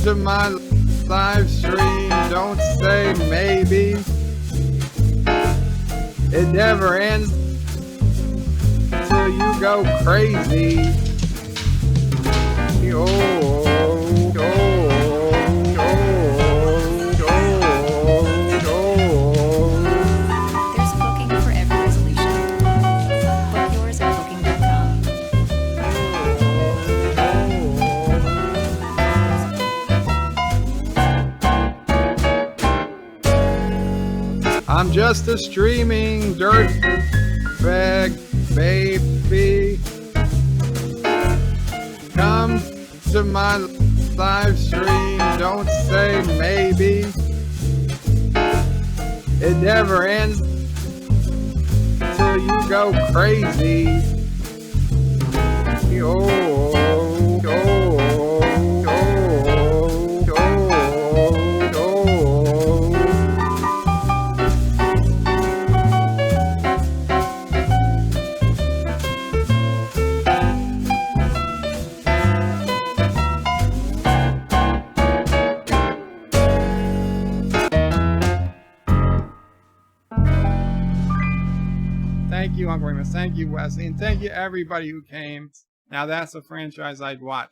to my live stream. Don't say maybe. It never ends till you go crazy. There's a booking for every resolution. Book yours at booking.com. I'm just a streaming dirtbag, baby. Come to my live stream. Don't say maybe. It never ends till you go crazy. Thank you, Uncle Remus. Thank you, Wesley. And thank you, everybody who came. Now, that's a franchise I'd watch.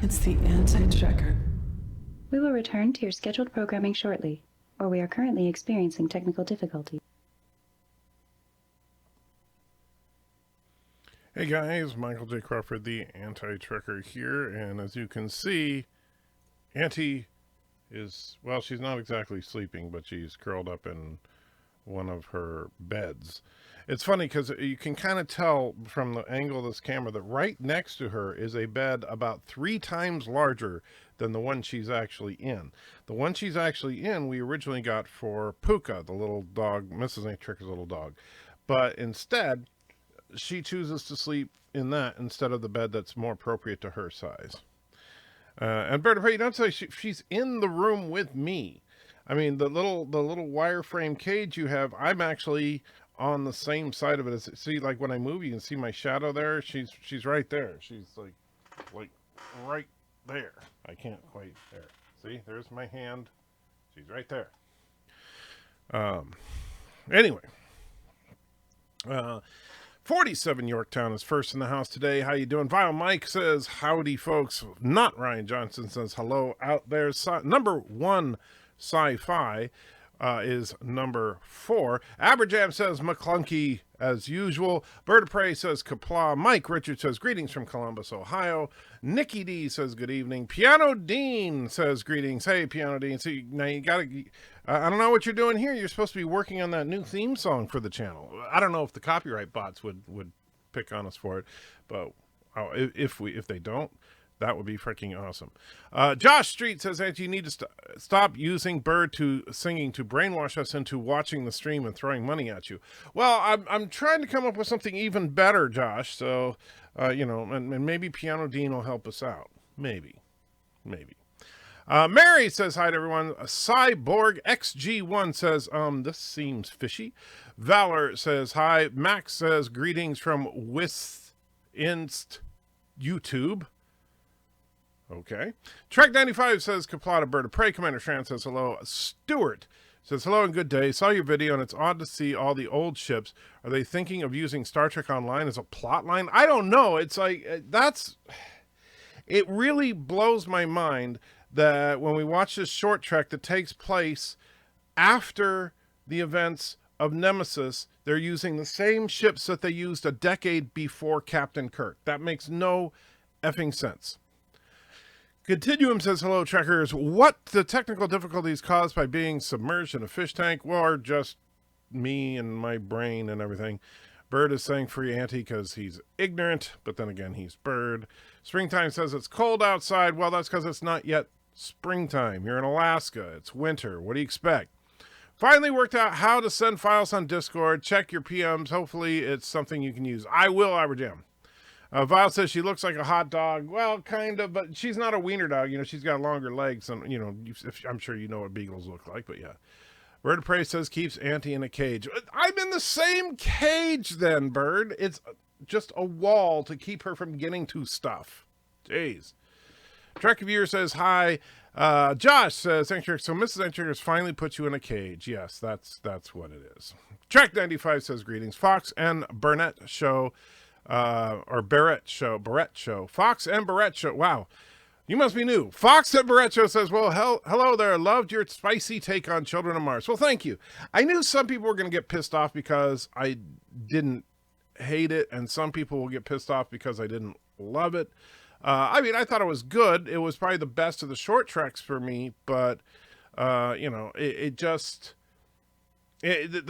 It's the anti-checker. We will return to your scheduled programming shortly, or we are currently experiencing technical difficulties. Hey guys, Michael J. Crawford, the anti-trekker here, and as you can see, Auntie is, well, she's not exactly sleeping, but she's curled up in one of her beds. It's funny because you can kind of tell from the angle of this camera that right next to her is a bed about 3 times larger than the one she's actually in. The one she's actually in, we originally got for Puka, the little dog, Mrs. Anti-Trekker's little dog. But instead, she chooses to sleep in that instead of the bed that's more appropriate to her size. And Berta, you don't say she's in the room with me. I mean, the little wireframe cage you have, I'm actually on the same side of it as, see, like when I move, you can see my shadow there. She's right there. She's like right there. I can't quite there. See, there's my hand. She's right there. Anyway, 47 Yorktown is first in the house today. How you doing? Vile Mike says, howdy folks. Not Ryan Johnson says, hello out there. Number 1 sci-fi is number 4. Aberjam says McClunky as usual. Bird of Prey says Kapla. Mike Richard says greetings from Columbus, Ohio. Nikki D says good evening. Piano Dean says greetings. Hey, Piano Dean. So now you gotta, I don't know what you're doing here. You're supposed to be working on that new theme song for the channel. I don't know if the copyright bots would pick on us for it, but if they don't, that would be freaking awesome. Josh Street says that you need to stop using Bird to singing to brainwash us into watching the stream and throwing money at you. Well, I'm trying to come up with something even better, Josh. So, you know, and maybe Piano Dean will help us out. Maybe. Mary says hi to everyone. Cyborg XG1 says, this seems fishy. Valor says hi. Max says greetings from Inst YouTube. Okay. Trek95 says Kaplata Bird of Prey. Commander Shran says hello. Stuart says hello and good day. Saw your video and it's odd to see all the old ships. Are they thinking of using Star Trek Online as a plot line? I don't know. It's like, it really blows my mind that when we watch this short trek that takes place after the events of Nemesis, they're using the same ships that they used a decade before Captain Kirk. That makes no effing sense. Continuum says, hello, Trekkers. What the technical difficulties caused by being submerged in a fish tank? Well, or just me and my brain and everything. Bird is saying free Auntie because he's ignorant, but then again, he's Bird. Springtime says it's cold outside. Well, that's because it's not yet springtime. You're in Alaska. It's winter. What do you expect? Finally worked out how to send files on Discord. Check your PMs. Hopefully it's something you can use. I will, Iberjam. Vile says she looks like a hot dog. Well, kind of, but she's not a wiener dog. You know, she's got longer legs. And, you know, I'm sure you know what beagles look like, but yeah. Bird of Prey says keeps Auntie in a cage. I'm in the same cage then, Bird. It's just a wall to keep her from getting to stuff. Jeez. Trek Viewer says hi. Josh says, so Mrs. Anchor has finally put you in a cage. Yes, that's what it is. Trek 95 says greetings. Fox and Burnett show. Or Barrett show. Fox and Barrett show. Wow. You must be new. Fox and Barrett show says, well, hello there. Loved your spicy take on Children of Mars. Well, thank you. I knew some people were going to get pissed off because I didn't hate it, and some people will get pissed off because I didn't love it. I mean, I thought it was good. It was probably the best of the short treks for me, but, you know, the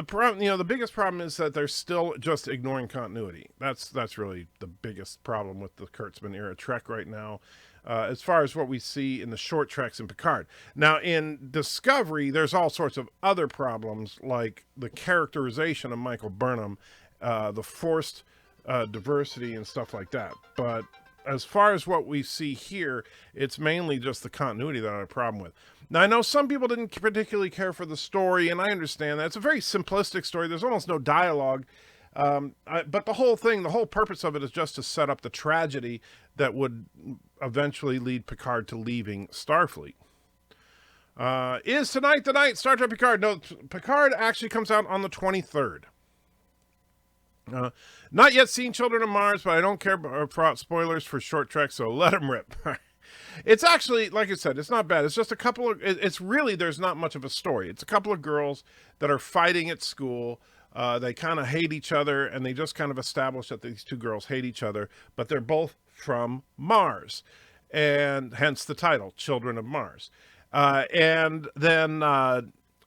problem, you know, the biggest problem is that they're still just ignoring continuity. That's really the biggest problem with the Kurtzman era Trek right now, as far as what we see in the short treks in Picard. Now, in Discovery, there's all sorts of other problems, like the characterization of Michael Burnham, the forced diversity and stuff like that. But as far as what we see here, it's mainly just the continuity that I have a problem with. Now, I know some people didn't particularly care for the story, and I understand that. It's a very simplistic story. There's almost no dialogue. But the whole purpose of it is just to set up the tragedy that would eventually lead Picard to leaving Starfleet. Is tonight the night Star Trek Picard? No, Picard actually comes out on the 23rd. Not yet seen Children of Mars, but I don't care about spoilers for short trek, so let them rip. It's actually, like I said, it's not bad. It's just a couple of, it's really, there's not much of a story. It's a couple of girls that are fighting at school. They kind of hate each other, and they just kind of establish that these two girls hate each other, but they're both from Mars, and hence the title, Children of Mars. And then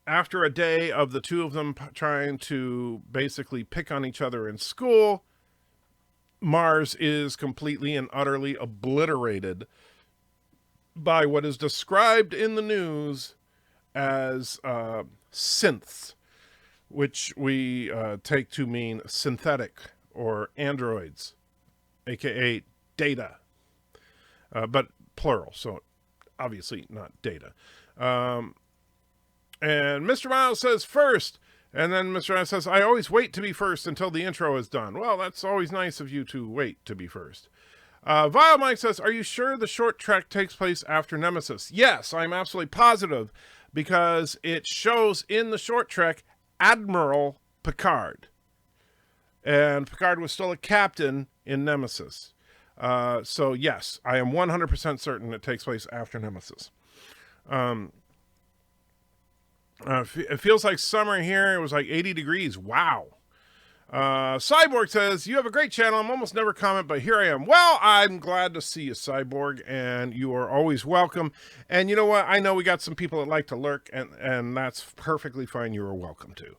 after a day of the two of them trying to basically pick on each other in school, Mars is completely and utterly obliterated by what is described in the news as synths, which we take to mean synthetic or androids, aka data, but plural, so obviously not data. And Mr. Miles says first, and then Mr. Miles says, I always wait to be first until the intro is done. Well, that's always nice of you to wait to be first. Vile Mike says, are you sure the short trek takes place after Nemesis? Yes, I'm absolutely positive, because it shows in the short trek Admiral Picard. And Picard was still a captain in Nemesis. So yes, I am 100% certain it takes place after Nemesis. It feels like summer here. It was like 80 degrees. Wow. Cyborg says, you have a great channel. I'm almost never comment, but here I am. Well, I'm glad to see you, Cyborg, and you are always welcome. And you know what? I know we got some people that like to lurk, and that's perfectly fine. You are welcome to.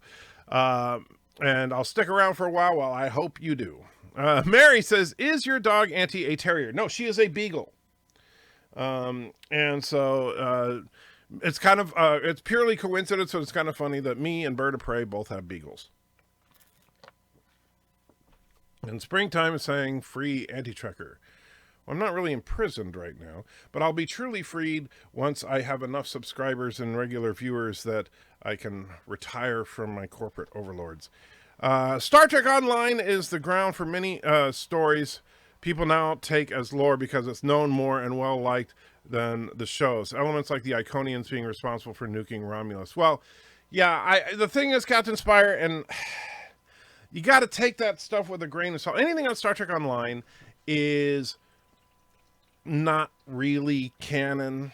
And I'll stick around for a while I hope you do. Mary says, is your dog Auntie a terrier? No, she is a beagle. And so it's kind of, it's purely coincidence, so it's kind of funny that me and Bird of Prey both have beagles. And Springtime is saying, free Anti-Trekker. Well, I'm not really imprisoned right now, but I'll be truly freed once I have enough subscribers and regular viewers that I can retire from my corporate overlords. Star Trek Online is the ground for many stories people now take as lore because it's known more and well-liked than the shows. Elements like the Iconians being responsible for nuking Romulus. Well, yeah, the thing is, Captain Spire, and you got to take that stuff with a grain of salt. Anything on Star Trek Online is not really canon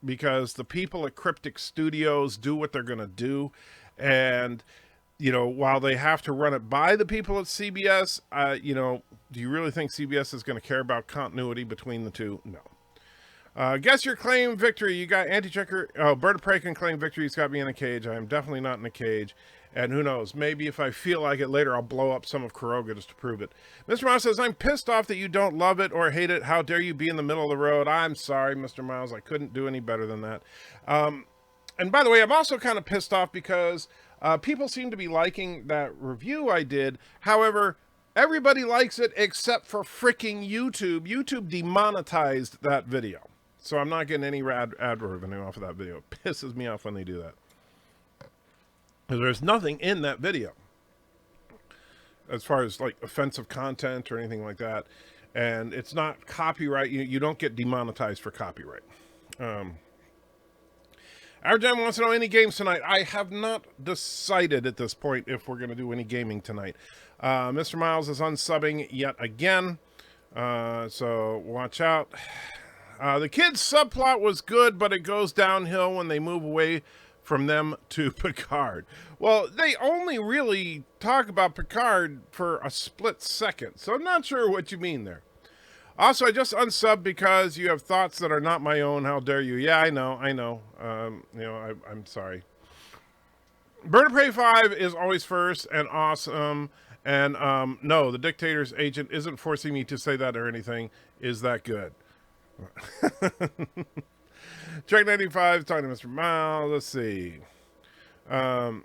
because the people at Cryptic Studios do what they're going to do. And, you know, while they have to run it by the people at CBS, you know, do you really think CBS is going to care about continuity between the two? No. Guess your claim victory. You got anti-checker. Oh, Bird of Prey can claim victory. He's got me in a cage. I am definitely not in a cage. And who knows? Maybe if I feel like it later, I'll blow up some of Kuroga just to prove it. Mr. Miles says, I'm pissed off that you don't love it or hate it. How dare you be in the middle of the road? I'm sorry, Mr. Miles. I couldn't do any better than that. And by the way, I'm also kind of pissed off because people seem to be liking that review I did. However, everybody likes it except for freaking YouTube. YouTube demonetized that video. So I'm not getting any ad revenue off of that video. It pisses me off when they do that. Because there's nothing in that video as far as like offensive content or anything like that. And it's not copyright. You don't get demonetized for copyright. Our Jam wants to know any games tonight. I have not decided at this point if we're going to do any gaming tonight. Mr. Miles is unsubbing yet again. So watch out. The kids' subplot was good, but it goes downhill when they move away from them to Picard. Well, they only really talk about Picard for a split second, so I'm not sure what you mean there. Also, I just unsubbed because you have thoughts that are not my own. How dare you? Yeah, I know. I'm sorry. Bird of Prey 5 is always first and awesome. And no, the Dictator's agent isn't forcing me to say that or anything. Is that good? Track 95, talking to Mr. Miles. Let's see. And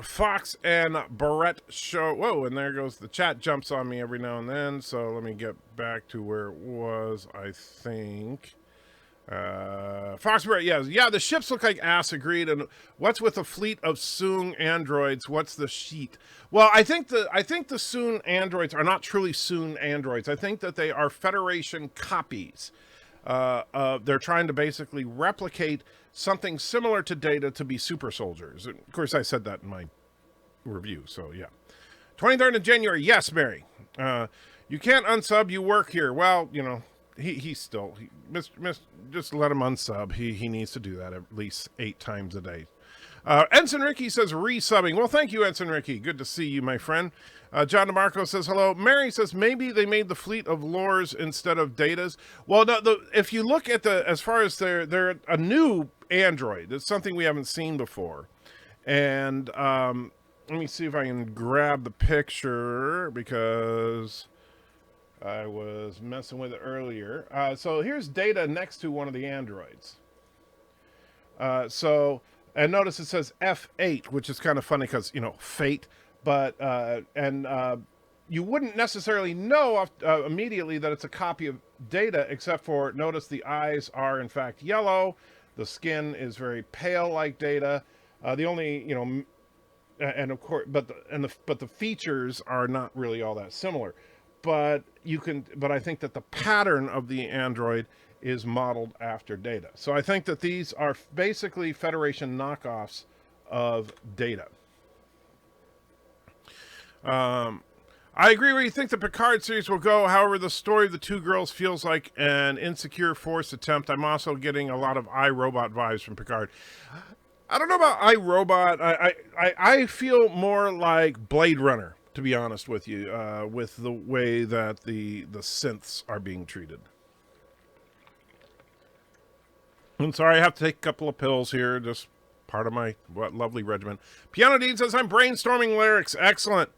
Fox and Barrett show. Whoa, and there goes the chat jumps on me every now and then. So let me get back to where it was, I think. Fox Barrett, yeah, the ships look like ass, agreed. And what's with a fleet of Soong androids? What's the sheet? Well, I think the Soong androids are not truly Soong androids. I think that they are Federation copies. They're trying to basically replicate something similar to Data to be super soldiers. And of course, I said that in my review, so yeah. 23rd of January, yes, Mary. You can't unsub, you work here. Well, you know, he's just let him unsub. He needs to do that at least 8 times a day. Ensign Ricky says resubbing. Well, thank you, Ensign Ricky. Good to see you, my friend. John DeMarco says hello. Mary says maybe they made the fleet of Lores instead of Datas. Well, no, if you look at as far as they're a new android. It's something we haven't seen before. And let me see if I can grab the picture because I was messing with it earlier. So here's Data next to one of the androids. And notice it says F8, which is kind of funny because, you know, fate. But, you wouldn't necessarily know immediately that it's a copy of Data, except for notice the eyes are in fact yellow. The skin is very pale like Data. The only, you know, and of course, but the features are not really all that similar. But I think that the pattern of the android is modeled after Data. So I think that these are basically Federation knockoffs of Data. I agree where you think the Picard series will go. However, the story of the two girls feels like an insecure forced attempt. I'm also getting a lot of iRobot vibes from Picard. I don't know about iRobot. I feel more like Blade Runner, to be honest with you, with the way that the synths are being treated. I'm sorry, I have to take a couple of pills here. Just part of my lovely regimen. Piano Dean says, I'm brainstorming lyrics. Excellent.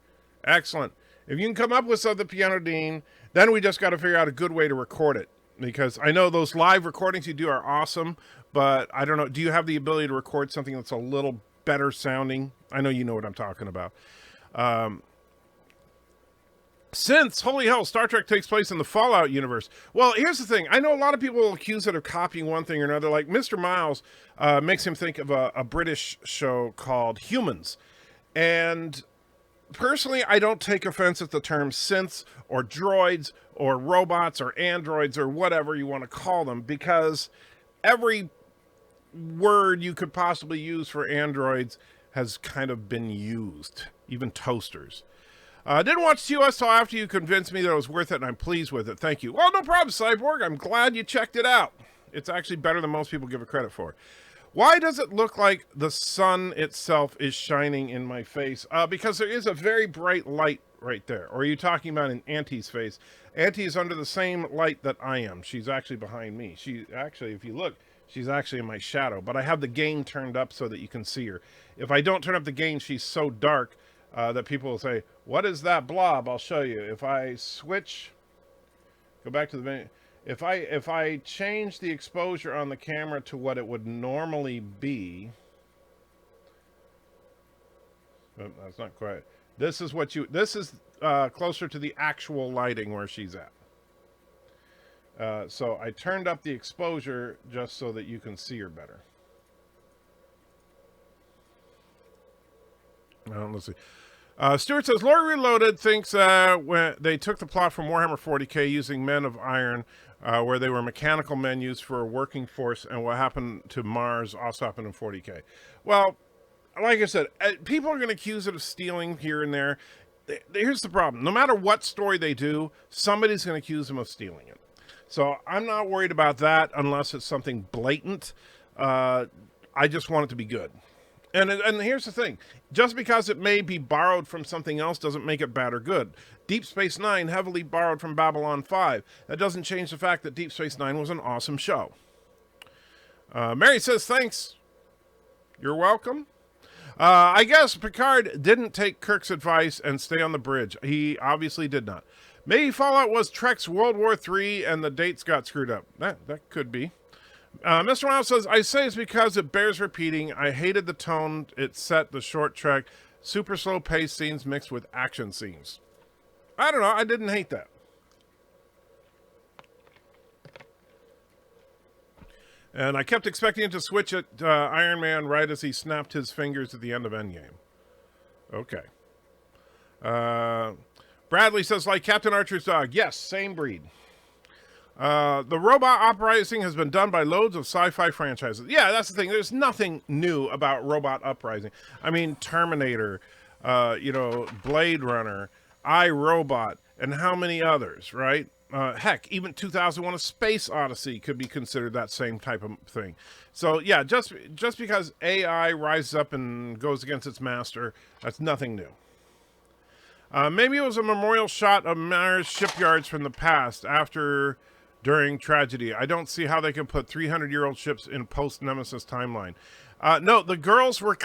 Excellent. If you can come up with something, Piano Dean, then we just got to figure out a good way to record it. Because I know those live recordings you do are awesome, but I don't know. Do you have the ability to record something that's a little better sounding? I know you know what I'm talking about. Since, holy hell, Star Trek takes place in the Fallout universe. Well, here's the thing. I know a lot of people will accuse it of copying one thing or another. Like Mr. Miles makes him think of a British show called Humans. And personally, I don't take offense at the term synths or droids or robots or androids or whatever you want to call them, because every word you could possibly use for androids has kind of been used, even toasters. Didn't watch TOS till after you convinced me that it was worth it, and I'm pleased with it. Thank you. Well, no problem, Cyborg. I'm glad you checked it out. It's actually better than most people give it credit for. Why does it look like the sun itself is shining in my face? Because there is a very bright light right there? Or are you talking about in Auntie's face? Auntie is under the same light that I am. She's actually behind me. She actually, if you look, she's actually in my shadow. But I have the gain turned up so that you can see her. If I don't turn up the gain, she's so dark that people will say, what is that blob? I'll show you. If I switch, go back to the menu. If I change the exposure on the camera to what it would normally be, oh, that's not quite. This is what you. This is closer to the actual lighting where she's at. So I turned up the exposure just so that you can see her better. Let's see. Stuart says, Lori Reloaded thinks when they took the plot from Warhammer 40k using Men of Iron, where they were mechanical men used for a working force, and what happened to Mars also happened in 40k. Well, like I said, people are going to accuse it of stealing here and there. Here's the problem. No matter what story they do, somebody's going to accuse them of stealing it. So I'm not worried about that unless it's something blatant. I just want it to be good. And here's the thing. Just because it may be borrowed from something else doesn't make it bad or good. Deep Space Nine heavily borrowed from Babylon 5. That doesn't change the fact that Deep Space Nine was an awesome show. Mary says, thanks. You're welcome. I guess Picard didn't take Kirk's advice and stay on the bridge. He obviously did not. Maybe Fallout was Trek's World War III and the dates got screwed up. That could be. Mr. Miles says, I say it's because it bears repeating. I hated the tone it set, the short Trek, super slow paced scenes mixed with action scenes. I don't know. I didn't hate that. And I kept expecting it to switch at Iron Man right as he snapped his fingers at the end of Endgame. Okay. Bradley says, like Captain Archer's dog. Yes, same breed. The robot uprising has been done by loads of sci-fi franchises. Yeah, that's the thing. There's nothing new about robot uprising. I mean, Terminator, Blade Runner, iRobot, and how many others, right? Heck, even 2001: A Space Odyssey could be considered that same type of thing. So yeah, just because AI rises up and goes against its master, that's nothing new. Maybe it was a memorial shot of Mars shipyards from the past during tragedy. I don't see how they can put 300-year-old ships in post-Nemesis timeline. No, the girls were...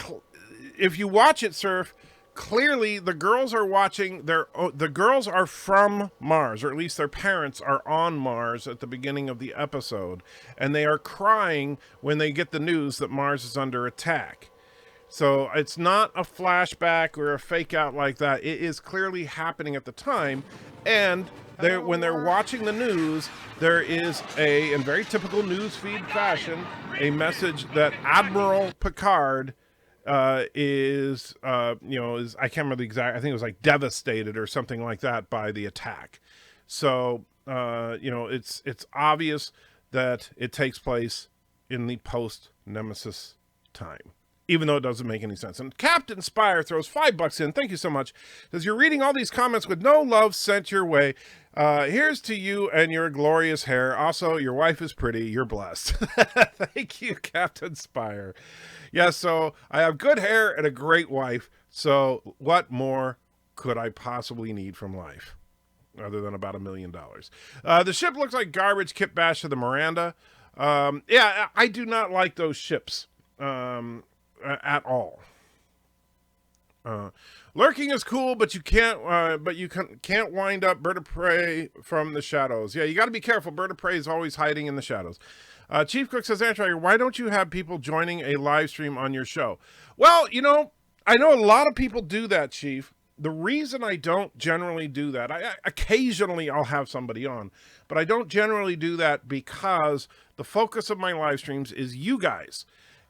if you watch it, Surf, clearly the girls are watching... the girls are from Mars, or at least their parents are on Mars at the beginning of the episode, and they are crying when they get the news that Mars is under attack. So it's not a flashback or a fake out like that. It is clearly happening at the time. And when they're watching the news, there is in very typical newsfeed fashion, a message that Admiral Picard is I can't remember the exact, I think it was like devastated or something like that by the attack. So, it's obvious that it takes place in the post-Nemesis time, even though it doesn't make any sense. And Captain Spire throws $5 in. Thank you so much. Says, you're reading all these comments with no love sent your way. Here's to you and your glorious hair. Also, your wife is pretty. You're blessed. Thank you, Captain Spire. Yeah, so I have good hair and a great wife. So what more could I possibly need from life? Other than about $1 million. The ship looks like garbage. Kip Bash to the Miranda. Yeah, I do not like those ships. At all. Lurking is cool, but you can't wind up Bird of Prey from the shadows. Yeah, you got to be careful. Bird of Prey is always hiding in the shadows. Chief Cook says, Antracker, why don't you have people joining a live stream on your show? Well, I know a lot of people do that, Chief. The reason I don't generally do that, occasionally I'll have somebody on, but I don't generally do that because the focus of my live streams is you guys.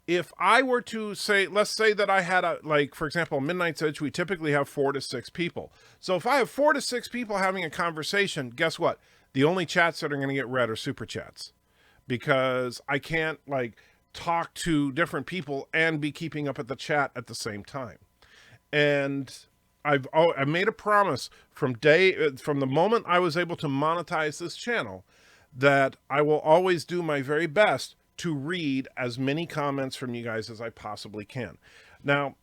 If I were to say, let's say that I had for example, Midnight's Edge, we typically have 4 to 6 people. So if I have 4 to 6 people having a conversation, guess what? The only chats that are going to get read are super chats, because I can't talk to different people and be keeping up at the chat at the same time. And I made a promise from the moment I was able to monetize this channel that I will always do my very best to read as many comments from you guys as I possibly can. Now,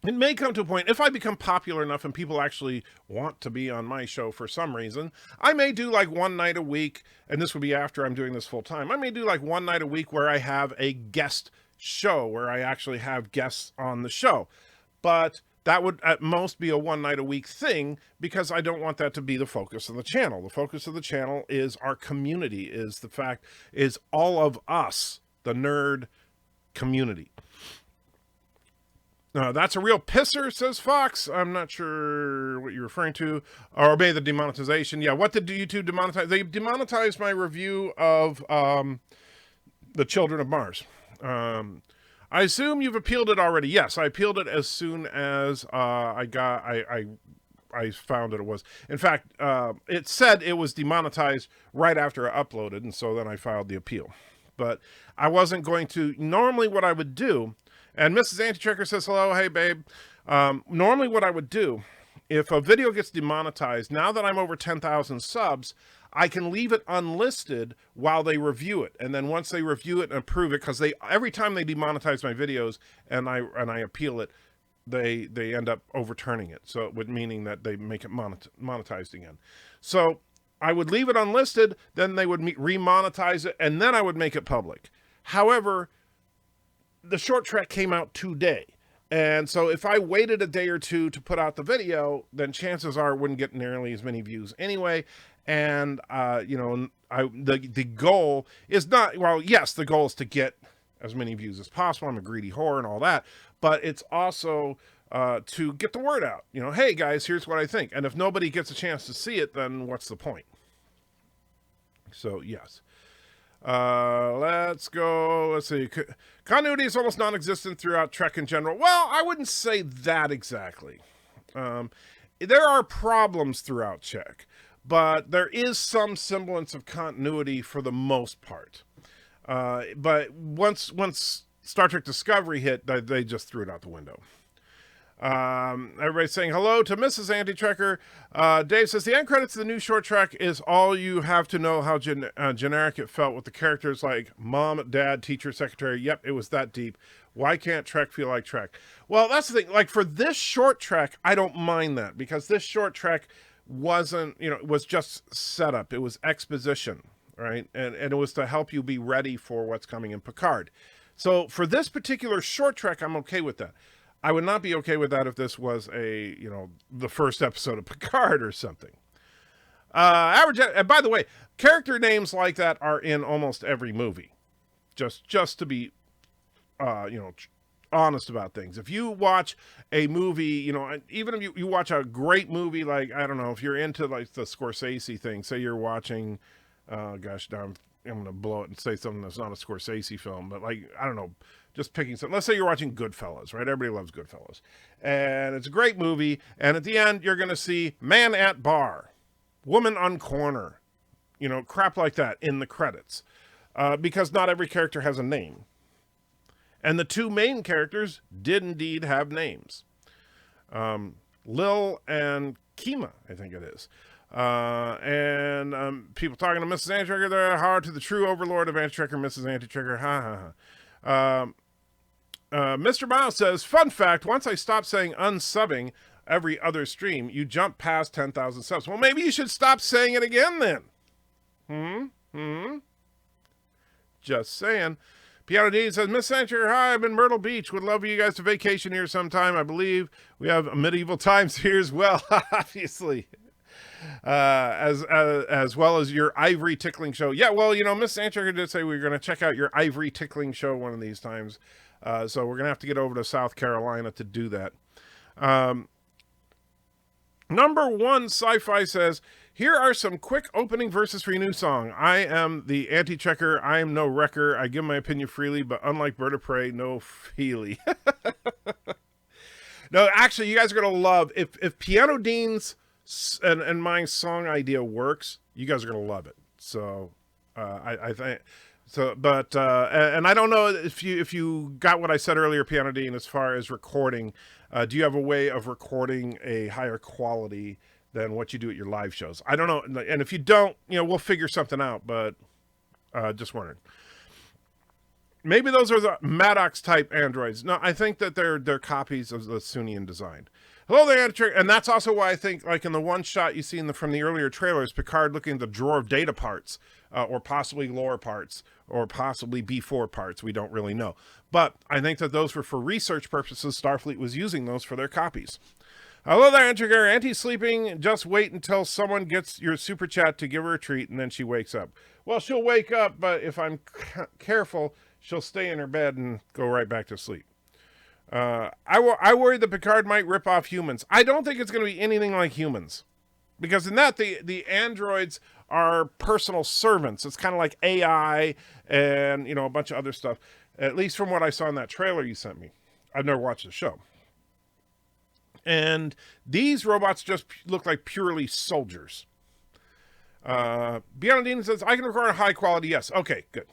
it may come to a point, if I become popular enough and people actually want to be on my show for some reason, I may do like one night a week, and this would be after I'm doing this full time. I may do like one night a week where I have a guest show, where I actually have guests on the show. But that would at most be a one night a week thing, because I don't want that to be the focus of the channel. The focus of the channel is our community, is all of us, the nerd community. That's a real pisser, says Fox. I'm not sure what you're referring to. Or maybe the demonetization. Yeah, what did YouTube demonetize? They demonetized my review of The Children of Mars. I assume you've appealed it already. Yes, I appealed it as soon as I found that it was. In fact, it said it was demonetized right after I uploaded, and so then I filed the appeal. But I wasn't going to. Normally what I would do, and Mrs. Anti-Checker says, hello, hey, babe. Normally what I would do, if a video gets demonetized, now that I'm over 10,000 subs, I can leave it unlisted while they review it. And then once they review it and approve it, because every time they demonetize my videos and I appeal it, they end up overturning it. So it would meaning that they make it monetized again. So I would leave it unlisted, then they would remonetize it, and then I would make it public. However, the short trek came out today. And so if I waited a day or two to put out the video, then chances are it wouldn't get nearly as many views anyway. And, the goal is not, well, yes, the goal is to get as many views as possible. I'm a greedy whore and all that, but it's also to get the word out. Hey guys, here's what I think. And if nobody gets a chance to see it, then what's the point? So, yes. Let's go. Let's see. Continuity is almost non-existent throughout Trek in general. Well, I wouldn't say that exactly. There are problems throughout Trek, but there is some semblance of continuity for the most part. But once Star Trek Discovery hit, they just threw it out the window. Everybody's saying hello to Mrs. Anti-Trekker. Dave says the end credits of the new short track is all you have to know how generic it felt with the characters like mom, dad, teacher, secretary. Yep, it was that deep. Why can't Trek feel like Trek? Well, that's the thing. Like for this short track, I don't mind that, because this short track wasn't, it was just setup. It was exposition, right? And it was to help you be ready for what's coming in Picard. So for this particular short track, I'm okay with that. I would not be okay with that if this was the first episode of Picard or something. And by the way, character names like that are in almost every movie. Just to be, honest about things. If you watch a movie, even if you watch a great movie, like, I don't know, if you're into like the Scorsese thing, say you're watching, now I'm going to blow it and say something that's not a Scorsese film, but like, I don't know, just picking something. Let's say you're watching Goodfellas, right? Everybody loves Goodfellas. And it's a great movie. And at the end, you're going to see man at bar, woman on corner, crap like that in the credits. Because not every character has a name. And the two main characters did indeed have names. Lil and Kima, I think it is. And people talking to Mrs. Anti-Trekker, they're hard to the true overlord of Anti-Trekker, Mrs. Anti-Trekker. Ha ha ha. Mr. Miles says, fun fact, once I stopped saying unsubbing every other stream, you jump past 10,000 subs. Well, maybe you should stop saying it again then. Just saying. Piano D says, Miss Sanctuary, hi, I'm in Myrtle Beach. Would love for you guys to vacation here sometime. I believe we have medieval times here as well, obviously. As well as your ivory tickling show. Yeah, well, Miss Sanctuary did say we were going to check out your ivory tickling show one of these times. So we're going to have to get over to South Carolina to do that. Number one Sci-Fi says, here are some quick opening verses for your new song. I am the anti-checker. I am no wrecker. I give my opinion freely, but unlike Bird of Prey, no feely. No, actually, you guys are going to love, if Piano Dean's and my song idea works, you guys are going to love it. So I think... So, but, and I don't know if you got what I said earlier, Piano Dean, as far as recording, do you have a way of recording a higher quality than what you do at your live shows? I don't know. And if you don't, we'll figure something out, but, just wondering. maybe those are the Maddox type androids. No, I think that they're copies of the Sunian design. Hello there, and that's also why I think, like in the one shot you see from the earlier trailers, Picard looking at the drawer of data parts, or possibly lore parts, or possibly B4 parts. We don't really know. But I think that those were for research purposes. Starfleet was using those for their copies. Hello there, Antigar. Auntie's sleeping. Just wait until someone gets your super chat to give her a treat, and then she wakes up. Well, she'll wake up, but if I'm careful, she'll stay in her bed and go right back to sleep. I worry that Picard might rip off humans. I don't think it's going to be anything like humans. Because in that, the androids are personal servants. It's kind of like AI and, a bunch of other stuff. At least from what I saw in that trailer you sent me. I've never watched the show. And these robots just look like purely soldiers. Beyondine says, I can record a high quality. Yes. Okay, good.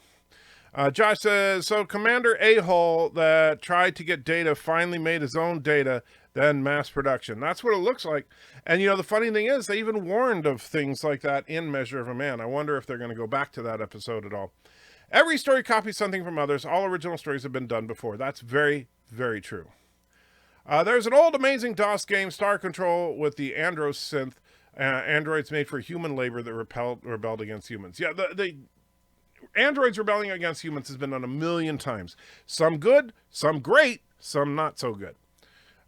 Josh says, so Commander A-Hole that tried to get data finally made his own data, then mass production. That's what it looks like. And, the funny thing is, they even warned of things like that in Measure of a Man. I wonder if they're going to go back to that episode at all. Every story copies something from others. All original stories have been done before. That's very, very true. There's an old amazing DOS game, Star Control, with the Andros synth, androids made for human labor that rebelled against humans. Yeah, the androids rebelling against humans has been done a million times. Some good, some great, some not so good.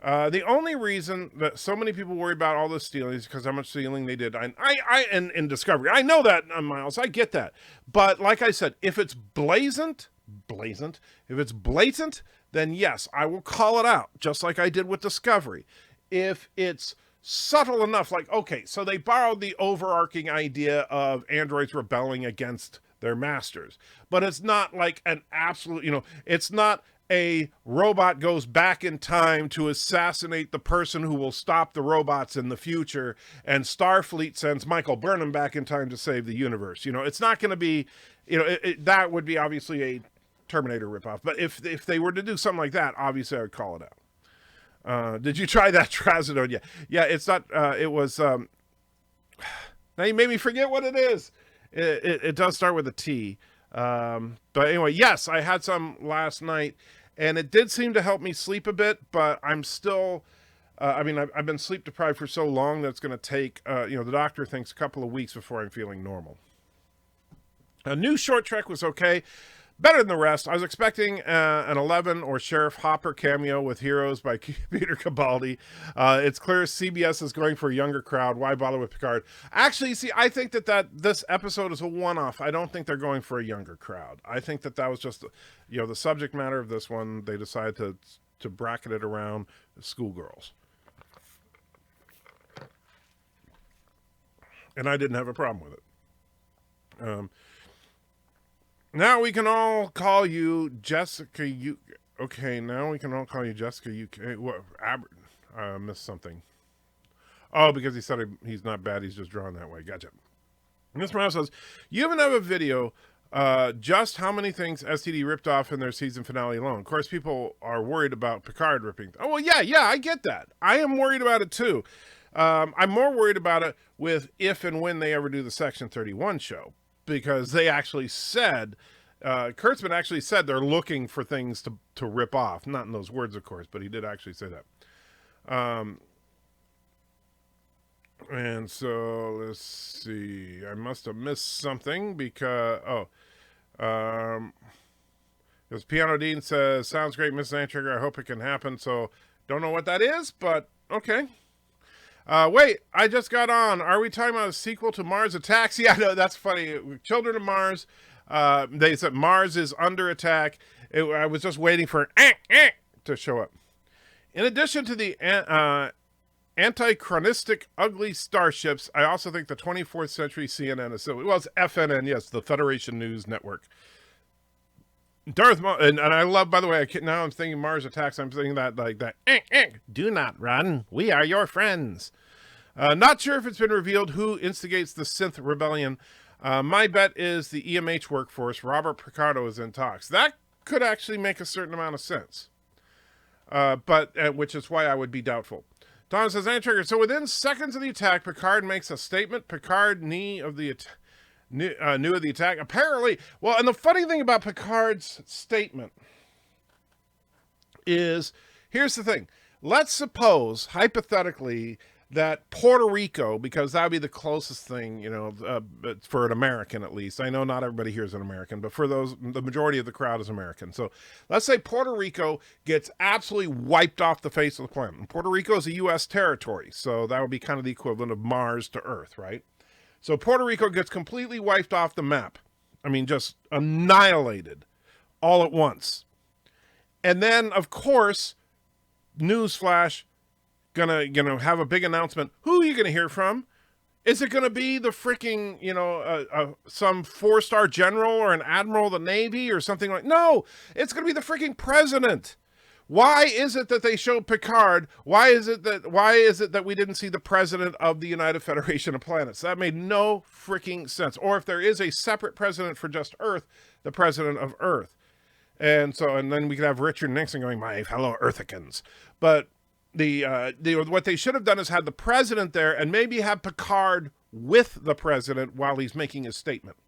The only reason that so many people worry about all this stealing is because how much stealing they did. In Discovery. I know that, Miles. I get that. But like I said, if it's blatant, then yes, I will call it out, just like I did with Discovery. If it's subtle enough, like, okay, so they borrowed the overarching idea of androids rebelling against their masters, but it's not like an absolute, it's not a robot goes back in time to assassinate the person who will stop the robots in the future, and Starfleet sends Michael Burnham back in time to save the universe. It's not going to be, that would be obviously a Terminator ripoff. But if they were to do something like that, obviously I would call it out. Did you try that Trazodone? Yeah, it's not, it was, now you made me forget what it is. It does start with a T. But anyway, yes, I had some last night, and it did seem to help me sleep a bit, but I'm still, I've been sleep deprived for so long that it's going to take, the doctor thinks a couple of weeks before I'm feeling normal. A new short trek was okay. Better than the rest. I was expecting an 11 or Sheriff Hopper cameo with Heroes by Peter Cabaldi. It's clear CBS is going for a younger crowd. Why bother with Picard? Actually, see, I think that this episode is a one-off. I don't think they're going for a younger crowd. I think that was just, the subject matter of this one. They decided to bracket it around schoolgirls. And I didn't have a problem with it. Now we can all call you Jessica. Okay, now we can all call you Jessica UK. What? Missed something. Oh, because he said he's not bad. He's just drawn that way. Gotcha. Miss Morales says, you even have a video just how many things STD ripped off in their season finale alone. Of course, people are worried about Picard ripping. Oh, well, yeah, I get that. I am worried about it, too. I'm more worried about it with if and when they ever do the Section 31 show. Because they actually said, Kurtzman actually said they're looking for things to rip off. Not in those words, of course, but he did actually say that. And so, let's see. I must have missed something because, because Piano Dean says, sounds great, Miss Antrigger. I hope it can happen. So, don't know what that is, but okay. Wait, I just got on. Are we talking about a sequel to Mars Attacks? Yeah, no, that's funny. Children of Mars. They said Mars is under attack. I was just waiting for an to show up. In addition to the anachronistic, ugly starships, I also think the 24th century CNN is silly. Well, it's FNN, yes, the Federation News Network. Darth Maul, and I love, by the way, now I'm thinking Mars Attacks, I'm thinking that, like that, do not run, we are your friends. Not sure if it's been revealed who instigates the synth rebellion. My bet is the EMH workforce. Robert Picardo is in talks. That could actually make a certain amount of sense. But which is why I would be doubtful. Don says, Antrigger, so within seconds of the attack, Picard makes a statement. Picard, knee of the knew of the attack. Apparently, well, and the funny thing about Picard's statement is, here's the thing. Let's suppose, hypothetically, that Puerto Rico, because that would be the closest thing, for an American at least. I know not everybody here is an American, but for those, the majority of the crowd is American. So let's say Puerto Rico gets absolutely wiped off the face of the planet. And Puerto Rico is a U.S. territory, so that would be kind of the equivalent of Mars to Earth, right? So Puerto Rico gets completely wiped off the map. I mean, just annihilated all at once. And then, of course, newsflash, gonna have a big announcement. Who are you gonna hear from? Is it gonna be the freaking, some 4-star general or an admiral of the Navy or something like? No, it's gonna be the freaking president. Why is it that they show Picard? Why is it that we didn't see the president of the United Federation of Planets? That made no freaking sense. Or if there is a separate president for just Earth, the president of Earth. And then we could have Richard Nixon going, my fellow Earthicans. But what they should have done is had the president there and maybe have Picard with the president while he's making his statement.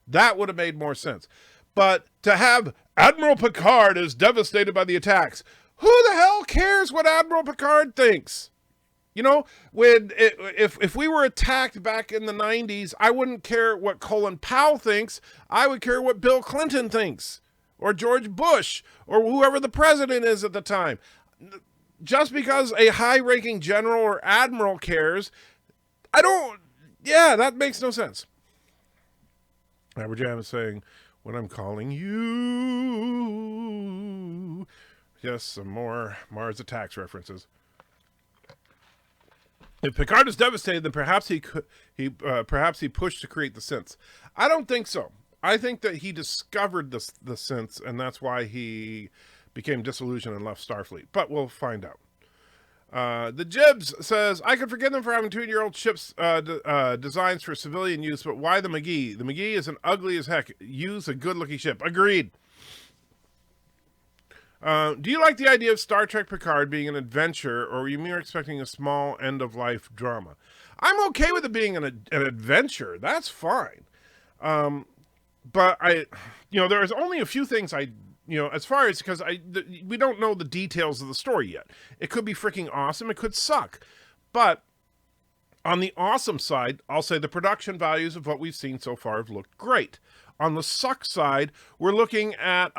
That would have made more sense. But to have Admiral Picard is devastated by the attacks. Who the hell cares what Admiral Picard thinks? If we were attacked back in the 90s, I wouldn't care what Colin Powell thinks. I would care what Bill Clinton thinks, or George Bush, or whoever the president is at the time. Just because a high-ranking general or admiral cares, that makes no sense. Albert Jam is saying, when I'm calling you. Yes, some more Mars Attacks references. If Picard is devastated, then perhaps he pushed to create the synths. I don't think so. I think that he discovered the synths, and that's why he became disillusioned and left Starfleet. But we'll find out. The Jibs says, I could forgive them for having 2-year-old ships designs for civilian use, but why the McGee? The McGee is an ugly as heck. Use a good-looking ship. Agreed. Do you like the idea of Star Trek Picard being an adventure, or were you mere expecting a small end-of-life drama? I'm okay with it being an adventure. That's fine. But there is only a few things as far as, because we don't know the details of the story yet. It could be freaking awesome. It could suck. But on the awesome side, I'll say the production values of what we've seen so far have looked great. On the suck side, we're looking at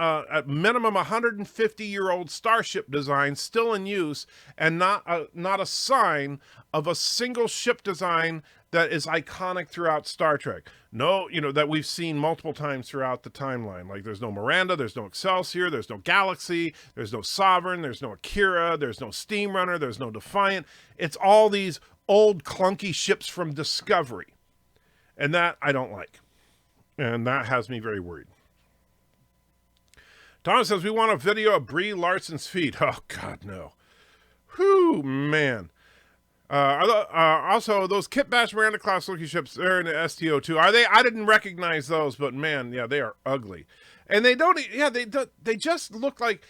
minimum 150-year-old starship design still in use, and not a sign of a single ship design that is iconic throughout Star Trek. No, that we've seen multiple times throughout the timeline. Like, there's no Miranda, there's no Excelsior, there's no Galaxy, there's no Sovereign, there's no Akira, there's no Steamrunner, there's no Defiant. It's all these old clunky ships from Discovery. And that I don't like. And that has me very worried. Thomas says, we want a video of Brie Larson's feet. Oh, God, no. Whew, man. Also, those Kit Bash Miranda class looking ships, they're in the STO2. Are they? I didn't recognize those, but man, yeah, they are ugly. And they just look like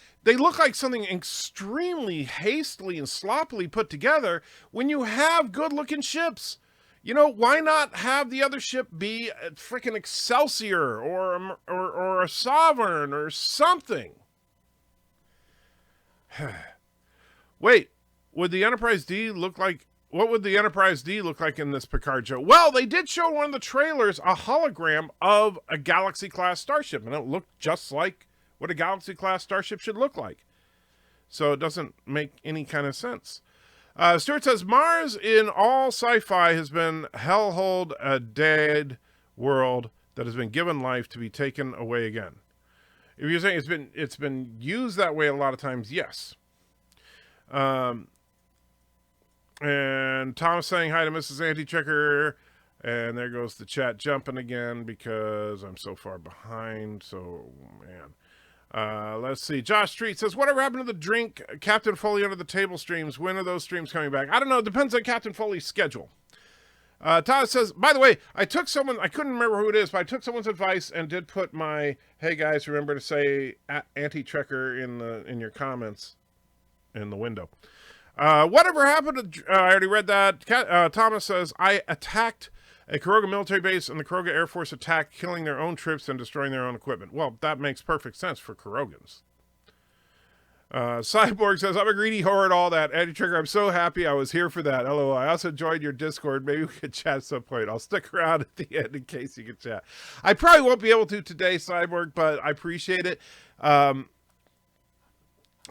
something extremely hastily and sloppily put together when you have good looking ships. Why not have the other ship be a freaking Excelsior or a Sovereign or something? Wait. Would the Enterprise D look like? What would the Enterprise D look like in this Picard show? Well, they did show in one of the trailers a hologram of a Galaxy-class starship, and it looked just like what a Galaxy-class starship should look like. So it doesn't make any kind of sense. Stuart says, Mars in all sci-fi has been hellhole, a dead world that has been given life to be taken away again. If you're saying it's been used that way a lot of times, yes. And Thomas saying hi to Mrs. Anti-Checker. And there goes the chat jumping again because I'm so far behind. So, man. Let's see. Josh Street says, whatever happened to the drink Captain Foley under the table streams? When are those streams coming back? I don't know. It depends on Captain Foley's schedule. Thomas says, by the way, I couldn't remember who it is, but I took someone's advice and did put my, hey guys, remember to say Anti-Trekker in your comments in the window. Whatever happened to, I already read that. Thomas says, I attacked A Kuroga military base and the Kuroga Air Force attack, killing their own troops and destroying their own equipment. Well, that makes perfect sense for Kurogans. Cyborg says, I'm a greedy whore at all that. Eddie Trigger, I'm so happy I was here for that. LOL. I also joined your Discord. Maybe we could chat at some point. I'll stick around at the end in case you can chat. I probably won't be able to today, Cyborg, but I appreciate it.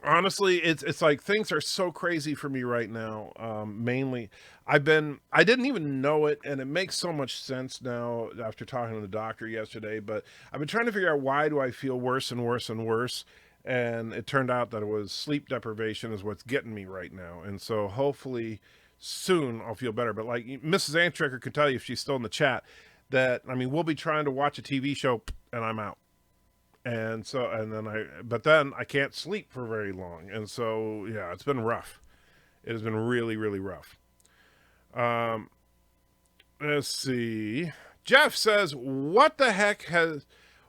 Honestly, it's like things are so crazy for me right now. Mainly, I didn't even know it, and it makes so much sense now after talking to the doctor yesterday, but I've been trying to figure out why do I feel worse and worse and worse. And it turned out that it was sleep deprivation is what's getting me right now. And so hopefully soon I'll feel better. But like Mrs. Antricker could tell you if she's still in the chat that, I mean, we'll be trying to watch a TV show and I'm out. And so, but then I can't sleep for very long. And so, yeah, it's been rough. It has been really, really rough. Let's see. Jeff says, what the heck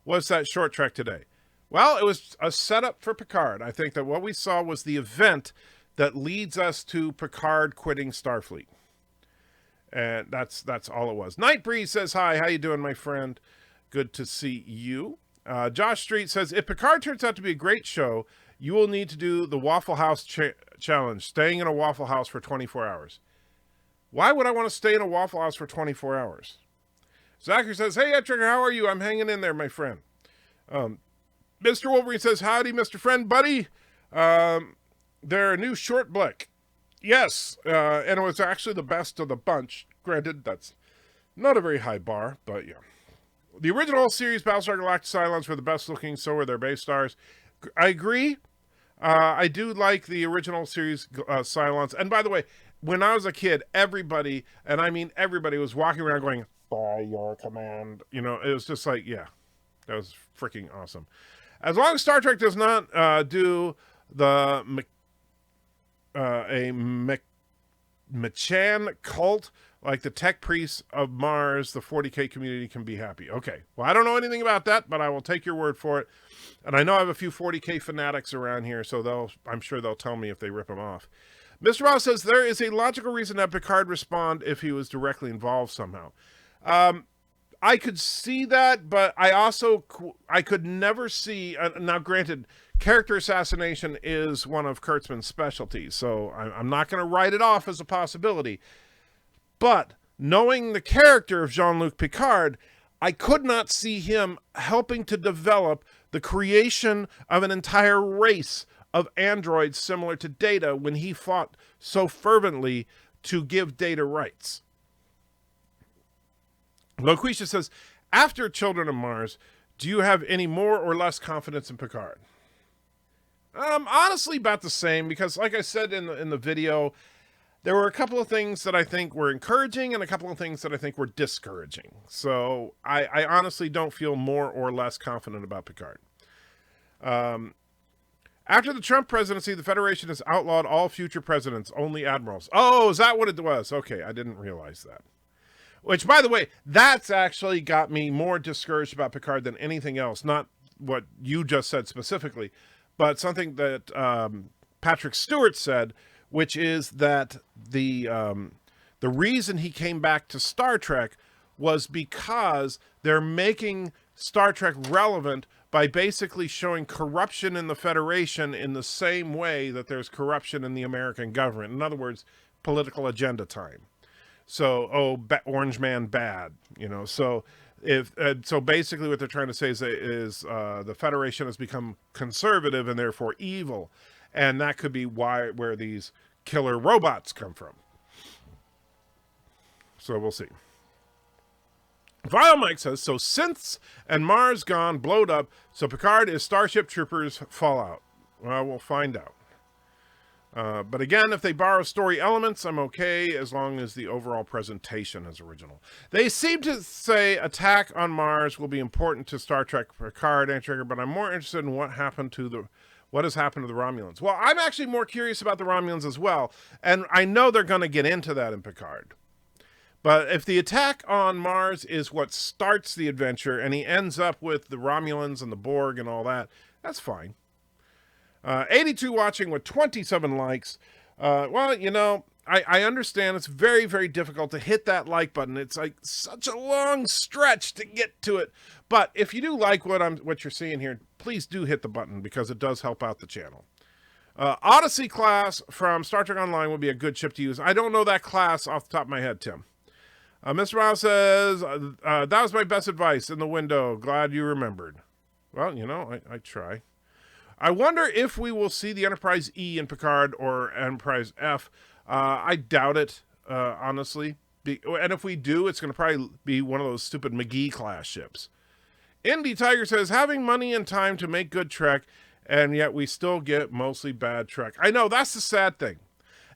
was that short trek today? Well, it was a setup for Picard. I think that what we saw was the event that leads us to Picard quitting Starfleet. And that's all it was. Nightbreeze says, hi, how you doing, my friend? Good to see you. Josh Street says, if Picard turns out to be a great show, you will need to do the Waffle House challenge, staying in a Waffle House for 24 hours. Why would I want to stay in a Waffle House for 24 hours? Zachary says, hey, Trigger, how are you? I'm hanging in there, my friend. Mr. Wolverine says, howdy, Mr. Friend, buddy. They're a new short blick. Yes, and it was actually the best of the bunch. Granted, that's not a very high bar, but yeah. The original series, Battlestar Galactic Cylons, were the best looking, so were their base stars. I agree. I do like the original series, Cylons. And by the way, when I was a kid, everybody, and I mean everybody, was walking around going, by your command. You know, it was just like, yeah, that was freaking awesome. As long as Star Trek does not do the Machan cult like the tech priests of Mars, the 40K community can be happy. Okay, well, I don't know anything about that, but I will take your word for it. And I know I have a few 40K fanatics around here, so I'm sure they'll tell me if they rip them off. Mr. Ross says, there is a logical reason that Picard respond if he was directly involved somehow. I could see that, but I could never see, now granted, character assassination is one of Kurtzman's specialties, so I'm not going to write it off as a possibility. But knowing the character of Jean-Luc Picard, I could not see him helping to develop the creation of an entire race of androids similar to Data when he fought so fervently to give Data rights. Loquisha says, after Children of Mars, do you have any more or less confidence in Picard? Honestly, about the same, because like I said in the video, there were a couple of things that I think were encouraging and a couple of things that I think were discouraging. So I honestly don't feel more or less confident about Picard. After the Trump presidency, the Federation has outlawed all future presidents, only admirals. Oh, is that what it was? Okay, I didn't realize that. Which, by the way, that's actually got me more discouraged about Picard than anything else. Not what you just said specifically, but something that Patrick Stewart said, which is that the reason he came back to Star Trek was because they're making Star Trek relevant by basically showing corruption in the Federation in the same way that there's corruption in the American government. In other words, political agenda time. So, Orange Man bad, you know. So so basically what they're trying to say is the Federation has become conservative and therefore evil, and that could be where these killer robots come from. So we'll see. Vile Mike says, so synths and Mars gone, blowed up, so Picard is Starship Troopers Fallout. Well, we'll find out. But again, if they borrow story elements, I'm okay as long as the overall presentation is original. They seem to say attack on Mars will be important to Star Trek Picard and Trigger, but I'm more interested in what has happened to the Romulans. Well, I'm actually more curious about the Romulans as well, and I know they're going to get into that in Picard. But if the attack on Mars is what starts the adventure, and he ends up with the Romulans and the Borg and all that, that's fine. 82 watching with 27 likes. Well, you know, I understand it's very, very difficult to hit that like button. It's like such a long stretch to get to it. But if you do like what you're seeing here, please do hit the button because it does help out the channel. Odyssey class from Star Trek Online would be a good ship to use. I don't know that class off the top of my head, Tim. Mr. Miles says, that was my best advice in the window. Glad you remembered. Well, you know, I try. I wonder if we will see the Enterprise E in Picard or Enterprise F. I doubt it, honestly. And if we do, it's going to probably be one of those stupid McGee class ships. Indy Tiger says, having money and time to make good Trek, and yet we still get mostly bad Trek. I know, that's the sad thing.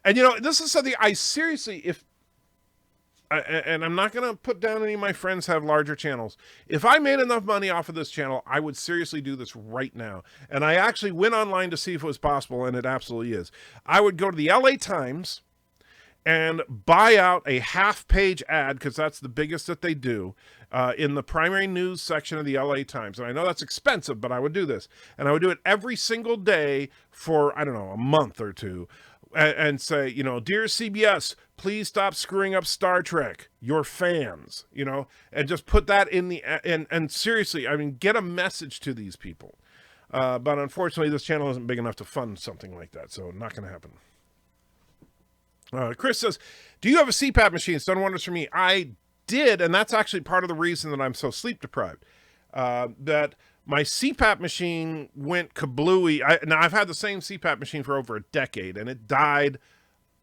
And, you know, this is something I seriously, and I'm not going to put down any of my friends have larger channels. If I made enough money off of this channel, I would seriously do this right now. And I actually went online to see if it was possible, and it absolutely is. I would go to the LA Times and buy out a half-page ad, because that's the biggest that they do, in the primary news section of the LA Times. And I know that's expensive, but I would do this. And I would do it every single day for, I don't know, a month or two. And say, you know, dear CBS, please stop screwing up Star Trek. Your fans, you know, and just put that in the, and seriously, I mean, get a message to these people. But unfortunately, this channel isn't big enough to fund something like that, so not going to happen. Chris says, do you have a CPAP machine? It's done wonders for me. I did, and that's actually part of the reason that I'm so sleep deprived. That my CPAP machine went kablooey. Now, I've had the same CPAP machine for over a decade, and it died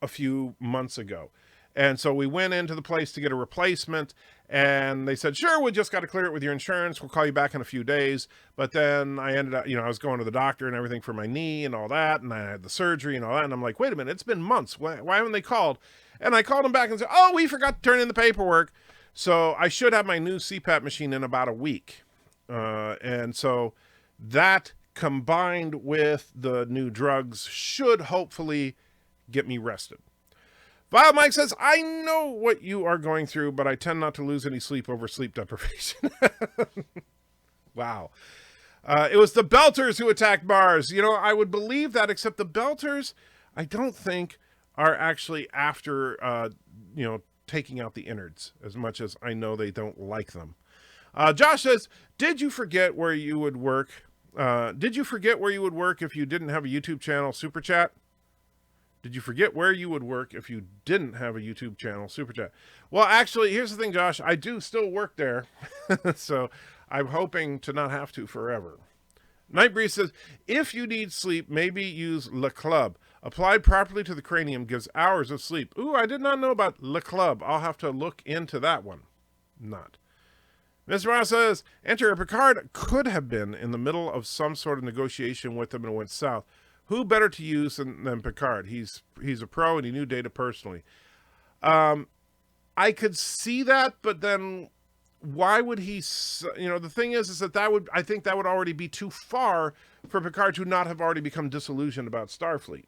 a few months ago. And so we went into the place to get a replacement, and they said, sure, we just got to clear it with your insurance. We'll call you back in a few days. But then I ended up, you know, I was going to the doctor and everything for my knee and all that, and I had the surgery and all that. And I'm like, wait a minute, it's been months. Why haven't they called? And I called them back and said, oh, we forgot to turn in the paperwork. So I should have my new CPAP machine in about a week. And so that combined with the new drugs should hopefully get me rested. Vile Mike says, I know what you are going through, but I tend not to lose any sleep over sleep deprivation. Wow. It was the Belters who attacked Mars. You know, I would believe that, except the Belters, I don't think are actually after, you know, taking out the innards, as much as I know they don't like them. Josh says, did you forget where you would work? Did you forget where you would work if you didn't have a YouTube channel? Super chat. Did you forget where you would work if you didn't have a YouTube channel? Super chat. Well, actually, here's the thing, Josh. I do still work there. So I'm hoping to not have to forever. Nightbreeze says, if you need sleep, maybe use Le Club. Applied properly to the cranium gives hours of sleep. Ooh, I did not know about Le Club. I'll have to look into that one. Not. Mr. Ross says, Enter Picard could have been in the middle of some sort of negotiation with them and it went south. Who better to use than Picard? He's a pro and he knew Data personally. I could see that, but then why would he? You know, the thing is that would, I think that would already be too far for Picard to not have already become disillusioned about Starfleet.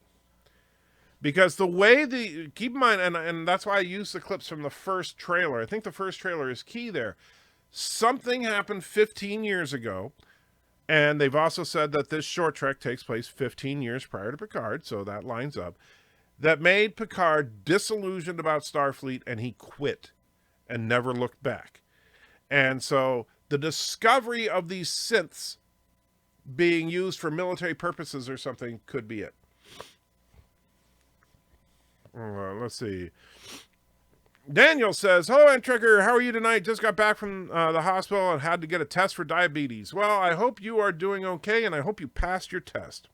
Because the way keep in mind, and that's why I used the clips from the first trailer. I think the first trailer is key there. Something happened 15 years ago. And they've also said that this short trek takes place 15 years prior to Picard, so that lines up. That made Picard disillusioned about Starfleet, and he quit and never looked back. And so the discovery of these synths being used for military purposes or something could be it. Let's see. Daniel says, hello, Antrekker. How are you tonight? Just got back from the hospital and had to get a test for diabetes. Well, I hope you are doing okay, and I hope you passed your test.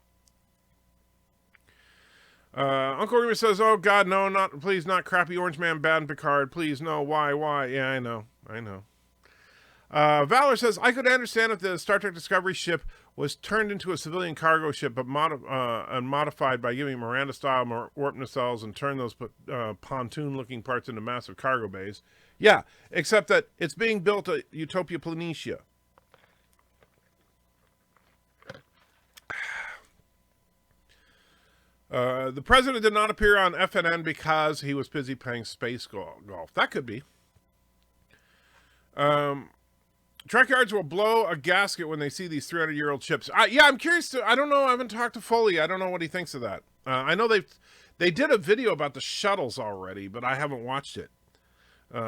Uncle Remus says, oh, God, no, please, not crappy Orange Man bad in Picard. Please, no, why? Yeah, I know. Valor says, I could understand if the Star Trek Discovery ship was turned into a civilian cargo ship, but modified by giving Miranda-style warp nacelles and turn those pontoon-looking parts into massive cargo bays. Yeah, except that it's being built at Utopia Planitia. The president did not appear on FNN because he was busy playing space golf. That could be. Trek yards will blow a gasket when they see these 300-year-old ships. Yeah, I'm curious. I don't know. I haven't talked to Foley. I don't know what he thinks of that. I know They did a video about the shuttles already, but I haven't watched it.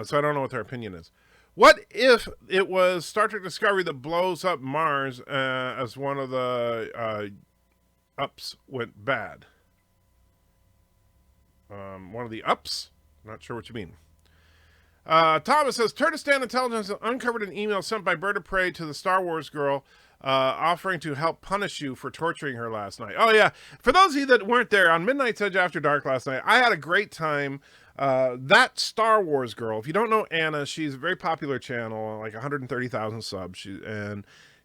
So I don't know what their opinion is. What if it was Star Trek Discovery that blows up Mars as one of the ups went bad? One of the ups? Not sure what you mean. Thomas says, Turkestan Intelligence uncovered an email sent by Bird of Prey to the Star Wars girl offering to help punish you for torturing her last night. Oh, yeah. For those of you that weren't there, on Midnight's Edge After Dark last night, I had a great time. That Star Wars girl, if you don't know Anna, she's a very popular channel, like 130,000 subs.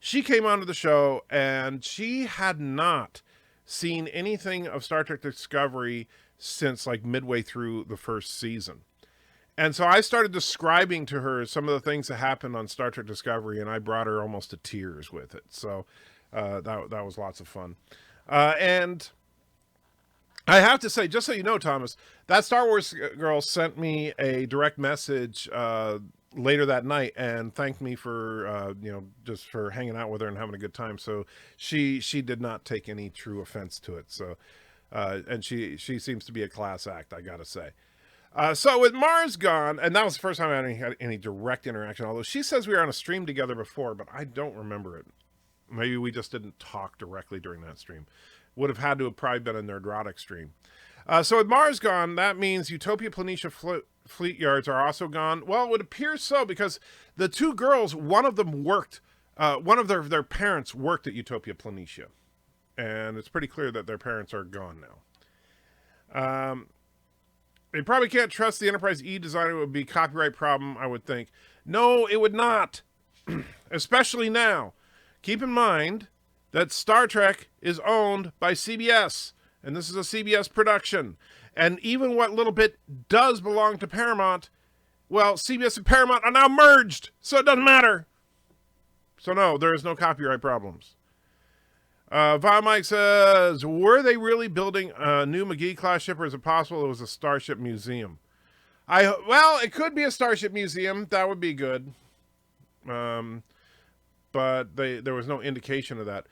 She came onto the show, and she had not seen anything of Star Trek Discovery since like midway through the first season. And so I started describing to her some of the things that happened on Star Trek Discovery, and I brought her almost to tears with it. So that was lots of fun. And I have to say, just so you know, Thomas, that Star Wars girl sent me a direct message later that night and thanked me for, just for hanging out with her and having a good time. So she did not take any true offense to it. So, and she seems to be a class act, I gotta say. So with Mars gone, and that was the first time I had any direct interaction, although she says we were on a stream together before, but I don't remember it. Maybe we just didn't talk directly during that stream. Would have had to have probably been a Nerdrotic stream. So with Mars gone, that means Utopia Planitia fleet yards are also gone. Well, it would appear so, because the two girls, one of them worked, one of their parents worked at Utopia Planitia. And it's pretty clear that their parents are gone now. They probably can't trust the Enterprise E designer. It would be a copyright problem, I would think. No, it would not. Especially now. Keep in mind that Star Trek is owned by CBS. And this is a CBS production. And even what little bit does belong to Paramount, well, CBS and Paramount are now merged. So it doesn't matter. So no, there is no copyright problems. Von Mike says, were they really building a new McGee-class ship, or is it possible it was a Starship Museum? Well, it could be a Starship Museum. That would be good. But there was no indication of that.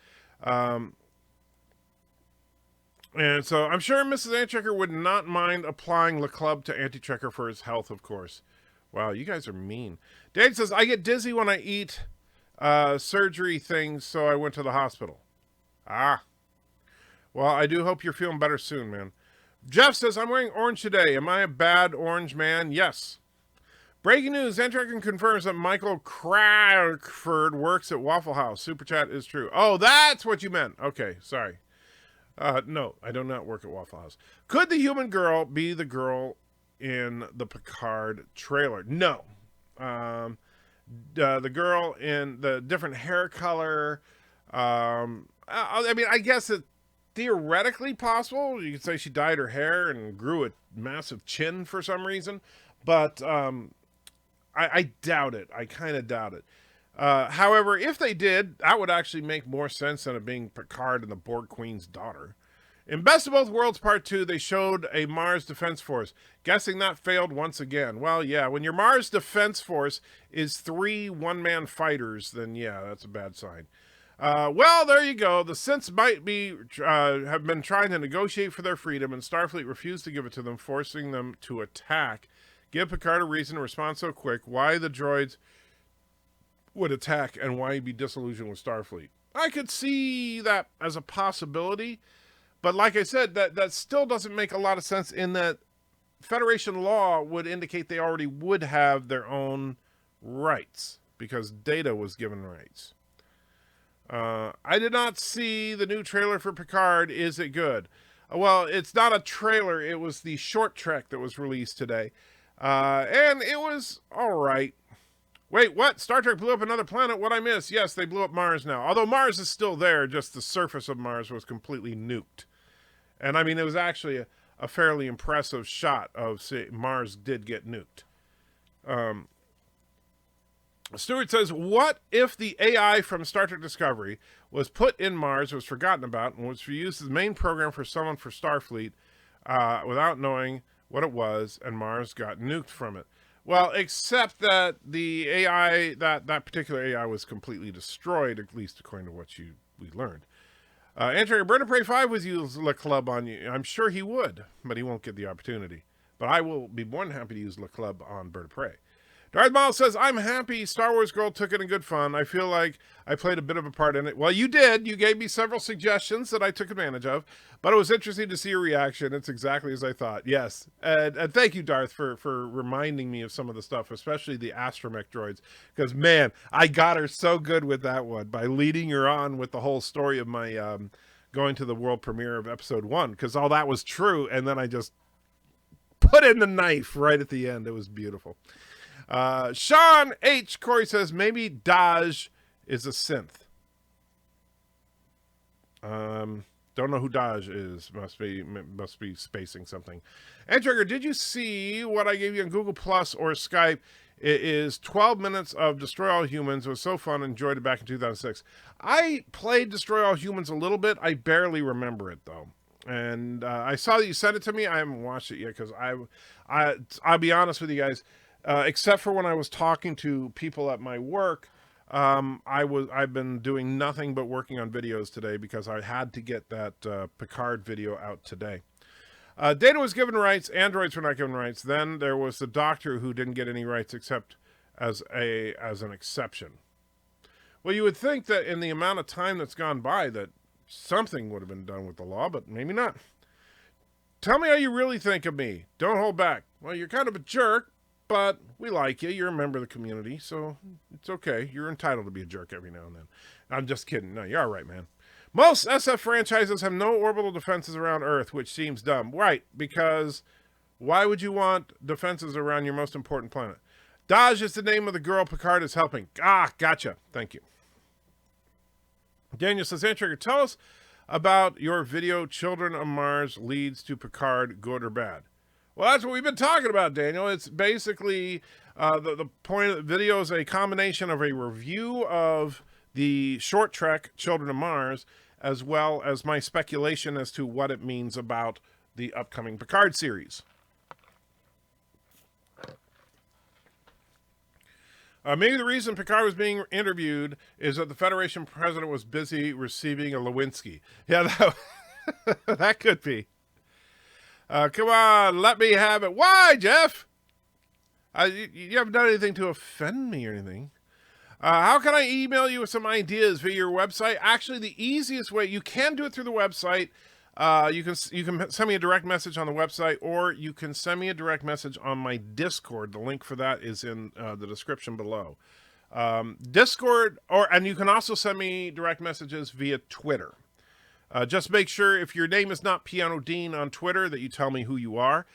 And so I'm sure Mrs. Antchecker would not mind applying Le Club to Anti-Trekker for his health, of course. Wow, you guys are mean. Dave says, I get dizzy when I eat surgery things, so I went to the hospital. Ah. Well, I do hope you're feeling better soon, man. Jeff says, I'm wearing orange today. Am I a bad orange man? Yes. Breaking news, Antrekken confirms that Michael Crawford works at Waffle House. Super chat is true. Oh, that's what you meant. Okay, sorry. No, I do not work at Waffle House. Could the human girl be the girl in the Picard trailer? No. The girl in the different hair color, I mean, I guess it's theoretically possible. You could say she dyed her hair and grew a massive chin for some reason, but I doubt it. I kind of doubt it. However, if they did, that would actually make more sense than it being Picard and the Borg Queen's daughter. In Best of Both Worlds Part 2, they showed a Mars Defense Force. Guessing that failed once again. Well, yeah, when your Mars Defense Force is 3 one-man fighters, then yeah, that's a bad sign. Well, there you go. The synths might be have been trying to negotiate for their freedom, and Starfleet refused to give it to them, forcing them to attack. Give Picard a reason to respond so quick. Why the droids would attack, and why he'd be disillusioned with Starfleet. I could see that as a possibility, but like I said, that still doesn't make a lot of sense, in that Federation law would indicate they already would have their own rights, because Data was given rights. I did not see the new trailer for Picard. Is it good? Well, it's not a trailer. It was the short trek that was released today. And it was all right. Wait, what? Star Trek blew up another planet? What'd I miss? Yes, they blew up Mars now. Although Mars is still there, just the surface of Mars was completely nuked. And I mean, it was actually a fairly impressive shot of, say, Mars did get nuked. Stewart says, what if the AI from Star Trek Discovery was put in Mars, was forgotten about, and was used as the main program for someone for Starfleet without knowing what it was, and Mars got nuked from it? Well, except that the AI, that particular AI was completely destroyed, at least according to what we learned. Entering a Bird of Prey 5 with you, Le Club, on you. I'm sure he would, but he won't get the opportunity. But I will be more than happy to use Le Club on Bird of Prey. Darth Miles says, I'm happy Star Wars Girl took it in good fun. I feel like I played a bit of a part in it. Well, you did. You gave me several suggestions that I took advantage of, but it was interesting to see your reaction. It's exactly as I thought. Yes. And thank you, Darth, for reminding me of some of the stuff, especially the astromech droids, because, man, I got her so good with that one by leading her on with the whole story of my going to the world premiere of episode 1, because all that was true, and then I just put in the knife right at the end. It was beautiful. Sean H. Corey says, maybe Dodge is a synth. Don't know who Dodge is. Must be spacing something. And Trigger, did you see what I gave you on Google Plus or Skype? It is 12 minutes of Destroy All Humans. It was so fun. Enjoyed it back in 2006. I played Destroy All Humans a little bit. I barely remember it, though. And I saw that you sent it to me. I haven't watched it yet because I'll be honest with you guys. Except for when I was talking to people at my work, I've been doing nothing but working on videos today because I had to get that Picard video out today. Data was given rights, androids were not given rights. Then there was the doctor who didn't get any rights except as an exception. Well, you would think that in the amount of time that's gone by that something would have been done with the law, but maybe not. Tell me how you really think of me. Don't hold back. Well, you're kind of a jerk, but we like you. You're a member of the community, so it's okay. You're entitled to be a jerk every now and then. I'm just kidding. No, you're all right, man. Most SF franchises have no orbital defenses around Earth, which seems dumb. Right, because why would you want defenses around your most important planet? Daj is the name of the girl Picard is helping. Ah, gotcha. Thank you. Daniel says, Antrigger, tell us about your video, Children of Mars leads to Picard, good or bad. Well, that's what we've been talking about, Daniel. It's basically the point of the video is a combination of a review of the short trek, Children of Mars, as well as my speculation as to what it means about the upcoming Picard series. Maybe the reason Picard was being interviewed is that the Federation president was busy receiving a Lewinsky. Yeah, that could be. Come on, let me have it. Why, Jeff? You haven't done anything to offend me or anything. How can I email you with some ideas via your website? Actually, the easiest way, you can do it through the website. You can send me a direct message on the website, or you can send me a direct message on my Discord. The link for that is in the description below. Discord, and you can also send me direct messages via Twitter. Just make sure if your name is not Piano Dean on Twitter that you tell me who you are.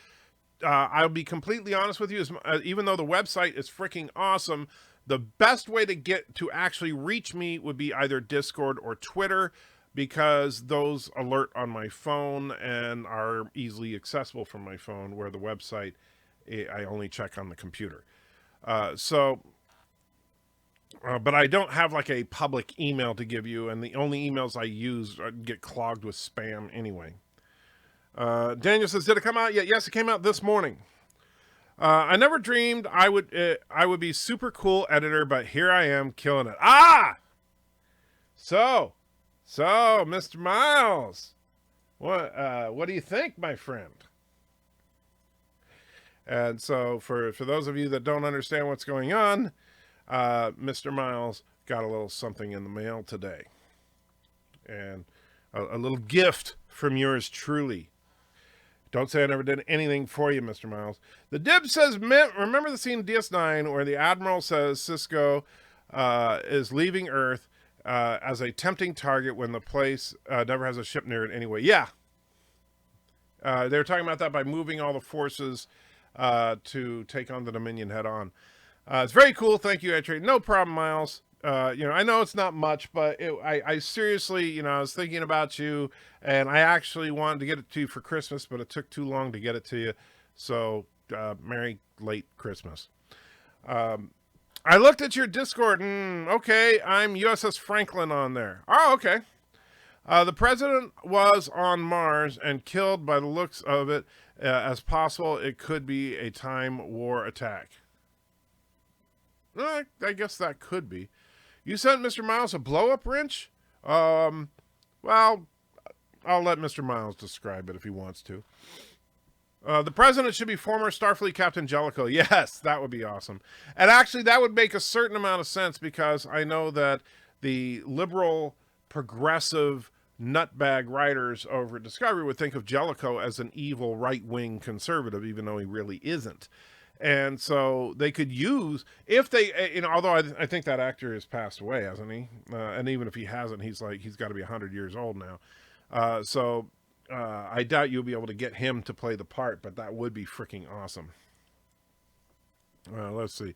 I'll be completely honest with you, even though the website is freaking awesome, the best way to actually reach me would be either Discord or Twitter, because those alert on my phone and are easily accessible from my phone, where the website, I only check on the computer. But I don't have like a public email to give you, and the only emails I use get clogged with spam anyway. Daniel says, did it come out yet? Yes, it came out this morning. I never dreamed I would be super cool editor, but here I am killing it. Ah! So, Mr. Miles, what do you think, my friend? And so for those of you that don't understand what's going on, Mr. Miles got a little something in the mail today. And a little gift from yours truly. Don't say I never did anything for you, Mr. Miles. The Dib says, remember the scene in DS9 where the Admiral says Cisco is leaving Earth as a tempting target when the place never has a ship near it anyway. Yeah. They were talking about that by moving all the forces to take on the Dominion head on. It's very cool. Thank you, Trade. No problem, Miles. I know it's not much, but I seriously, I was thinking about you, and I actually wanted to get it to you for Christmas, but it took too long to get it to you. So, Merry late Christmas. I looked at your Discord, and okay, I'm USS Franklin on there. Oh, okay. The president was on Mars and killed, by the looks of it, as possible. It could be a time war attack. I guess that could be. You sent Mr. Miles a blow-up wrench? Well, Well, I'll let Mr. Miles describe it if he wants to. The president should be former Starfleet Captain Jellicoe. Yes, that would be awesome. And actually, that would make a certain amount of sense because I know that the liberal, progressive, nutbag writers over at Discovery would think of Jellicoe as an evil right-wing conservative, even though he really isn't. And so they could use, if they, although I think that actor has passed away, hasn't he? And even if he hasn't, he's got to be 100 years old now. I doubt you'll be able to get him to play the part, but that would be freaking awesome. Let's see.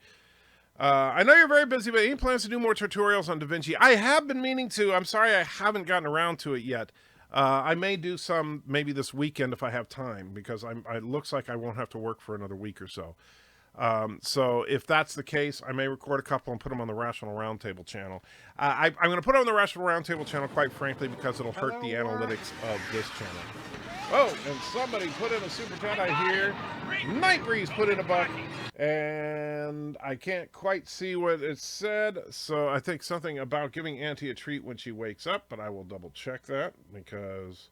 I know you're very busy, but any plans to do more tutorials on DaVinci? I have been meaning to. I'm sorry I haven't gotten around to it yet. I may do some maybe this weekend if I have time, because it looks like I won't have to work for another week or so. So if that's the case, I may record a couple and put them on the Rational Roundtable channel. I'm going to put them on the Rational Roundtable channel, quite frankly, because it'll hurt the analytics of this channel. Oh, and somebody put in a super chat, I hear. Night Breeze put in a buck, and I can't quite see what it said, so I think something about giving Auntie a treat when she wakes up, but I will double check that, because,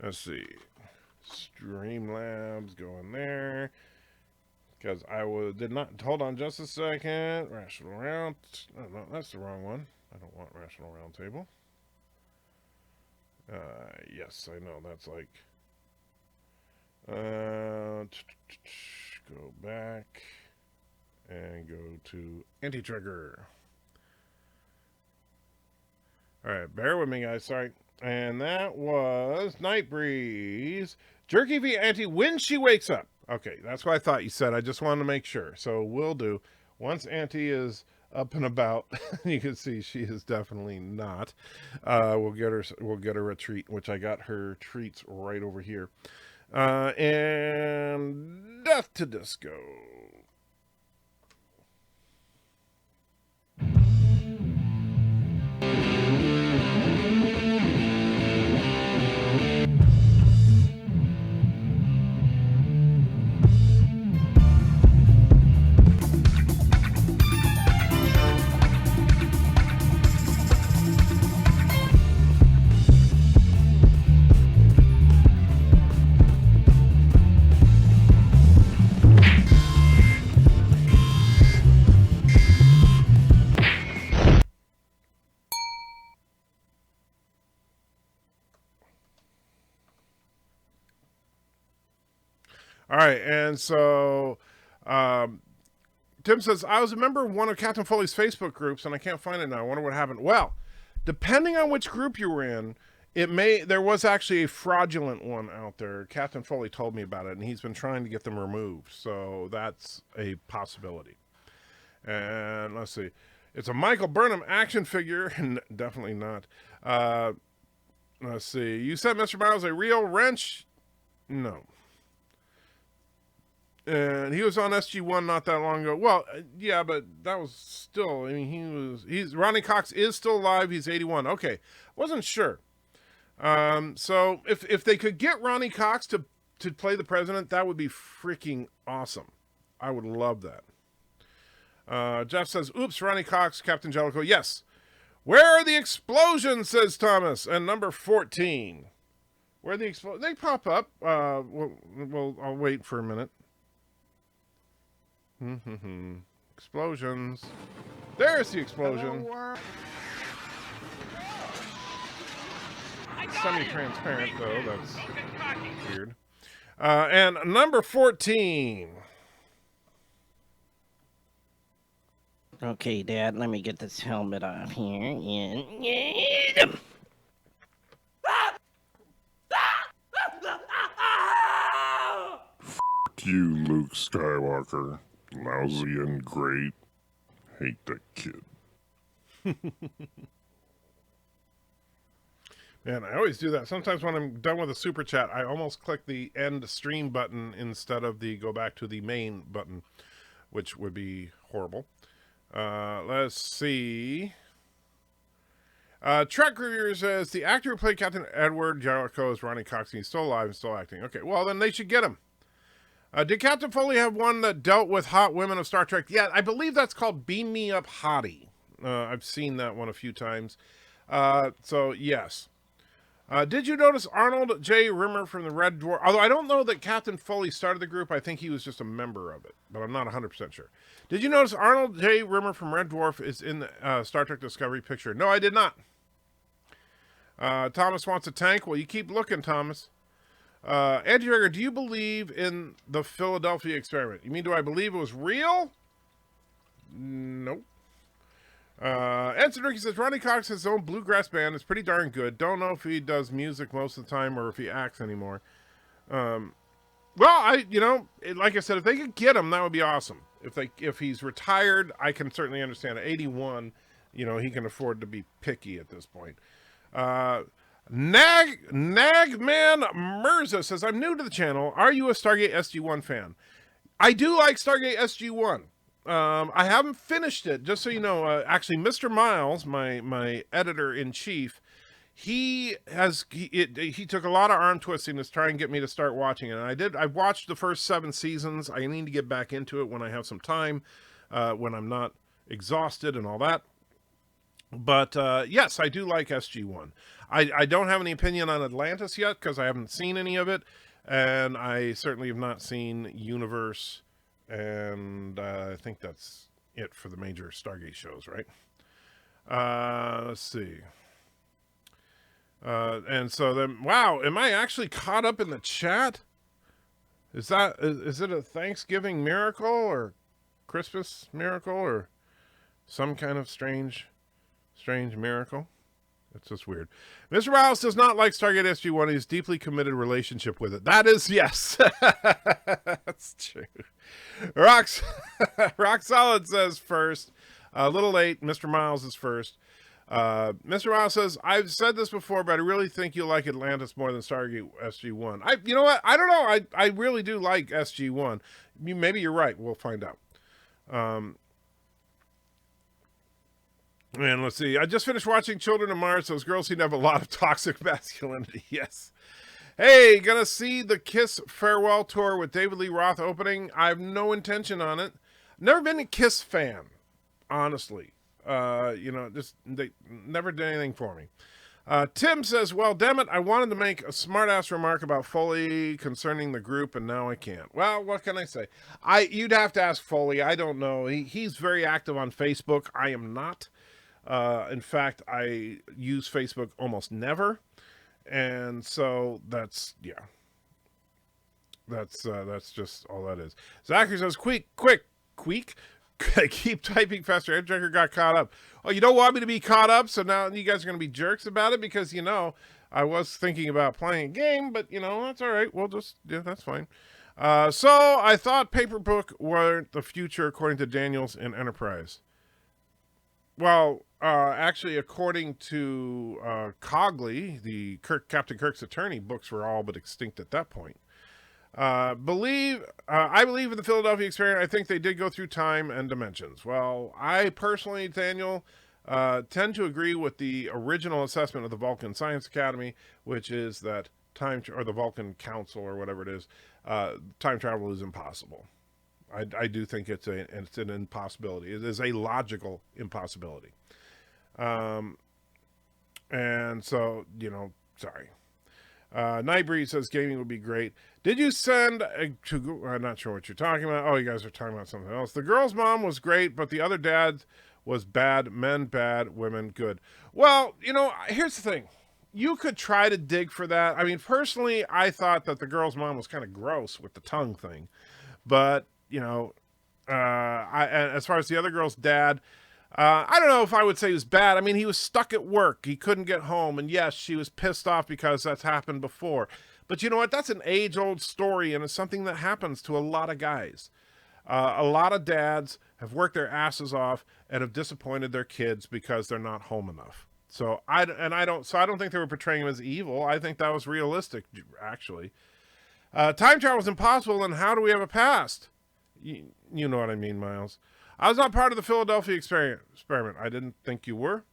let's see, Streamlabs going there. Because did not, hold on just a second. Rational Round, no, that's the wrong one. I don't want Rational Roundtable. Yes, I know, that's like, go back and go to Anti-Trigger. Alright, bear with me, guys, sorry. And that was Night Breeze. Jerky v. Auntie when she wakes up. Okay, that's what I thought you said. I just wanted to make sure. So we'll do. Once Auntie is up and about, you can see she is definitely not. We'll get her a treat, which I got her treats right over here. And Death to Disco. All right, and so Tim says, I was a member of one of Captain Foley's Facebook groups, and I can't find it now. I wonder what happened. Well, depending on which group you were in, there was actually a fraudulent one out there. Captain Foley told me about it, and he's been trying to get them removed. So that's a possibility. And let's see. It's a Michael Burnham action figure, and definitely not. Let's see. You said Mr. Miles a real wrench? No. And he was on SG-1 not that long ago. Well, yeah, but that was still, I mean, Ronnie Cox is still alive. He's 81. Okay. Wasn't sure. So if they could get Ronnie Cox to play the president, that would be freaking awesome. I would love that. Jeff says, oops, Ronnie Cox, Captain Jellicoe. Yes. Where are the explosions, says Thomas. And number 14. Where are the explosions? They pop up. Well, I'll wait for a minute. Explosions. There's the explosion. Semi-transparent, though. That's weird. And number 14. Okay, Dad, let me get this helmet off here. And... F*** you, Luke Skywalker. Lousy and great. Hate that kid. Man, I always do that. Sometimes when I'm done with a super chat, I almost click the end stream button instead of the go back to the main button, which would be horrible. Let's see. Trek Reviewer says, the actor who played Captain Edward Jellicoe is Ronnie Cox, and he's still alive and still acting. Okay, well, then they should get him. Did Captain Foley have one that dealt with hot women of Star Trek? Yeah, I believe that's called Beam Me Up Hottie. I've seen that one a few times. So, yes. Did you notice Arnold J. Rimmer from the Red Dwarf? Although I don't know that Captain Foley started the group. I think he was just a member of it, but I'm not 100% sure. Did you notice Arnold J. Rimmer from Red Dwarf is in the Star Trek Discovery picture? No, I did not. Thomas wants a tank. Well, you keep looking, Thomas. Andy Rigger, do you believe in the Philadelphia experiment? You mean, do I believe it was real? Nope. Ensign Ricky says, Ronnie Cox has his own bluegrass band. It's pretty darn good. Don't know if he does music most of the time or if he acts anymore. Well, like I said, if they could get him, that would be awesome. If he's retired, I can certainly understand. At 81, he can afford to be picky at this point. Nagman Mirza says, I'm new to the channel. Are you a Stargate SG-1 fan? I do like Stargate SG-1. I haven't finished it, just so you know. Actually, Mr. Miles, my editor-in-chief, he took a lot of arm twisting to try and get me to start watching it. And I did. I've watched the first 7 seasons. I need to get back into it when I have some time, when I'm not exhausted and all that. But yes, I do like SG-1. I don't have any opinion on Atlantis yet because I haven't seen any of it. And I certainly have not seen Universe. And I think that's it for the major Stargate shows, right? Let's see. And so then, wow, am I actually caught up in the chat? Is it a Thanksgiving miracle or Christmas miracle or some kind of strange miracle? It's just weird. Mr. Miles does not like Stargate SG-1. He's deeply committed relationship with it. That is, yes. That's true. Rock Solid says first. A little late. Mr. Miles is first. Mr. Miles says, I've said this before, but I really think you'll like Atlantis more than Stargate SG-1. You know what? I don't know. I really do like SG-1. Maybe you're right. We'll find out. And let's see. I just finished watching Children of Mars. Those girls seem to have a lot of toxic masculinity. Yes. Hey, gonna see the Kiss farewell tour with David Lee Roth opening. I have no intention on it. Never been a Kiss fan, honestly. They never did anything for me. Tim says, well, damn it, I wanted to make a smart-ass remark about Foley concerning the group, and now I can't. Well, what can I say? You'd have to ask Foley. I don't know. He's very active on Facebook. I am not. In fact, I use Facebook almost never. And so that's just all that is. Zachary says, quick. Keep typing faster. Edgetracker got caught up. Oh, you don't want me to be caught up, so now you guys are going to be jerks about it because, I was thinking about playing a game, but, that's all right. We'll just, that's fine. So I thought Paperbook weren't the future according to Daniels and Enterprise. Well, actually, according to Cogley, Captain Kirk's attorney, books were all but extinct at that point. I believe in the Philadelphia experiment. I think they did go through time and dimensions. Well, I personally, Daniel, tend to agree with the original assessment of the Vulcan Science Academy, which is that or the Vulcan Council or whatever it is, time travel is impossible. I do think it's an impossibility. It is a logical impossibility. And so, sorry. Nightbreed says gaming would be great. Did you send I'm not sure what you're talking about. Oh, you guys are talking about something else. The girl's mom was great, but the other dad was bad. Men bad, women good. Well, here's the thing. You could try to dig for that. I mean, personally, I thought that the girl's mom was kind of gross with the tongue thing. But, as far as the other girl's dad, I don't know if I would say he was bad. I mean, he was stuck at work. He couldn't get home. And yes, she was pissed off because that's happened before. But you know what? That's an age-old story, and it's something that happens to a lot of guys. A lot of dads have worked their asses off and have disappointed their kids because they're not home enough. So I don't think they were portraying him as evil. I think that was realistic, actually. Time travel is impossible, and how do we have a past? You know what I mean, Miles. I was not part of the Philadelphia experiment. I didn't think you were.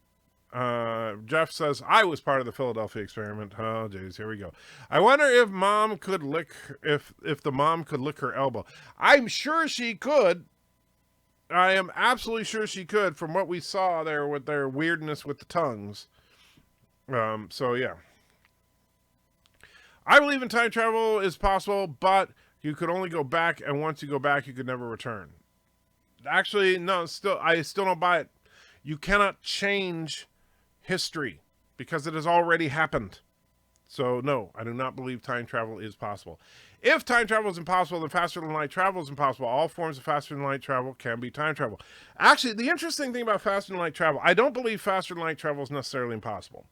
Jeff says, I was part of the Philadelphia experiment. Oh, jeez, here we go. I wonder if mom could if the mom could lick her elbow. I'm sure she could. I am absolutely sure she could from what we saw there with their weirdness with the tongues. So, yeah. I believe in time travel is possible, but you could only go back, and once you go back, you could never return. Actually, no, I still don't buy it. You cannot change history because it has already happened. So, no, I do not believe time travel is possible. If time travel is impossible, then faster than light travel is impossible. All forms of faster than light travel can be time travel. Actually, the interesting thing about faster than light travel, I don't believe faster than light travel is necessarily impossible.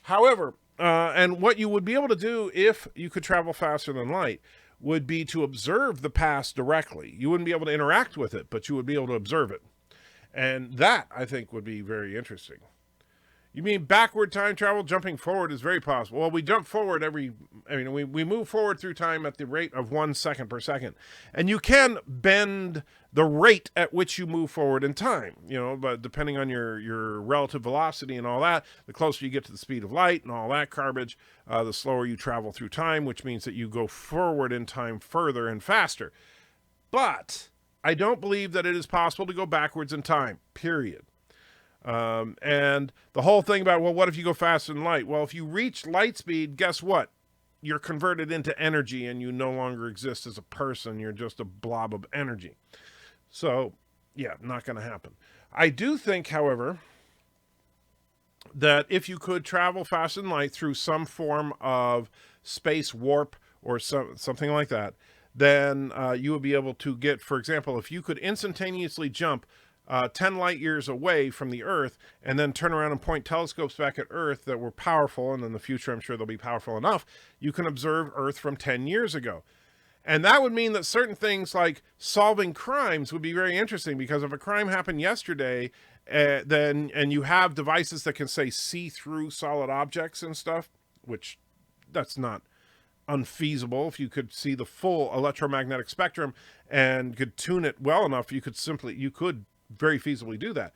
However, and what you would be able to do if you could travel faster than light would be to observe the past directly. You wouldn't be able to interact with it, but you would be able to observe it. And that, I think, would be very interesting. You mean backward time travel? Jumping forward is very possible. Well, we jump forward we move forward through time at the rate of 1 second per second. And you can bend the rate at which you move forward in time, but depending on your relative velocity and all that, the closer you get to the speed of light and all that garbage, the slower you travel through time, which means that you go forward in time further and faster. But I don't believe that it is possible to go backwards in time, period. And the whole thing about, well, what if you go faster than light? Well, if you reach light speed, guess what? You're converted into energy and you no longer exist as a person. You're just a blob of energy. So, yeah, not going to happen. I do think, however, that if you could travel faster than light through some form of space warp or something like that, then you would be able to get, for example, if you could instantaneously jump 10 light years away from the Earth and then turn around and point telescopes back at Earth that were powerful, and in the future I'm sure they'll be powerful enough, you can observe Earth from 10 years ago. And that would mean that certain things like solving crimes would be very interesting, because if a crime happened yesterday, and you have devices that can, say, see through solid objects and stuff, which that's not unfeasible. If you could see the full electromagnetic spectrum and could tune it well enough, you could very feasibly do that.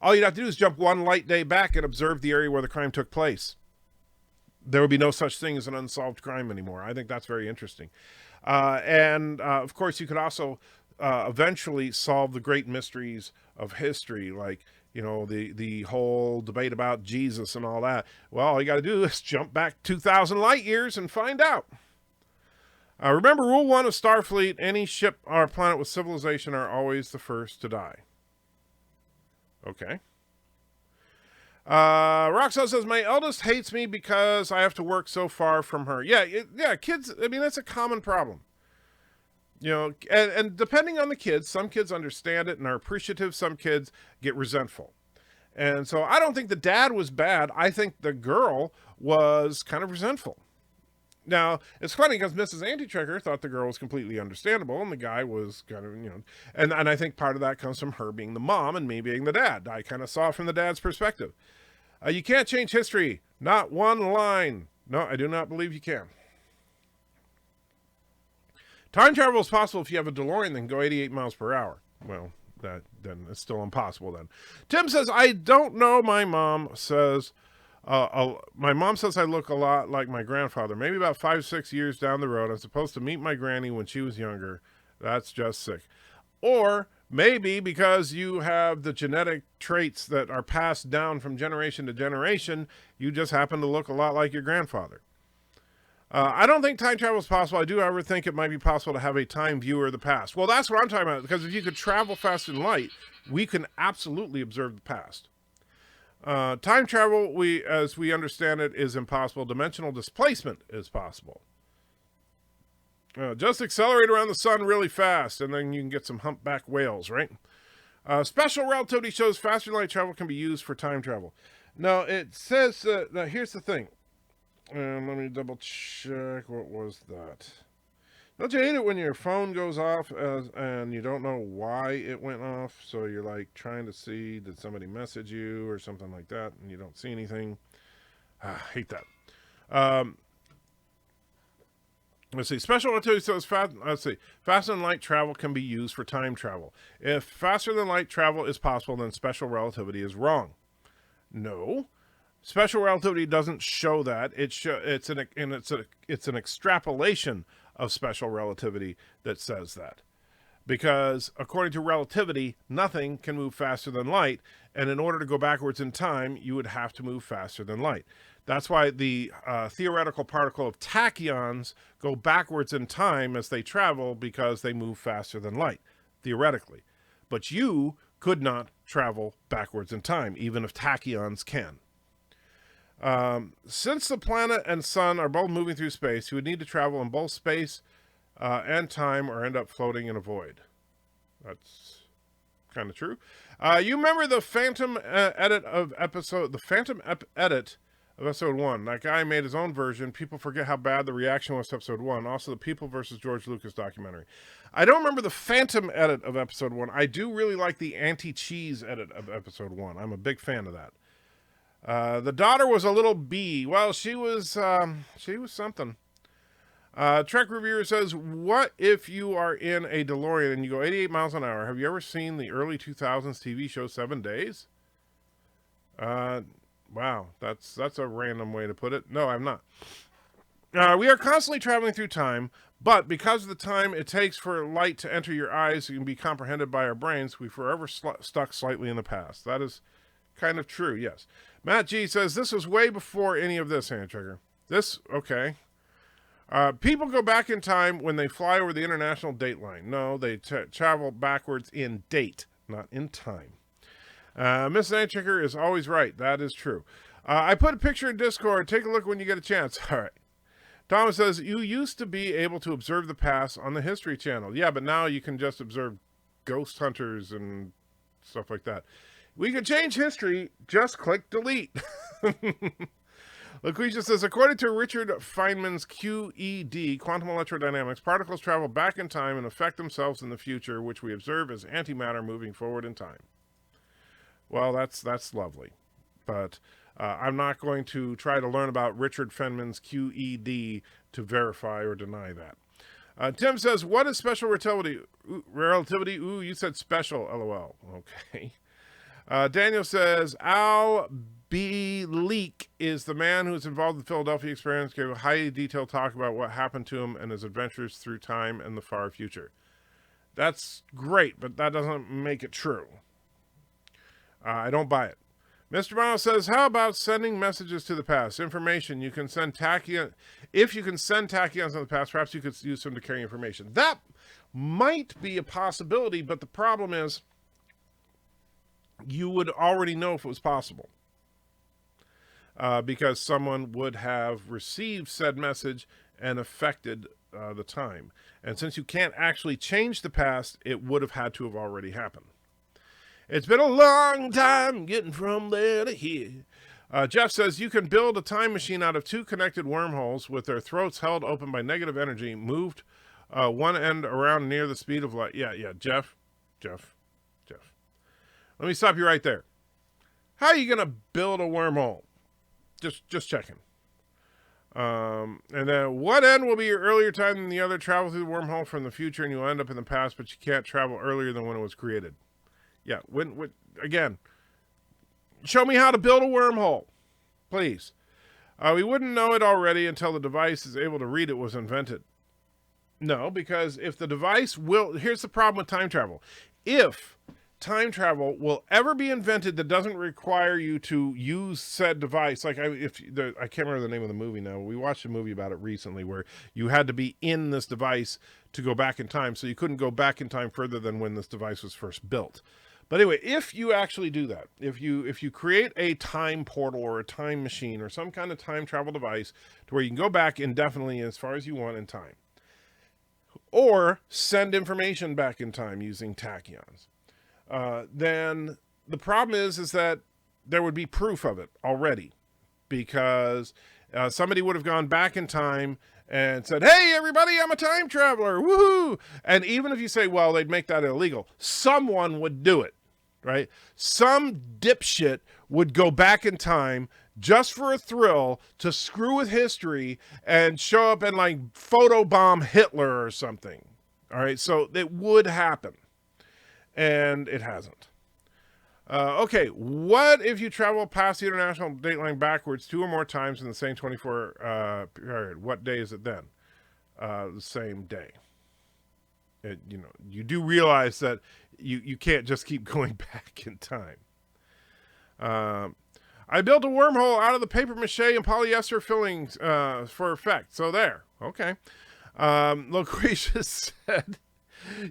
All you'd have to do is jump one light day back and observe the area where the crime took place. There would be no such thing as an unsolved crime anymore. I think that's very interesting. Of course, you could also eventually solve the great mysteries of history, like, the whole debate about Jesus and all that. Well, all you got to do is jump back 2,000 light years and find out. Remember Rule 1 of Starfleet: any ship or planet with civilization are always the first to die. Okay. Roxanne says, my eldest hates me because I have to work so far from her. Yeah, kids, that's a common problem. And depending on the kids, some kids understand it and are appreciative, some kids get resentful. And so I don't think the dad was bad. I think the girl was kind of resentful. Now, it's funny because Mrs. Anti-Trekker thought the girl was completely understandable, and the guy was kind of, and I think part of that comes from her being the mom and me being the dad. I kind of saw it from the dad's perspective. You can't change history. Not one line. No, I do not believe you can. Time travel is possible if you have a DeLorean that can go 88 miles per hour. Well, then it's still impossible then. Tim says, I don't know. My mom says I look a lot like my grandfather. Maybe about 5-6 years down the road, I'm supposed to meet my granny when she was younger. That's just sick. Or maybe because you have the genetic traits that are passed down from generation to generation, you just happen to look a lot like your grandfather. I don't think time travel is possible. I do, however, think it might be possible to have a time viewer of the past. Well, that's what I'm talking about, because if you could travel faster than light, we can absolutely observe the past. Time travel, as we understand it, is impossible. Dimensional displacement is possible. Just accelerate around the sun really fast, and then you can get some humpback whales, right? Special relativity shows faster than light travel can be used for time travel. Now, it says, now here's the thing. Let me double check. What was that? Don't you hate it when your phone goes off and you don't know why it went off? So you're like trying to see, did somebody message you or something like that, and you don't see anything. I hate that. Let's see. Special relativity says faster than light travel can be used for time travel. If faster than light travel is possible, then special relativity is wrong. No. Special relativity doesn't show that. It's an extrapolation of special relativity that says that. because according to relativity, nothing can move faster than light, and in order to go backwards in time, you would have to move faster than light. That's why the theoretical particle of tachyons go backwards in time as they travel, because they move faster than light, theoretically. But you could not travel backwards in time, even if tachyons can. Since the planet and sun are both moving through space, you would need to travel in both space and time, or end up floating in a void. That's kind of true. You remember the Phantom edit of episode 1. That guy made his own version. People forget how bad the reaction was to episode 1. Also, the People versus George Lucas documentary. I don't remember the Phantom edit of episode 1. I do really like the anti-cheese edit of episode 1. I'm a big fan of that. The daughter was a little bee. Well, she was something. Trek Reviewer says, what if you are in a DeLorean and you go 88 miles an hour? Have you ever seen the early 2000s TV show 7 Days? Wow, that's a random way to put it. No, I'm not. We are constantly traveling through time, but because of the time it takes for light to enter your eyes and be comprehended by our brains, we forever stuck slightly in the past. That is kind of true, yes. Matt G says, this was way before any of this, Hand Trigger. Okay. People go back in time when they fly over the international date line. No, they travel backwards in date, not in time. Miss Handtrigger is always right. That is true. I put a picture in Discord. Take a look when you get a chance. All right. Thomas says, you used to be able to observe the past on the History Channel. Yeah, but now you can just observe ghost hunters and stuff like that. We can change history. Just click delete. Laquisha says, according to Richard Feynman's QED, quantum electrodynamics, particles travel back in time and affect themselves in the future, which we observe as antimatter moving forward in time. Well, that's lovely. But I'm not going to try to learn about Richard Feynman's QED to verify or deny that. Tim says, what is special relativity? Ooh, you said special, LOL. Okay. Daniel says, Al B. Leak is the man who's involved in the Philadelphia experience, gave a highly detailed talk about what happened to him and his adventures through time and the far future. That's great, but that doesn't make it true. I don't buy it. Mr. Miles says, how about sending messages to the past? Information. You can send tachyons. If you can send tachyons in the past, perhaps you could use them to carry information. That might be a possibility, but the problem is you would already know if it was possible. Because someone would have received said message and affected the time. And since you can't actually change the past, it would have had to have already happened. It's been a long time getting from there to here. Jeff says, you can build a time machine out of two connected wormholes with their throats held open by negative energy, moved one end around near the speed of light. Yeah, Jeff. Let me stop you right there. How are you going to build a wormhole? Just checking. And then, what end will be your earlier time than the other? Travel through the wormhole from the future and you'll end up in the past, but you can't travel earlier than when it was created. Yeah, again, show me how to build a wormhole, please. We wouldn't know it already until the device is able to read it was invented. No, because if the device here's the problem with time travel. If time travel will ever be invented that doesn't require you to use said device, like I can't remember the name of the movie now. We watched a movie about it recently where you had to be in this device to go back in time, so you couldn't go back in time further than when this device was first built. But anyway, if you actually do that, if you create a time portal or a time machine or some kind of time travel device to where you can go back indefinitely as far as you want in time, or send information back in time using tachyons, then the problem is that there would be proof of it already, because somebody would have gone back in time and said, hey, everybody, I'm a time traveler, woohoo! And even if you say, well, they'd make that illegal, someone would do it, right? Some dipshit would go back in time just for a thrill to screw with history and show up and like photobomb Hitler or something, all right? So it would happen, and it hasn't. Okay, what if you travel past the international date line backwards 2 or more times in the same 24 period? What day is it then? The same day. you do realize that you can't just keep going back in time. I built a wormhole out of the paper mache and polyester fillings for effect. So there. Okay. Loquacious said,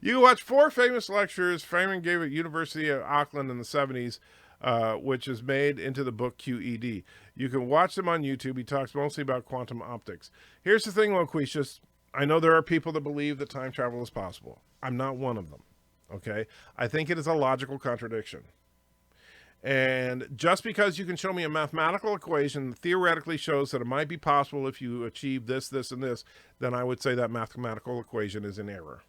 you watch 4 famous lectures Feynman gave at University of Auckland in the 70s, which is made into the book QED. You can watch them on YouTube. He talks mostly about quantum optics. Here's the thing, Loquacious. I know there are people that believe that time travel is possible. I'm not one of them. Okay? I think it is a logical contradiction. And just because you can show me a mathematical equation that theoretically shows that it might be possible if you achieve this, this, and this, then I would say that mathematical equation is in error.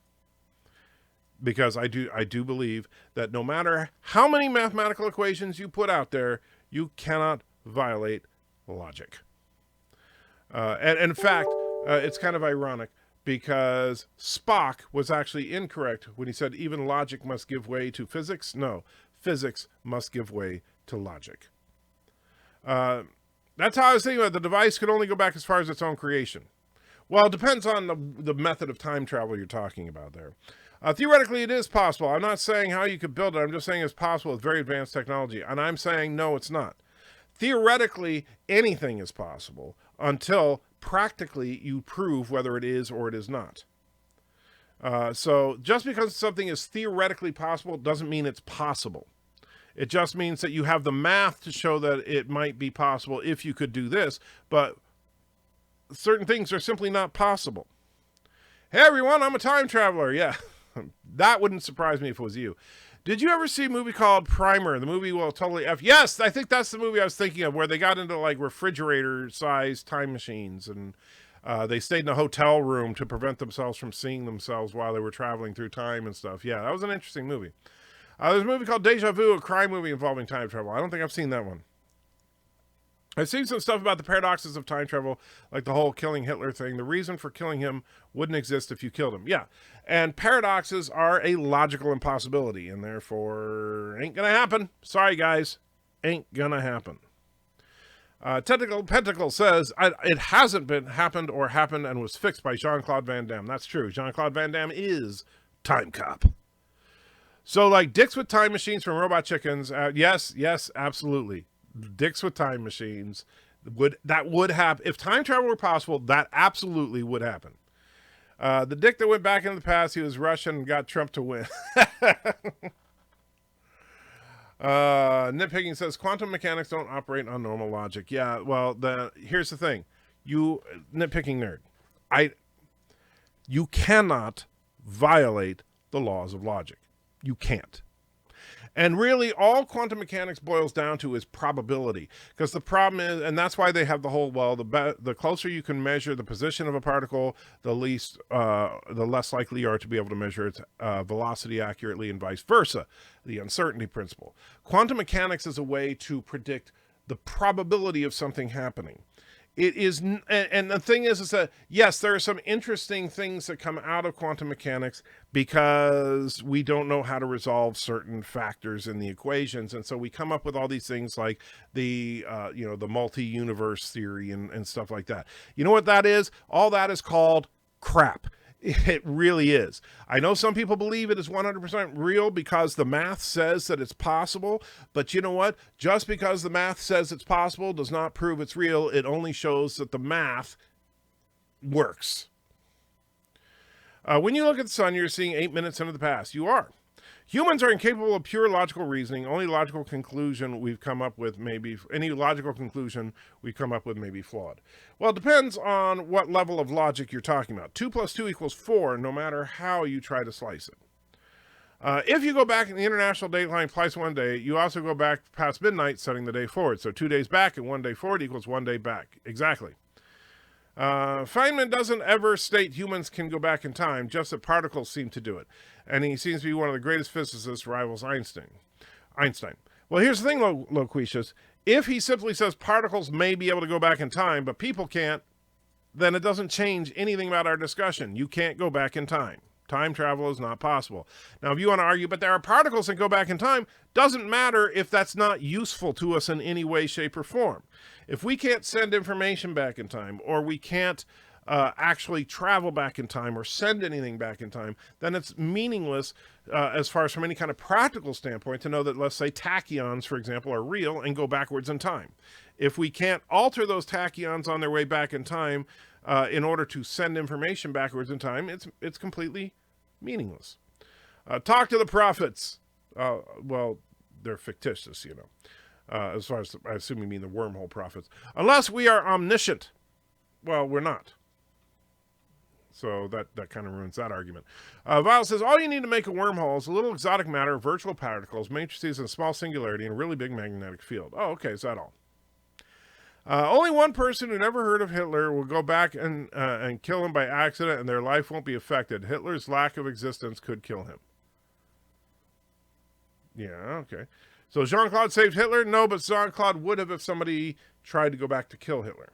Because I do believe that no matter how many mathematical equations you put out there, you cannot violate logic. And in fact, it's kind of ironic because Spock was actually incorrect when he said even logic must give way to physics. No, physics must give way to logic. That's how I was thinking about it. The device could only go back as far as its own creation. Well, it depends on the method of time travel you're talking about there. Theoretically, it is possible. I'm not saying how you could build it. I'm just saying it's possible with very advanced technology. And I'm saying, no, it's not. Theoretically, anything is possible until practically you prove whether it is or it is not. So just because something is theoretically possible doesn't mean it's possible. It just means that you have the math to show that it might be possible if you could do this, but certain things are simply not possible. Hey, everyone, I'm a time traveler. Yeah. That wouldn't surprise me if it was you. Did you ever see a movie called Primer? The movie will totally F. Yes, I think that's the movie I was thinking of, where they got into like refrigerator-sized time machines, and they stayed in a hotel room to prevent themselves from seeing themselves while they were traveling through time and stuff. Yeah, that was an interesting movie. There's a movie called Deja Vu, a crime movie involving time travel. I don't think I've seen that one. I've seen some stuff about the paradoxes of time travel, like the whole killing Hitler thing. The reason for killing him wouldn't exist if you killed him. Yeah. And paradoxes are a logical impossibility, and therefore ain't gonna happen. Sorry, guys. Ain't gonna happen. Technical Pentacle says, it hasn't been happened or happened and was fixed by Jean-Claude Van Damme. That's true. Jean-Claude Van Damme is Time Cop. So like dicks with time machines from Robot Chickens. Yes, absolutely. Dicks with time machines would happen. If time travel were possible, that absolutely would happen. The dick that went back into the past, he was Russian and got Trump to win. Nitpicking says quantum mechanics don't operate on normal logic. Yeah, well, here's the thing. You nitpicking nerd. You cannot violate the laws of logic. You can't. And really, all quantum mechanics boils down to is probability. Because the problem is, and that's why they have the whole, well, the closer you can measure the position of a particle, the less likely you are to be able to measure its velocity accurately, and vice versa. The uncertainty principle. Quantum mechanics is a way to predict the probability of something happening. It is, and the thing is that, yes, there are some interesting things that come out of quantum mechanics because we don't know how to resolve certain factors in the equations. And so we come up with all these things like the multi-universe theory and stuff like that. You know what that is? All that is called crap. It really is. I know some people believe it is 100% real because the math says that it's possible, but you know what? Just because the math says it's possible does not prove it's real. It only shows that the math works. When you look at the sun, you're seeing 8 minutes into the past. You are. Humans are incapable of pure logical reasoning. Any logical conclusion we come up with may be flawed. Well, it depends on what level of logic you're talking about. 2 + 2 = 4, no matter how you try to slice it. If you go back in the international dateline twice 1 day, you also go back past midnight, setting the day forward. So 2 days back and 1 day forward equals 1 day back. Exactly. Feynman doesn't ever state humans can go back in time, just that particles seem to do it. And he seems to be one of the greatest physicists, rivals Einstein. Well, here's the thing, Loquacious. If he simply says particles may be able to go back in time, but people can't, then it doesn't change anything about our discussion. You can't go back in time. Time travel is not possible. Now, if you want to argue, but there are particles that go back in time, doesn't matter if that's not useful to us in any way, shape, or form. If we can't send information back in time, or we can't actually travel back in time or send anything back in time, then it's meaningless as far as from any kind of practical standpoint to know that, let's say, tachyons, for example, are real and go backwards in time. If we can't alter those tachyons on their way back in time in order to send information backwards in time, it's completely meaningless. Talk to the prophets. Well, they're fictitious, you know, as far as I assume you mean the wormhole prophets. Unless we are omniscient. Well, we're not. So that kind of ruins that argument. Vile says, all you need to make a wormhole is a little exotic matter, virtual particles, matrices, and a small singularity, and a really big magnetic field. Oh, okay, is that all? Only one person who never heard of Hitler will go back and kill him by accident, and their life won't be affected. Hitler's lack of existence could kill him. Yeah, okay. So Jean-Claude saved Hitler? No, but Jean-Claude would have if somebody tried to go back to kill Hitler.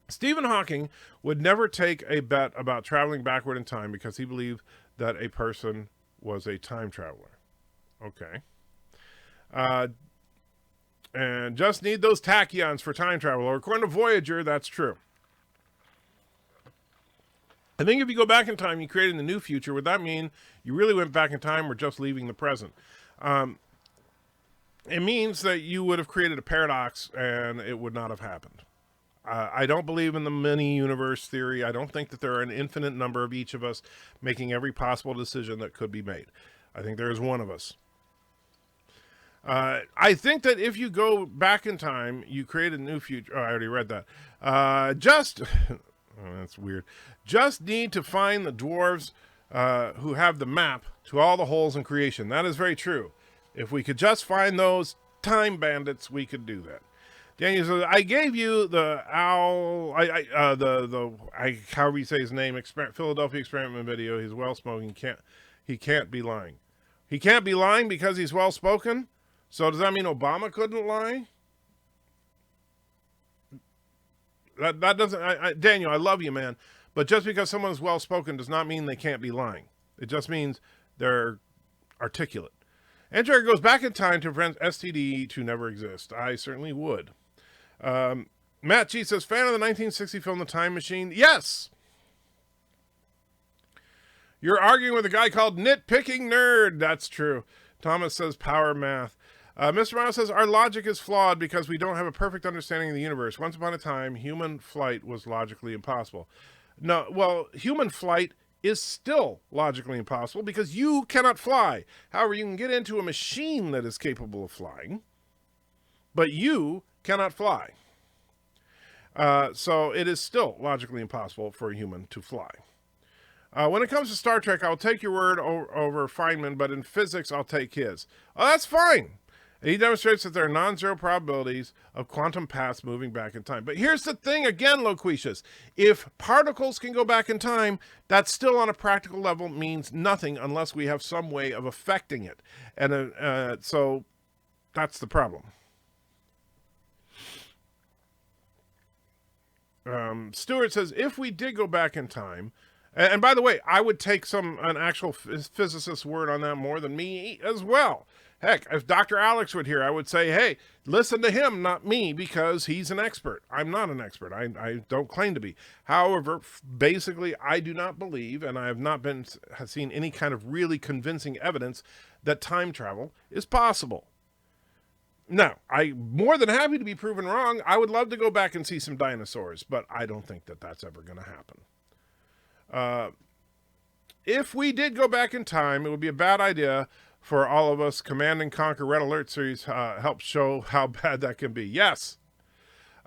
Stephen Hawking would never take a bet about traveling backward in time because he believed that a person was a time traveler. Okay. And just need those tachyons for time travel. Or according to Voyager, that's true. I think if you go back in time, you created the new future. Would that mean you really went back in time or just leaving the present? It means that you would have created a paradox and it would not have happened. I don't believe in the many universe theory. I don't think that there are an infinite number of each of us making every possible decision that could be made. I think there is one of us. I think that if you go back in time, you create a new future. Oh, I already read that. Oh, that's weird. Just need to find the dwarves who have the map to all the holes in creation. That is very true. If we could just find those time bandits, we could do that. Daniel says, I gave you the owl, however you say his name, Philadelphia experiment video. He's well-spoken. He can't be lying. He can't be lying because he's well-spoken? So does that mean Obama couldn't lie? That doesn't, Daniel, I love you, man. But just because someone's well-spoken does not mean they can't be lying. It just means they're articulate. Andrew goes back in time to prevent STD to never exist. I certainly would. Matt G says, fan of the 1960 film The Time Machine? Yes! You're arguing with a guy called Nitpicking Nerd. That's true. Thomas says, power math. Mr. Morrow says, our logic is flawed because we don't have a perfect understanding of the universe. Once upon a time, human flight was logically impossible. No, well, human flight is still logically impossible because you cannot fly. However, you can get into a machine that is capable of flying, but you cannot fly. So it is still logically impossible for a human to fly. When it comes to Star Trek, I'll take your word over Feynman, but in physics, I'll take his. Oh, that's fine. He demonstrates that there are non-zero probabilities of quantum paths moving back in time. But here's the thing again, Loquacious. If particles can go back in time, that still on a practical level means nothing unless we have some way of affecting it. And so that's the problem. Stuart says, if we did go back in time, and by the way, I would take an actual physicist's word on that more than me as well. Heck, if Dr. Alex were here, I would say, hey, listen to him, not me, because he's an expert. I'm not an expert. I don't claim to be. However, basically, I do not believe, and I have not seen any kind of really convincing evidence that time travel is possible. Now, I'm more than happy to be proven wrong. I would love to go back and see some dinosaurs, but I don't think that that's ever going to happen. If we did go back in time, it would be a bad idea for all of us. Command and Conquer Red Alert series helps show how bad that can be. Yes.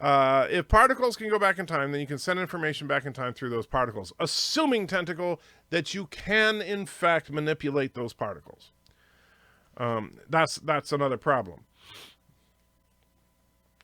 If particles can go back in time, then you can send information back in time through those particles, assuming, Tentacle, that you can, in fact, manipulate those particles. That's another problem.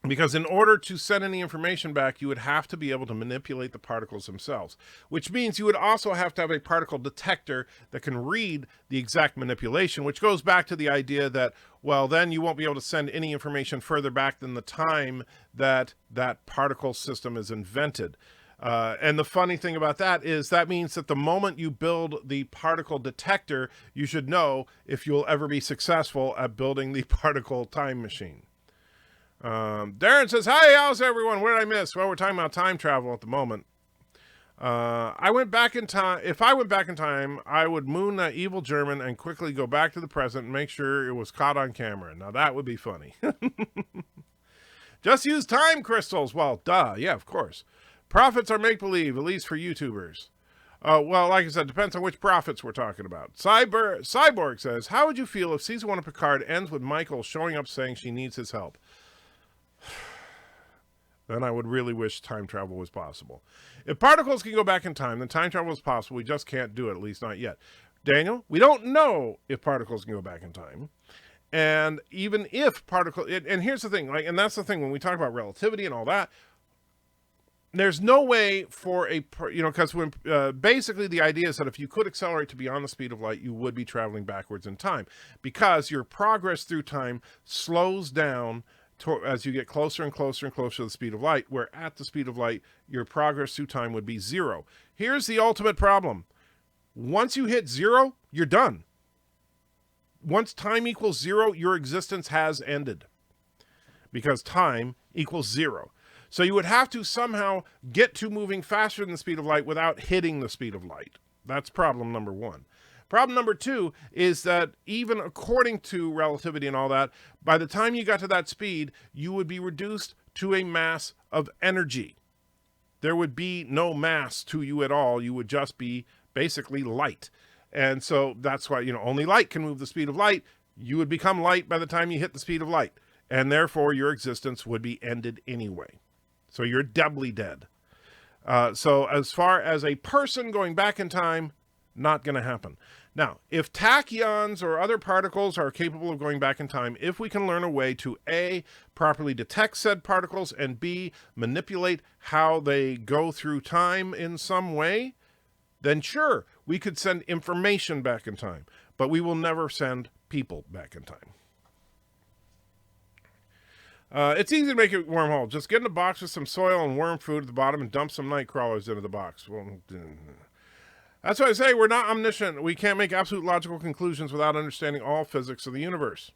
Because in order to send any information back, you would have to be able to manipulate the particles themselves, which means you would also have to have a particle detector that can read the exact manipulation, which goes back to the idea that, well, then you won't be able to send any information further back than the time that that particle system is invented. And the funny thing about that is that means that the moment you build the particle detector, you should know if you'll ever be successful at building the particle time machine. Darren says, "Hi, how's everyone? What did I miss?" Well, we're talking about time travel at the moment. I went back in time. If I went back in time, I would moon that evil German and quickly go back to the present and make sure it was caught on camera. Now that would be funny. Just use time crystals. Well, duh. Yeah, of course. Profits are make-believe, at least for YouTubers. Well, like I said, depends on which profits we're talking about. Cyborg says, how would you feel if season 1 of Picard ends with Michael showing up saying she needs his help? Then I would really wish time travel was possible. If particles can go back in time, then time travel is possible. We just can't do it, at least not yet. Daniel, we don't know if particles can go back in time. And even if particles... And here's the thing, like, and that's the thing, when we talk about relativity and all that, there's no way for a... because when basically the idea is that if you could accelerate to beyond the speed of light, you would be traveling backwards in time. Because your progress through time slows down as you get closer and closer and closer to the speed of light, where at the speed of light, your progress through time would be 0. Here's the ultimate problem. Once you hit 0, you're done. Once time equals 0, your existence has ended. Because time equals 0. So you would have to somehow get to moving faster than the speed of light without hitting the speed of light. That's problem number 1. Problem number 2 is that even according to relativity and all that, by the time you got to that speed, you would be reduced to a mass of energy. There would be no mass to you at all. You would just be basically light. And so that's why, only light can move the speed of light. You would become light by the time you hit the speed of light. And therefore, your existence would be ended anyway. So you're doubly dead. So as far as a person going back in time, not going to happen. Now, if tachyons or other particles are capable of going back in time, if we can learn a way to A, properly detect said particles, and B, manipulate how they go through time in some way, then sure, we could send information back in time, but we will never send people back in time. It's easy to make a wormhole. Just get in a box with some soil and worm food at the bottom and dump some night crawlers into the box. Well, that's why I say we're not omniscient. We can't make absolute logical conclusions without understanding all physics of the universe.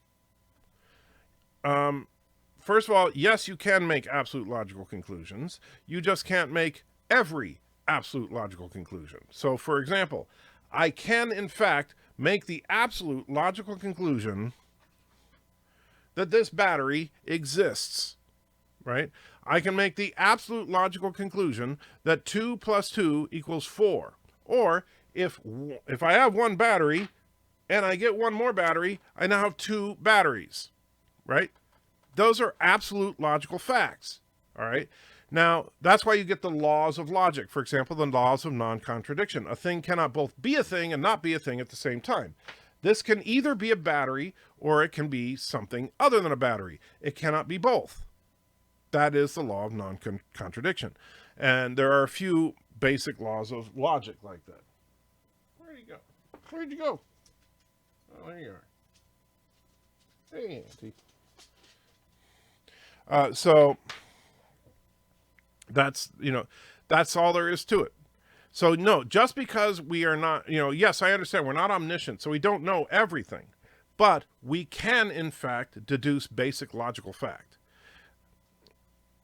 First of all, yes, you can make absolute logical conclusions. You just can't make every absolute logical conclusion. So, for example, I can, in fact, make the absolute logical conclusion that this battery exists, right? I can make the absolute logical conclusion that 2 plus 2 equals 4. Or if I have one battery and I get one more battery, I now have 2 batteries, right? Those are absolute logical facts, all right? Now, that's why you get the laws of logic. For example, the laws of non-contradiction. A thing cannot both be a thing and not be a thing at the same time. This can either be a battery or it can be something other than a battery. It cannot be both. That is the law of non-contradiction. And there are a few basic laws of logic like that. Where'd you go? Where'd you go? Oh, there you are. Hey, Auntie. So that's, that's all there is to it. So no, just because we are not, yes, I understand we're not omniscient, so we don't know everything, but we can, in fact, deduce basic logical fact.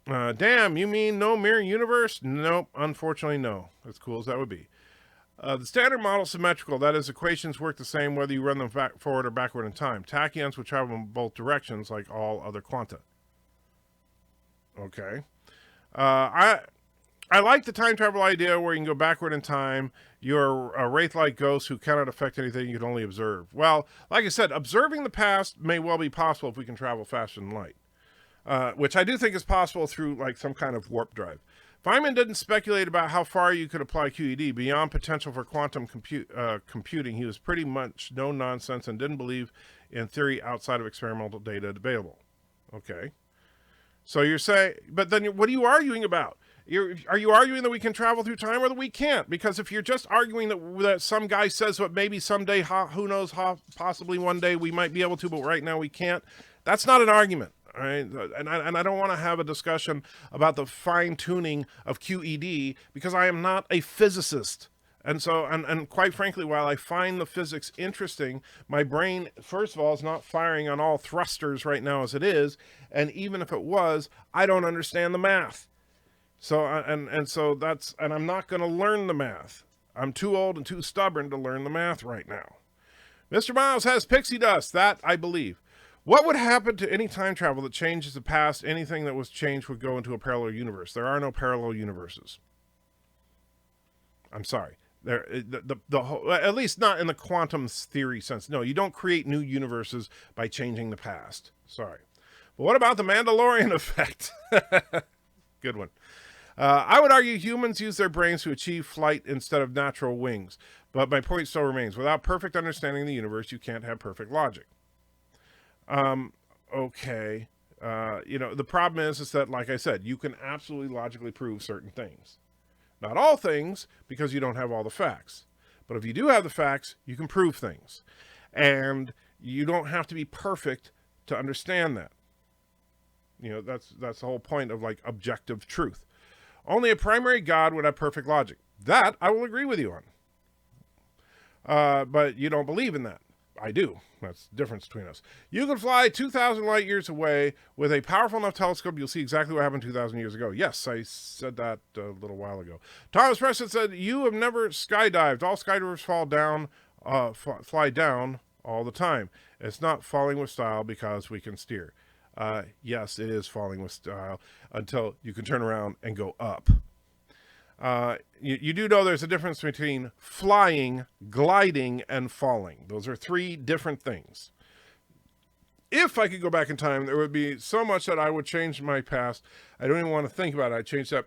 Damn, you mean no mirror universe? Nope, unfortunately no. As cool as that would be. The standard model is symmetrical. That is, equations work the same whether you run them forward or backward in time. Tachyons will travel in both directions like all other quanta. Okay. I like the time travel idea where you can go backward in time. You're a wraith-like ghost who cannot affect anything, you can only observe. Well, like I said, observing the past may well be possible if we can travel faster than light. Which I do think is possible through like some kind of warp drive. Feynman didn't speculate about how far you could apply QED beyond potential for quantum computing. He was pretty much no nonsense and didn't believe in theory outside of experimental data available. Okay. So you're saying, but then what are you arguing about? Are you arguing that we can travel through time or that we can't? Because if you're just arguing that some guy says that maybe someday, who knows, possibly one day we might be able to, but right now we can't, that's not an argument. All right, and I don't want to have a discussion about the fine-tuning of QED because I am not a physicist. And so, and quite frankly, while I find the physics interesting, my brain, first of all, is not firing on all thrusters right now as it is. And even if it was, I don't understand the math. So, so that's, and I'm not going to learn the math. I'm too old and too stubborn to learn the math right now. Mr. Miles has pixie dust. That I believe. What would happen to any time travel that changes the past? Anything that was changed would go into a parallel universe. There are no parallel universes. I'm sorry. The whole, at least not in the quantum theory sense. No, you don't create new universes by changing the past. Sorry. But what about the Mandalorian effect? Good one. I would argue humans use their brains to achieve flight instead of natural wings. But my point still remains. Without perfect understanding of the universe, you can't have perfect logic. Okay. The problem is that, like I said, you can absolutely logically prove certain things. Not all things, because you don't have all the facts. But if you do have the facts, you can prove things. And you don't have to be perfect to understand that. That's the whole point of, like, objective truth. Only a primary God would have perfect logic. That I will agree with you on. But you don't believe in that. I do. That's the difference between us. You can fly 2,000 light years away with a powerful enough telescope. You'll see exactly what happened 2,000 years ago. Yes, I said that a little while ago. Thomas Preston said, you have never skydived. All skydivers fly down all the time. It's not falling with style because we can steer. Yes, it is falling with style until you can turn around and go up. You do know there's a difference between flying, gliding, and falling. Those are three different things. If I could go back in time, there would be so much that I would change my past. I don't even want to think about it. I'd change that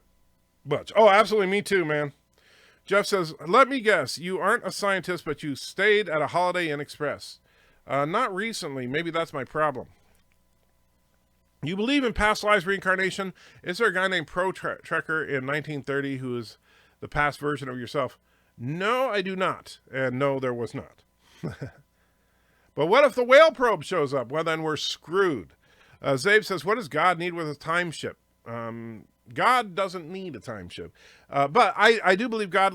much. Oh, absolutely. Me too, man. Jeff says, let me guess. You aren't a scientist, but you stayed at a Holiday Inn Express. Not recently. Maybe that's my problem. You believe in past lives reincarnation? Is there a guy named Pro Trekker in 1930 who is the past version of yourself? No, I do not. And no, there was not. But what if the whale probe shows up? Well, then we're screwed. Zabe says, what does God need with a time ship? God doesn't need a time ship. But I do believe God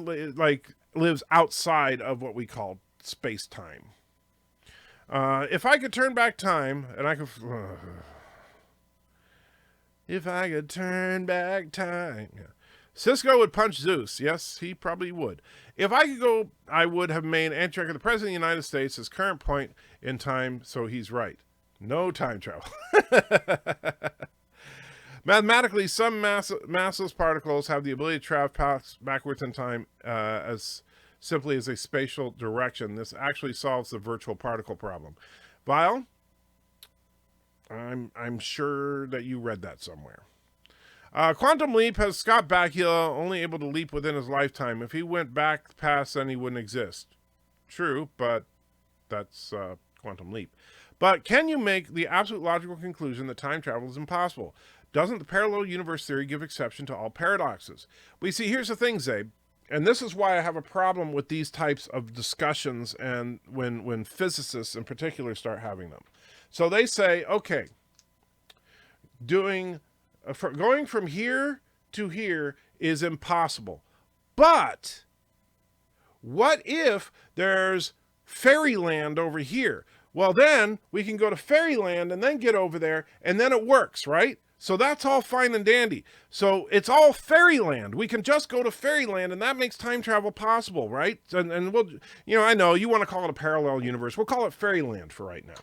lives outside of what we call space-time. If I could turn back time, and I could... If I could turn back time. Yeah. Cisco would punch Zeus. Yes, he probably would. If I could go, I would have made Antitrek the President of the United States his current point in time, so he's right. No time travel. Mathematically, some massless particles have the ability to travel backwards in time as simply as a spatial direction. This actually solves the virtual particle problem. Vile? I'm sure that you read that somewhere. Quantum Leap has Scott Bakula only able to leap within his lifetime. If he went back past, then he wouldn't exist. True, but that's Quantum Leap. But can you make the absolute logical conclusion that time travel is impossible? Doesn't the parallel universe theory give exception to all paradoxes? We see, here's the thing, Zabe, and this is why I have a problem with these types of discussions and when physicists in particular start having them. So they say, okay, going from here to here is impossible. But what if there's fairyland over here? Well, then we can go to fairyland and then get over there, and then it works, right? So that's all fine and dandy. So it's all fairyland. We can just go to fairyland, and that makes time travel possible, right? And we'll, I know you want to call it a parallel universe. We'll call it fairyland for right now.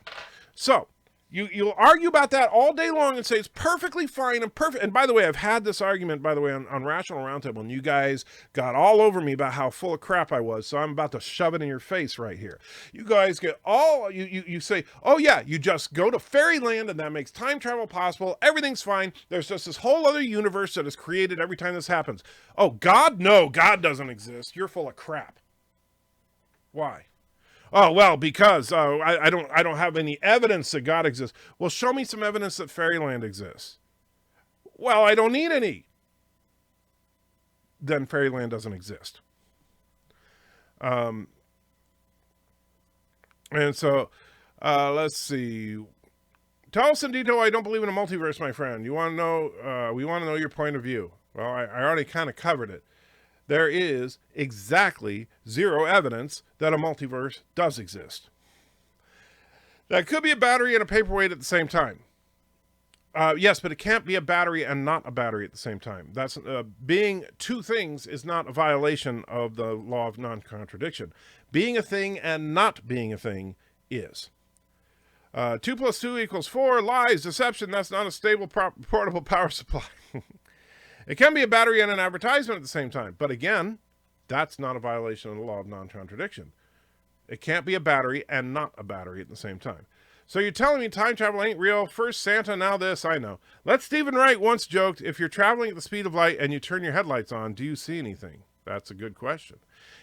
So you'll argue about that all day long and say it's perfectly fine and perfect. And by the way, I've had this argument, by the way, on Rational Roundtable, and you guys got all over me about how full of crap I was. So I'm about to shove it in your face right here. You guys get all, you say, oh yeah, you just go to fairyland and that makes time travel possible. Everything's fine. There's just this whole other universe that is created every time this happens. Oh, God? No, God doesn't exist. You're full of crap. Why? Oh, well, because I don't have any evidence that God exists. Well, show me some evidence that fairyland exists. Well, I don't need any. Then fairyland doesn't exist. And so, let's see. Tell us in detail why I don't believe in a multiverse, my friend. You want to know, we want to know your point of view. Well, I already kind of covered it. there is exactly zero evidence that a multiverse does exist. That could be a battery and a paperweight at the same time. Yes, but it can't be a battery and not a battery at the same time. That's being two things is not a violation of the law of non-contradiction. Being a thing and not being a thing is. 2 + 2 = 4. Lies, deception. That's not a stable portable power supply. It can be a battery and an advertisement at the same time. But again, that's not a violation of the law of non-contradiction. It can't be a battery and not a battery at the same time. So you're telling me time travel ain't real? First Santa, now this, I know. Let Stephen Wright once joked, if you're traveling at the speed of light and you turn your headlights on, do you see anything? That's a good question.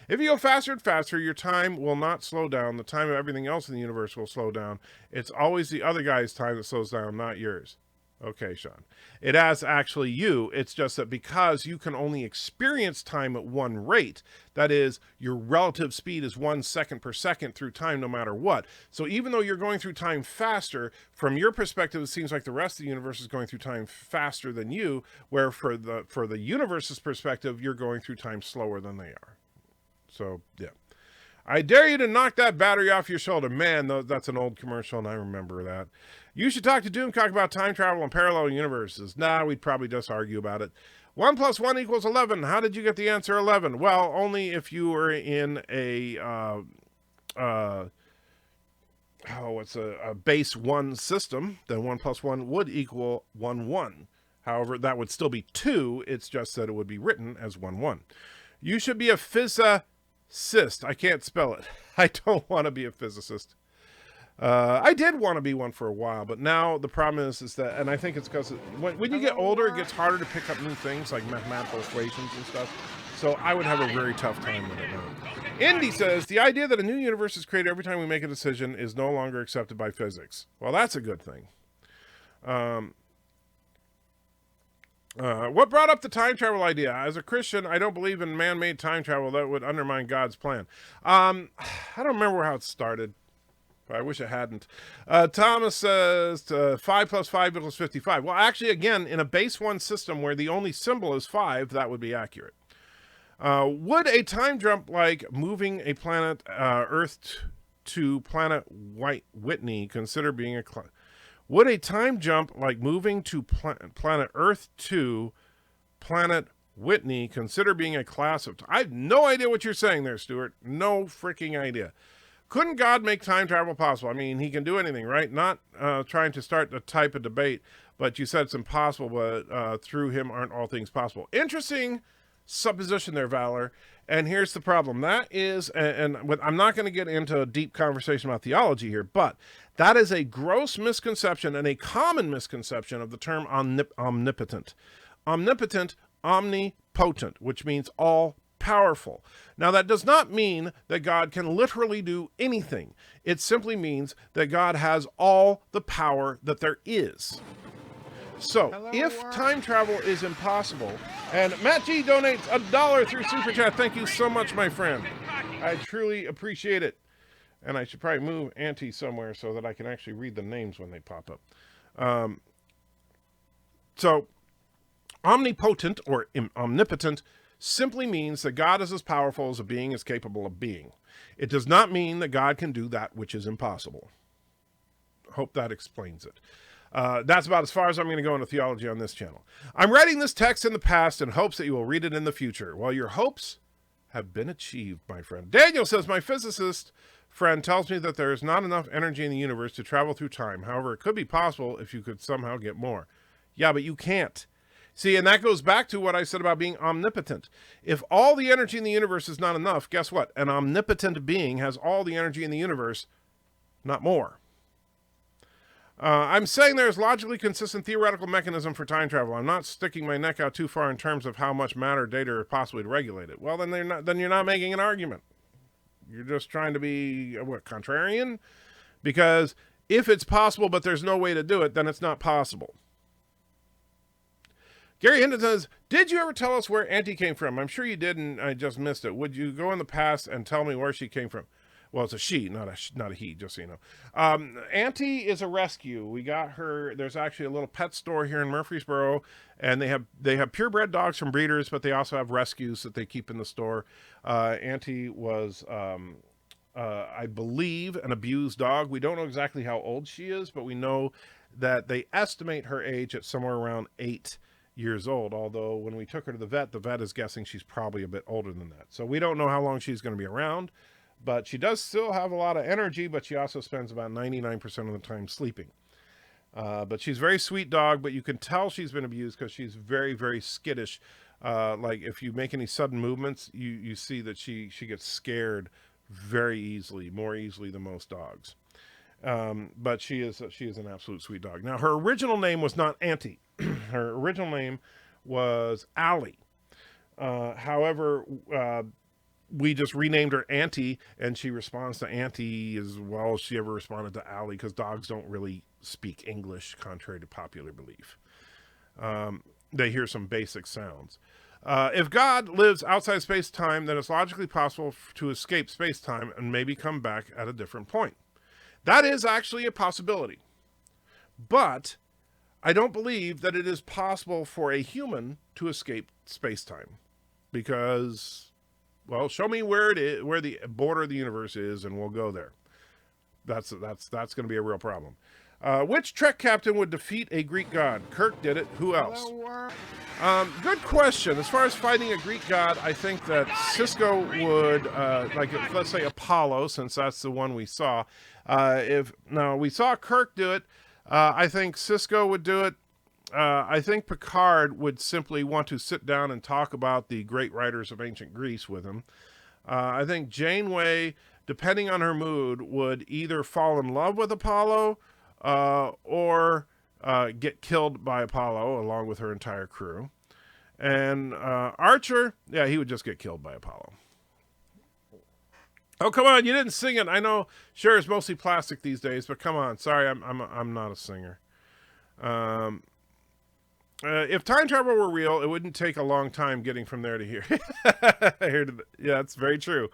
If you go faster and faster, your time will not slow down. The time of everything else in the universe will slow down. It's always the other guy's time that slows down, not yours. Okay, Sean. It has actually you. It's just that because you can only experience time at one rate, that is, your relative speed is 1 second per second through time no matter what. So even though you're going through time faster, from your perspective, it seems like the rest of the universe is going through time faster than you, where for the universe's perspective, you're going through time slower than they are. So, yeah. I dare you to knock that battery off your shoulder. Man, that's an old commercial, and I remember that. You should talk to Doomcock about time travel and parallel universes. Nah, we'd probably just argue about it. 1 + 1 = 11. How did you get the answer 11? Well, only if you were in a base 1 system, then 1 + 1 would equal 1, 1. However, that would still be 2. It's just that it would be written as 1, 1. You should be a physicist. I can't spell it. I don't want to be a physicist. I did want to be one for a while, but now the problem is that, and I think it's because when you get older, it gets harder to pick up new things like mathematical equations and stuff. So I would have a very tough time with it now. Indy says, the idea that a new universe is created every time we make a decision is no longer accepted by physics. Well, that's a good thing. What brought up the time travel idea? As a Christian, I don't believe in man-made time travel. That would undermine God's plan. I don't remember how it started. I wish it hadn't. Thomas says 5 + 5 = 55. Well, actually, again, in a base 1 system where the only symbol is 5, that would be accurate. Would a time jump like moving a planet Earth to planet Whitney consider being a... Would a time jump like moving to planet Earth to planet Whitney consider being a class of... I have no idea what you're saying there, Stuart. No freaking idea. Couldn't God make time travel possible? I mean, he can do anything, right? Not trying to start the type of debate, but you said it's impossible, but through him aren't all things possible. Interesting supposition there, Valor. And here's the problem. That is, and I'm not going to get into a deep conversation about theology here, but that is a gross misconception and a common misconception of the term omnipotent. Omnipotent, omnipotent, which means all powerful. Now, that does not mean that God can literally do anything. It simply means that God has all the power that there is. So, if time travel is impossible, and Matt G donates $1 through Super Chat. Thank you so much, my friend. I truly appreciate it. And I should probably move Auntie somewhere so that I can actually read the names when they pop up. So, omnipotent or omnipotent simply means that God is as powerful as a being is capable of being. It does not mean that God can do that which is impossible. Hope that explains it. That's about as far as I'm going to go into theology on this channel. I'm writing this text in the past in hopes that you will read it in the future. Well, your hopes have been achieved, my friend. Daniel says, my physicist friend tells me that there is not enough energy in the universe to travel through time. However, it could be possible if you could somehow get more. Yeah, but you can't. See, and that goes back to what I said about being omnipotent. If all the energy in the universe is not enough, guess what? An omnipotent being has all the energy in the universe, not more. I'm saying there's logically consistent theoretical mechanism for time travel. I'm not sticking my neck out too far in terms of how much matter data are possibly to regulate it. Well, then you're not making an argument. You're just trying to be, what, contrarian? Because if it's possible but there's no way to do it, then it's not possible. Gary Hinton says, did you ever tell us where Auntie came from? I'm sure you did, and I just missed it. Would you go in the past and tell me where she came from? Well, it's a she, not a he, just so you know. Auntie is a rescue. We got her. There's actually a little pet store here in Murfreesboro, and they have purebred dogs from breeders, but they also have rescues that they keep in the store. Auntie was, I believe, an abused dog. We don't know exactly how old she is, but we know that they estimate her age at somewhere around 8 years old. Although when we took her to the vet is guessing she's probably a bit older than that. So we don't know how long she's going to be around. But she does still have a lot of energy, but she also spends about 99% of the time sleeping. But she's a very sweet dog, but you can tell she's been abused because she's very, very skittish. Like if you make any sudden movements, you see that she gets scared very easily, more easily than most dogs. But she is an absolute sweet dog. Now, her original name was not Auntie. Her original name was Allie. However, we just renamed her Auntie, and she responds to Auntie as well as she ever responded to Allie, because dogs don't really speak English, contrary to popular belief. They hear some basic sounds. If God lives outside space-time, then it's logically possible to escape space-time and maybe come back at a different point. That is actually a possibility. But I don't believe that it is possible for a human to escape space-time, because... well, show me where it is, where the border of the universe is, and we'll go there. That's going to be a real problem. Which Trek captain would defeat a Greek god? Kirk did it. Who else? Good question. As far as fighting a Greek god, I think that Cisco would, let's say Apollo, since that's the one we saw. We saw Kirk do it. I think Cisco would do it. I think Picard would simply want to sit down and talk about the great writers of ancient Greece with him. I think Janeway, depending on her mood, would either fall in love with Apollo or get killed by Apollo along with her entire crew. And Archer, yeah, he would just get killed by Apollo. Oh, come on, you didn't sing it. I know, sure, it's mostly plastic these days, but come on. Sorry, I'm not a singer. If time travel were real, it wouldn't take a long time getting from there to here. Yeah, that's very true.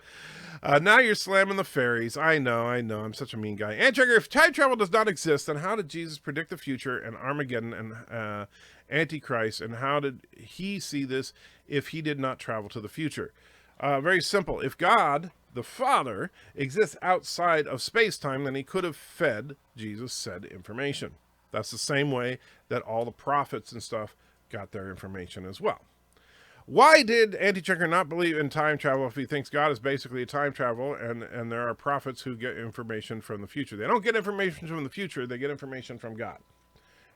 Now you're slamming the fairies. I know. I'm such a mean guy. And Trigger, if time travel does not exist, then how did Jesus predict the future and Armageddon and Antichrist? And how did he see this if he did not travel to the future? Very simple. If God, the Father, exists outside of space-time, then he could have fed Jesus said information. That's the same way that all the prophets and stuff got their information as well. Why did Anti-Checker not believe in time travel if he thinks God is basically a time travel and there are prophets who get information from the future? They don't get information from the future, they get information from God.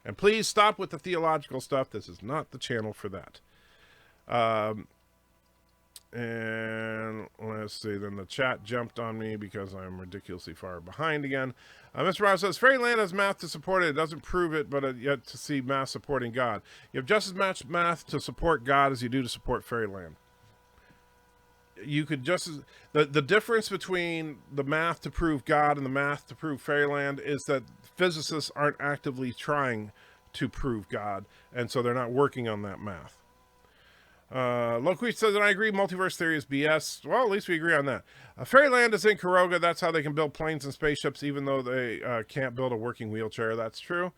And please stop with the theological stuff. This is not the channel for that. And let's see, then the chat jumped on me because I'm ridiculously far behind again. Mr. Rouse says, Fairyland has math to support it. It doesn't prove it, but yet to see math supporting God. You have just as much math to support God as you do to support Fairyland. You could just... The difference between the math to prove God and the math to prove Fairyland is that physicists aren't actively trying to prove God, and so they're not working on that math. Loquist says, and I agree, multiverse theory is BS. Well, at least we agree on that. Fairyland is in Karoga. That's how they can build planes and spaceships, even though they can't build a working wheelchair. That's true.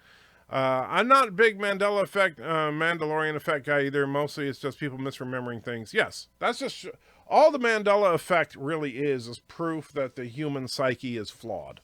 I'm not a big Mandalorian effect guy either. Mostly it's just people misremembering things. Yes, that's just... all the Mandela effect really is proof that the human psyche is flawed.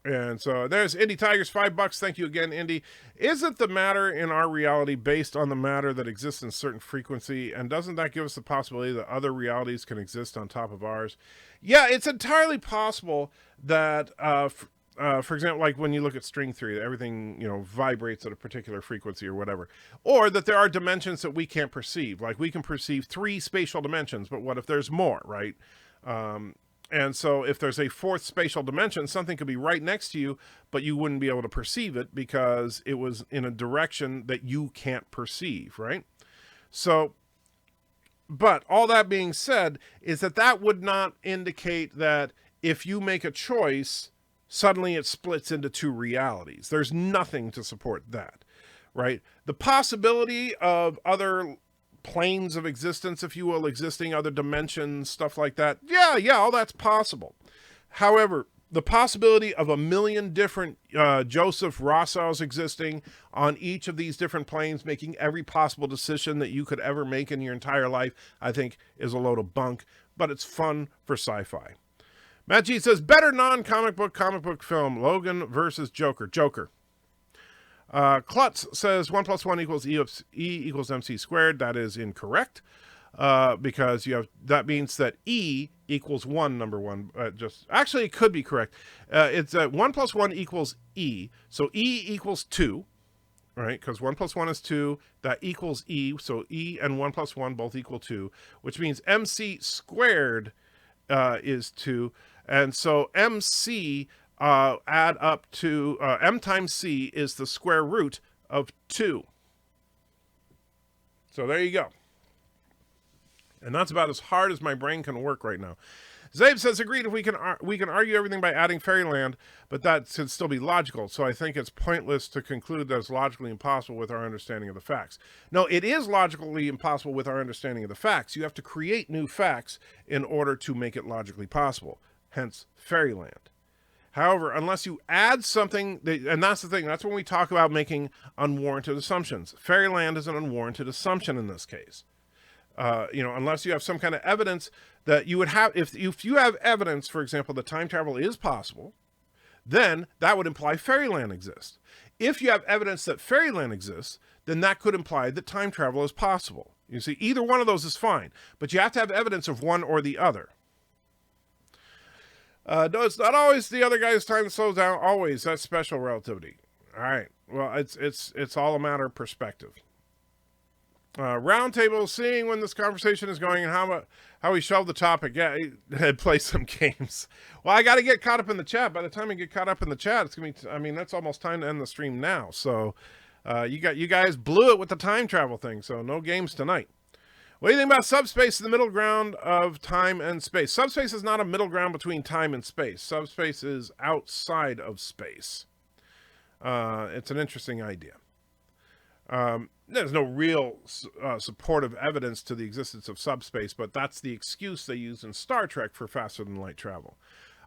And so there's Indy Tigers, $5. Thank you again, Indy. Isn't the matter in our reality based on the matter that exists in a certain frequency? And doesn't that give us the possibility that other realities can exist on top of ours? Yeah, it's entirely possible that, for example, like when you look at string theory, everything, vibrates at a particular frequency or whatever. Or that there are dimensions that we can't perceive. Like we can perceive 3 spatial dimensions, but what if there's more, right? And so if there's a 4th spatial dimension, something could be right next to you, but you wouldn't be able to perceive it because it was in a direction that you can't perceive, right? So, but all that being said is that would not indicate that if you make a choice, suddenly it splits into 2 realities. There's nothing to support that, right? The possibility of other planes of existence, if you will, existing, other dimensions, stuff like that. Yeah, all that's possible. However, the possibility of a million different Joseph Rossos existing on each of these different planes, making every possible decision that you could ever make in your entire life, I think is a load of bunk, but it's fun for sci-fi. Matt G says, better non-comic book film, Logan versus Joker. Joker. Klutz says 1 + 1 = E equals MC squared. That is incorrect. Because that means that E equals 1, number one. Actually, it could be correct. It's 1 + 1 = E. So E equals 2, right? Because 1 + 1 is 2. That equals E. So E and 1 + 1 both equal 2, which means MC squared is 2. And so MC add up to M times C is the square root of 2. So there you go. And that's about as hard as my brain can work right now. Zabe says, agreed, if we can argue everything by adding fairyland, but that should still be logical. So I think it's pointless to conclude that it's logically impossible with our understanding of the facts. No, it is logically impossible with our understanding of the facts. You have to create new facts in order to make it logically possible. Hence, fairyland. However, unless you add something, and that's the thing, that's when we talk about making unwarranted assumptions. Fairyland is an unwarranted assumption in this case. Unless you have some kind of evidence that you would have, if you have evidence, for example, that time travel is possible, then that would imply fairyland exists. If you have evidence that fairyland exists, then that could imply that time travel is possible. You see, either one of those is fine, but you have to have evidence of one or the other. No, it's not always the other guy's time slows down. Always. That's special relativity. All right. Well, it's all a matter of perspective. Roundtable, seeing when this conversation is going and how we shelve the topic. Yeah, play some games. Well, I got to get caught up in the chat. By the time I get caught up in the chat, it's gonna be. That's almost time to end the stream now. So, you guys blew it with the time travel thing. So no games tonight. What do you think about subspace in the middle ground of time and space? Subspace is not a middle ground between time and space. Subspace is outside of space. It's an interesting idea. There's no real supportive evidence to the existence of subspace, but that's the excuse they use in Star Trek for faster than light travel.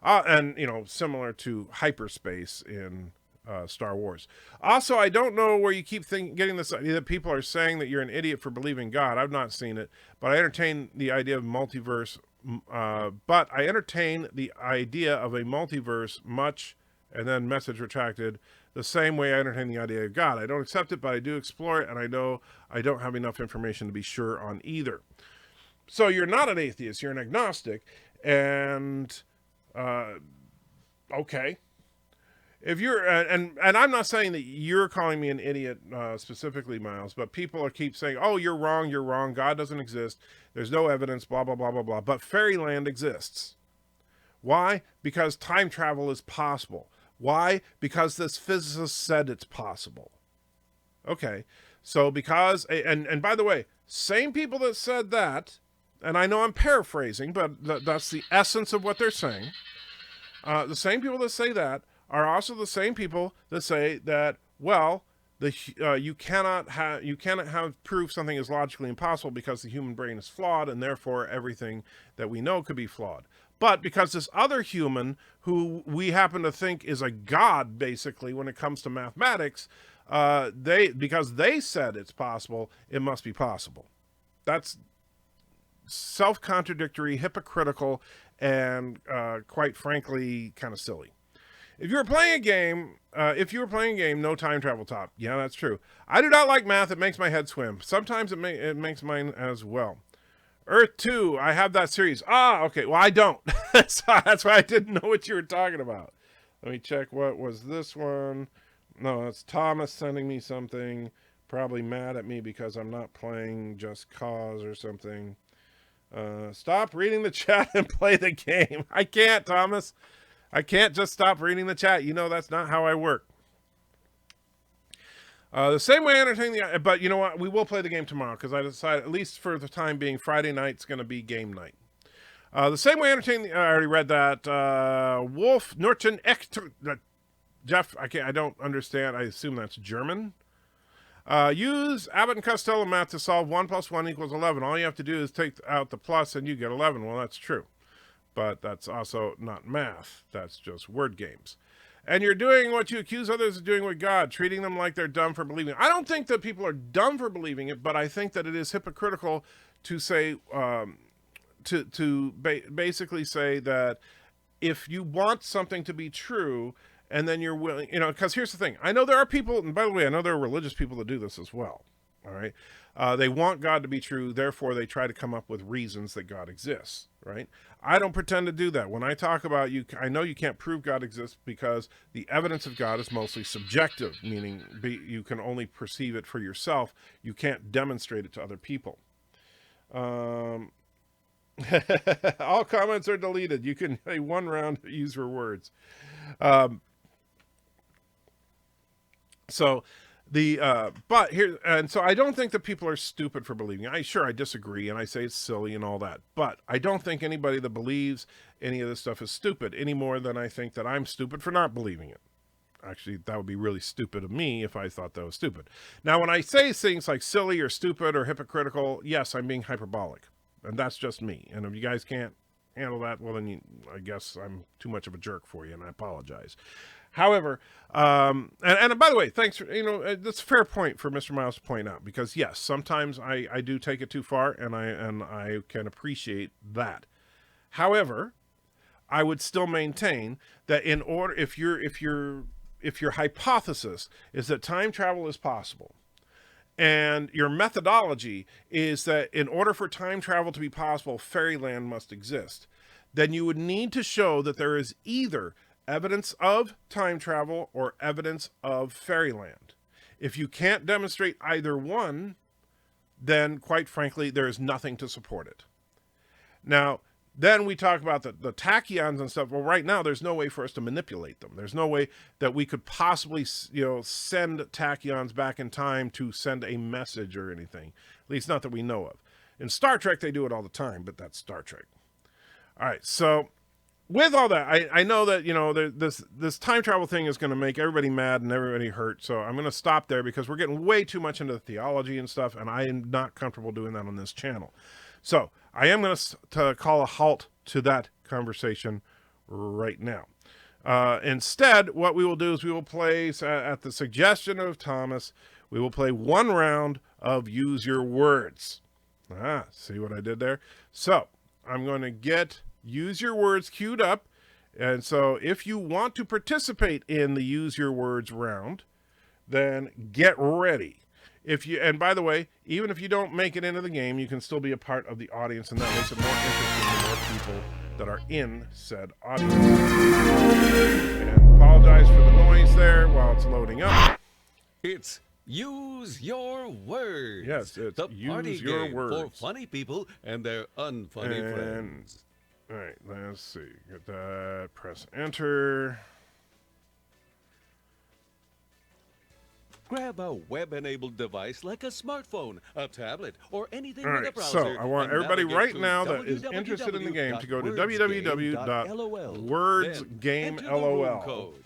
And similar to hyperspace in Star Wars. Also, I don't know where you keep getting this idea that people are saying that you're an idiot for believing God. I've not seen it, but I entertain the idea of multiverse. But I entertain the idea of a multiverse much, and then message retracted, the same way I entertain the idea of God. I don't accept it, but I do explore it, and I know I don't have enough information to be sure on either. So you're not an atheist, you're an agnostic, and okay. If you're, and I'm not saying that you're calling me an idiot specifically, Miles, but people keep saying, oh, you're wrong, God doesn't exist, there's no evidence, blah, blah, blah, blah, blah, but fairyland exists. Why? Because time travel is possible. Why? Because this physicist said it's possible. Okay, so because, and by the way, same people that said that, and I know I'm paraphrasing, but that's the essence of what they're saying. The same people that say that are also the same people that say that, well, you cannot have proof something is logically impossible because the human brain is flawed, and therefore everything that we know could be flawed. But because this other human, who we happen to think is a god, basically, when it comes to mathematics, because they said it's possible, it must be possible. That's self-contradictory, hypocritical, and quite frankly, kind of silly. If you were playing a game, no time travel top. Yeah, that's true. I do not like math. It makes my head swim. Sometimes it makes mine as well. Earth 2, I have that series. Okay. Well, I don't. So that's why I didn't know what you were talking about. Let me check. What was this one? No, it's Thomas sending me something. Probably mad at me because I'm not playing Just Cause or something. Stop reading the chat and play the game. I can't, Thomas. I can't just stop reading the chat. You know that's not how I work. The same way I entertain but you know what? We will play the game tomorrow because I decided, at least for the time being, Friday night's going to be game night. The same way I entertain I already read that. Wolf Nurten Echt. Jeff, I don't understand. I assume that's German. Use Abbott and Costello math to solve 1 + 1 = 11. All you have to do is take out the plus and you get 11. Well, that's true. But that's also not math. That's just word games. And you're doing what you accuse others of doing with God, treating them like they're dumb for believing it. I don't think that people are dumb for believing it, but I think that it is hypocritical to say, basically say that if you want something to be true, and then you're willing, because here's the thing. I know there are people, and by the way, I know there are religious people that do this as well. All right. They want God to be true. Therefore, they try to come up with reasons that God exists. Right. I don't pretend to do that. When I talk about I know you can't prove God exists because the evidence of God is mostly subjective, meaning you can only perceive it for yourself. You can't demonstrate it to other people. All comments are deleted. You can say 1 round, use your words. So I don't think that people are stupid for believing. I disagree and I say it's silly and all that, but I don't think anybody that believes any of this stuff is stupid any more than I think that I'm stupid for not believing it. Actually, that would be really stupid of me if I thought that was stupid. Now, when I say things like silly or stupid or hypocritical, yes, I'm being hyperbolic, and that's just me. And if you guys can't handle that, well, then I guess I'm too much of a jerk for you, and I apologize. However, and by the way, thanks for, that's a fair point for Mr. Miles to point out, because yes, sometimes I do take it too far, and I can appreciate that. However, I would still maintain that if your hypothesis is that time travel is possible, and your methodology is that in order for time travel to be possible, fairyland must exist, then you would need to show that there is either evidence of time travel or evidence of fairyland. If you can't demonstrate either one, then quite frankly, there is nothing to support it. Now, then we talk about the tachyons and stuff. Well, right now, there's no way for us to manipulate them. There's no way that we could possibly, send tachyons back in time to send a message or anything. At least not that we know of. In Star Trek, they do it all the time, but that's Star Trek. All right, so with all that, I know that, this time travel thing is going to make everybody mad and everybody hurt. So I'm going to stop there because we're getting way too much into the theology and stuff, and I am not comfortable doing that on this channel. So I am going to call a halt to that conversation right now. Instead, what we will do is we will play, at the suggestion of Thomas, we will play 1 round of Use Your Words. See what I did there? So I'm going to get Use Your Words queued up. And so if you want to participate in the Use Your Words round, then get ready. And by the way, even if you don't make it into the game, you can still be a part of the audience, and that makes it more interesting to more people that are in said audience. And apologize for the noise there while it's loading up. It's Use Your Words. Yes, it's the Use party Your game Words. for funny people and their unfunny friends. All right, let's see. Get that. Press enter. Grab a web-enabled device like a smartphone, a tablet, or anything All with a right, browser. so I want and everybody navigate right to now that is interested in the game to go to www.wordsgamelol. code.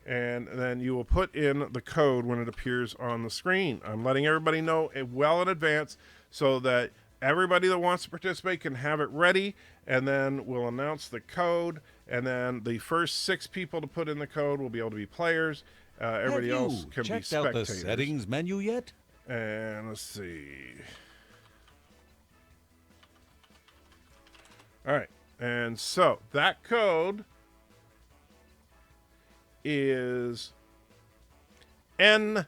And then you will put in the code when it appears on the screen. I'm letting everybody know well in advance so that everybody that wants to participate can have it ready, and then we'll announce the code, and then the first 6 people to put in the code will be able to be players. Everybody else can be spectators. Checked out the settings menu yet? And let's see. All right. And so that code is NAFL.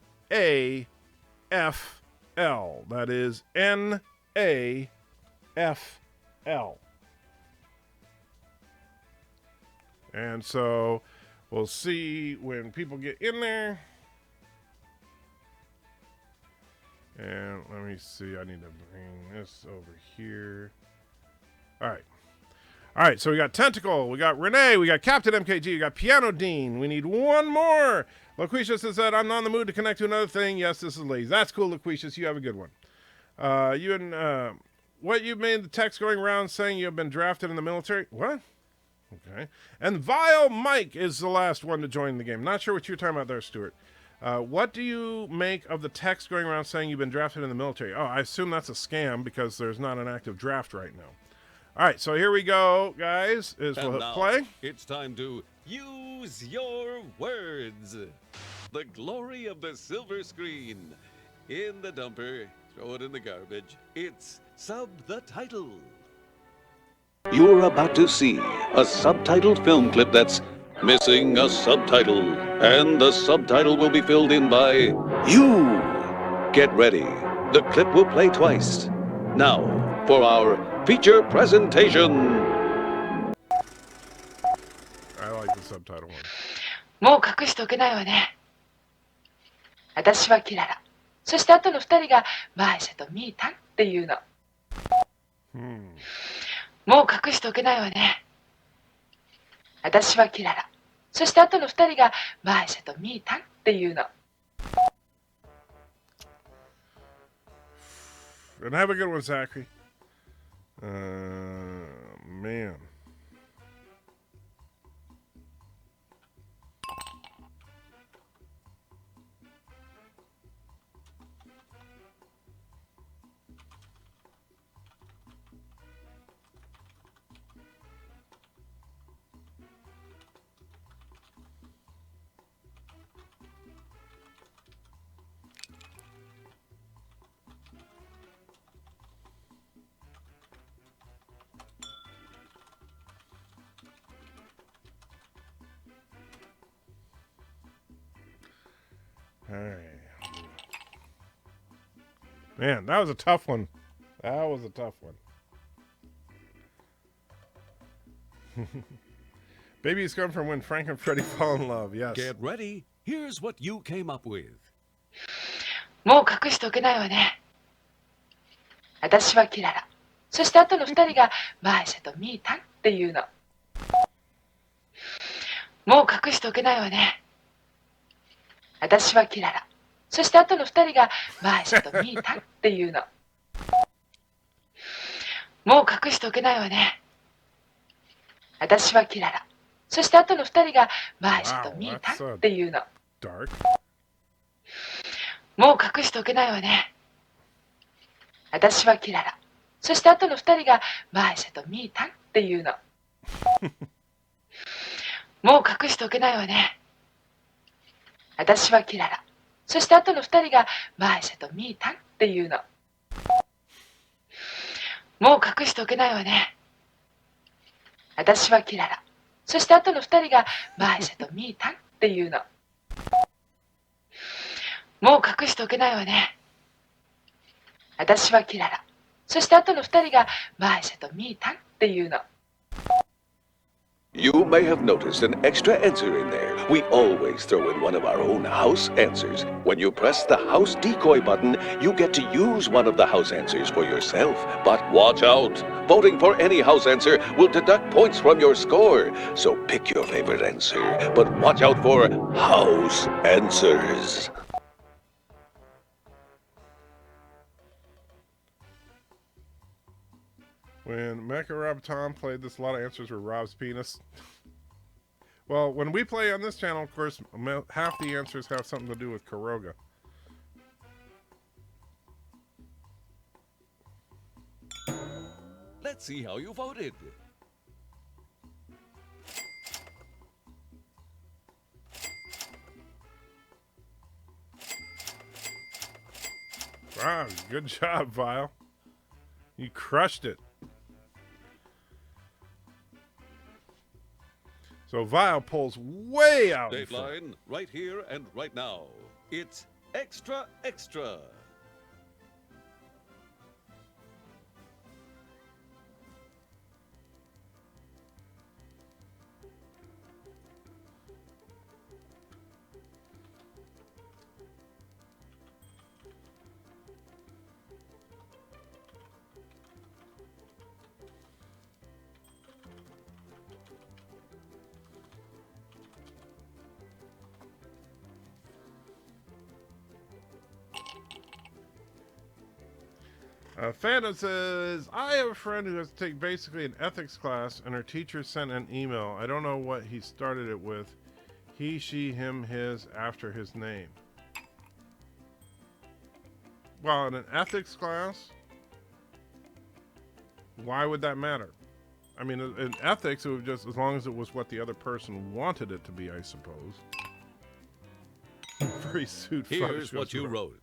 That is NAFL. And so we'll see when people get in there. And let me see. I need to bring this over here. All right. All right. So we got Tentacle. We got Renee. We got Captain MKG. We got Piano Dean. We need one more. Laquisha says that I'm not in the mood to connect to another thing. Yes, this is lazy. That's cool, Laquisha. You have a good one. What you made the text going around saying you have been drafted in the military? What? Okay. And Vile Mike is the last one to join the game. Not sure what you're talking about there, Stuart. What do you make of the text going around saying you've been drafted in the military? Oh, I assume that's a scam because there's not an active draft right now. All right, so here we go, guys. We'll And hit now, play. it's time to use your words. The glory of the silver screen. In the dumper, throw it in the garbage. It's sub the title. You're about to see a subtitled film clip that's missing a subtitle. And the subtitle will be filled in by you. Get ready. The clip will play twice. Now, for our feature presentation. I like the subtitle one. もう隠しておけないわね。私はキララ。そして後の二人がマーシャとミータンっていうの。もう隠しておけないわね。私はキララ。そして後の二人がマーシャとミータンっていうの。And have a good one, Zachary. Man. All right. Man, that was a tough one. That was a tough one. Babies come from when Frank and Freddie fall in love. Yes. Get ready. Here's what you came up with. もう隠しておけないわね。私はキララ。そして後の二人がマーシャとミータンっていうの。もう隠しておけないわね。私はキララ。そして後の二人がマーシャとミータンっていうの。もう隠しておけないわね。私はキララ。そして後の二人がマーシャとミータンっていうの。Dark. もう隠しておけないわね。私はキララ。そして後の二人がマーシャとミータンっていうの。もう隠しておけないわね。私はキララ。そして後の二人がマーシャとミータンっていうの。もう隠しておけないわね。私はキララ。そして後の二人がマーシャとミータンっていうの。もう隠しておけないわね。私はキララ。そして後の二人がマーシャとミータンっていうの。You may have noticed an extra answer in there. We always throw in one of our own house answers. When you press the house decoy button, you get to use one of the house answers for yourself. But watch out! Voting for any house answer will deduct points from your score. So pick your favorite answer, but watch out for house answers. When Mecha Rob Tom played this, a lot of answers were Rob's penis. Well, when we play on this channel, of course, half the answers have something to do with Kuroga. Let's see how you voted. Wow, good job, Vile. You crushed it. So Vile pulls way out in front. Dateline, right here and right now. It's extra, extra. Phantom says, I have a friend who has to take basically an ethics class, and her teacher sent an email. I don't know what he started it with. He, she, him, his, after his name. well, in an ethics class, why would that matter? I mean, in ethics, it would just, as long as it was what the other person wanted it to be, I suppose. Furry suit. Here's what you wrote.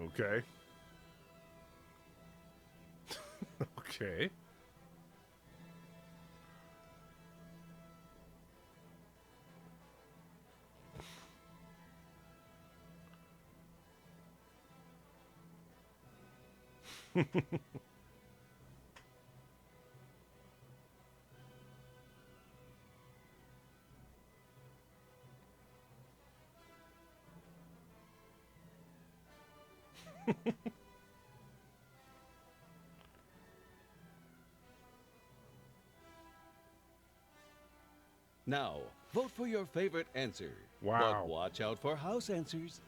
Okay. Okay. Now, vote for your favorite answer. Wow. But watch out for house answers.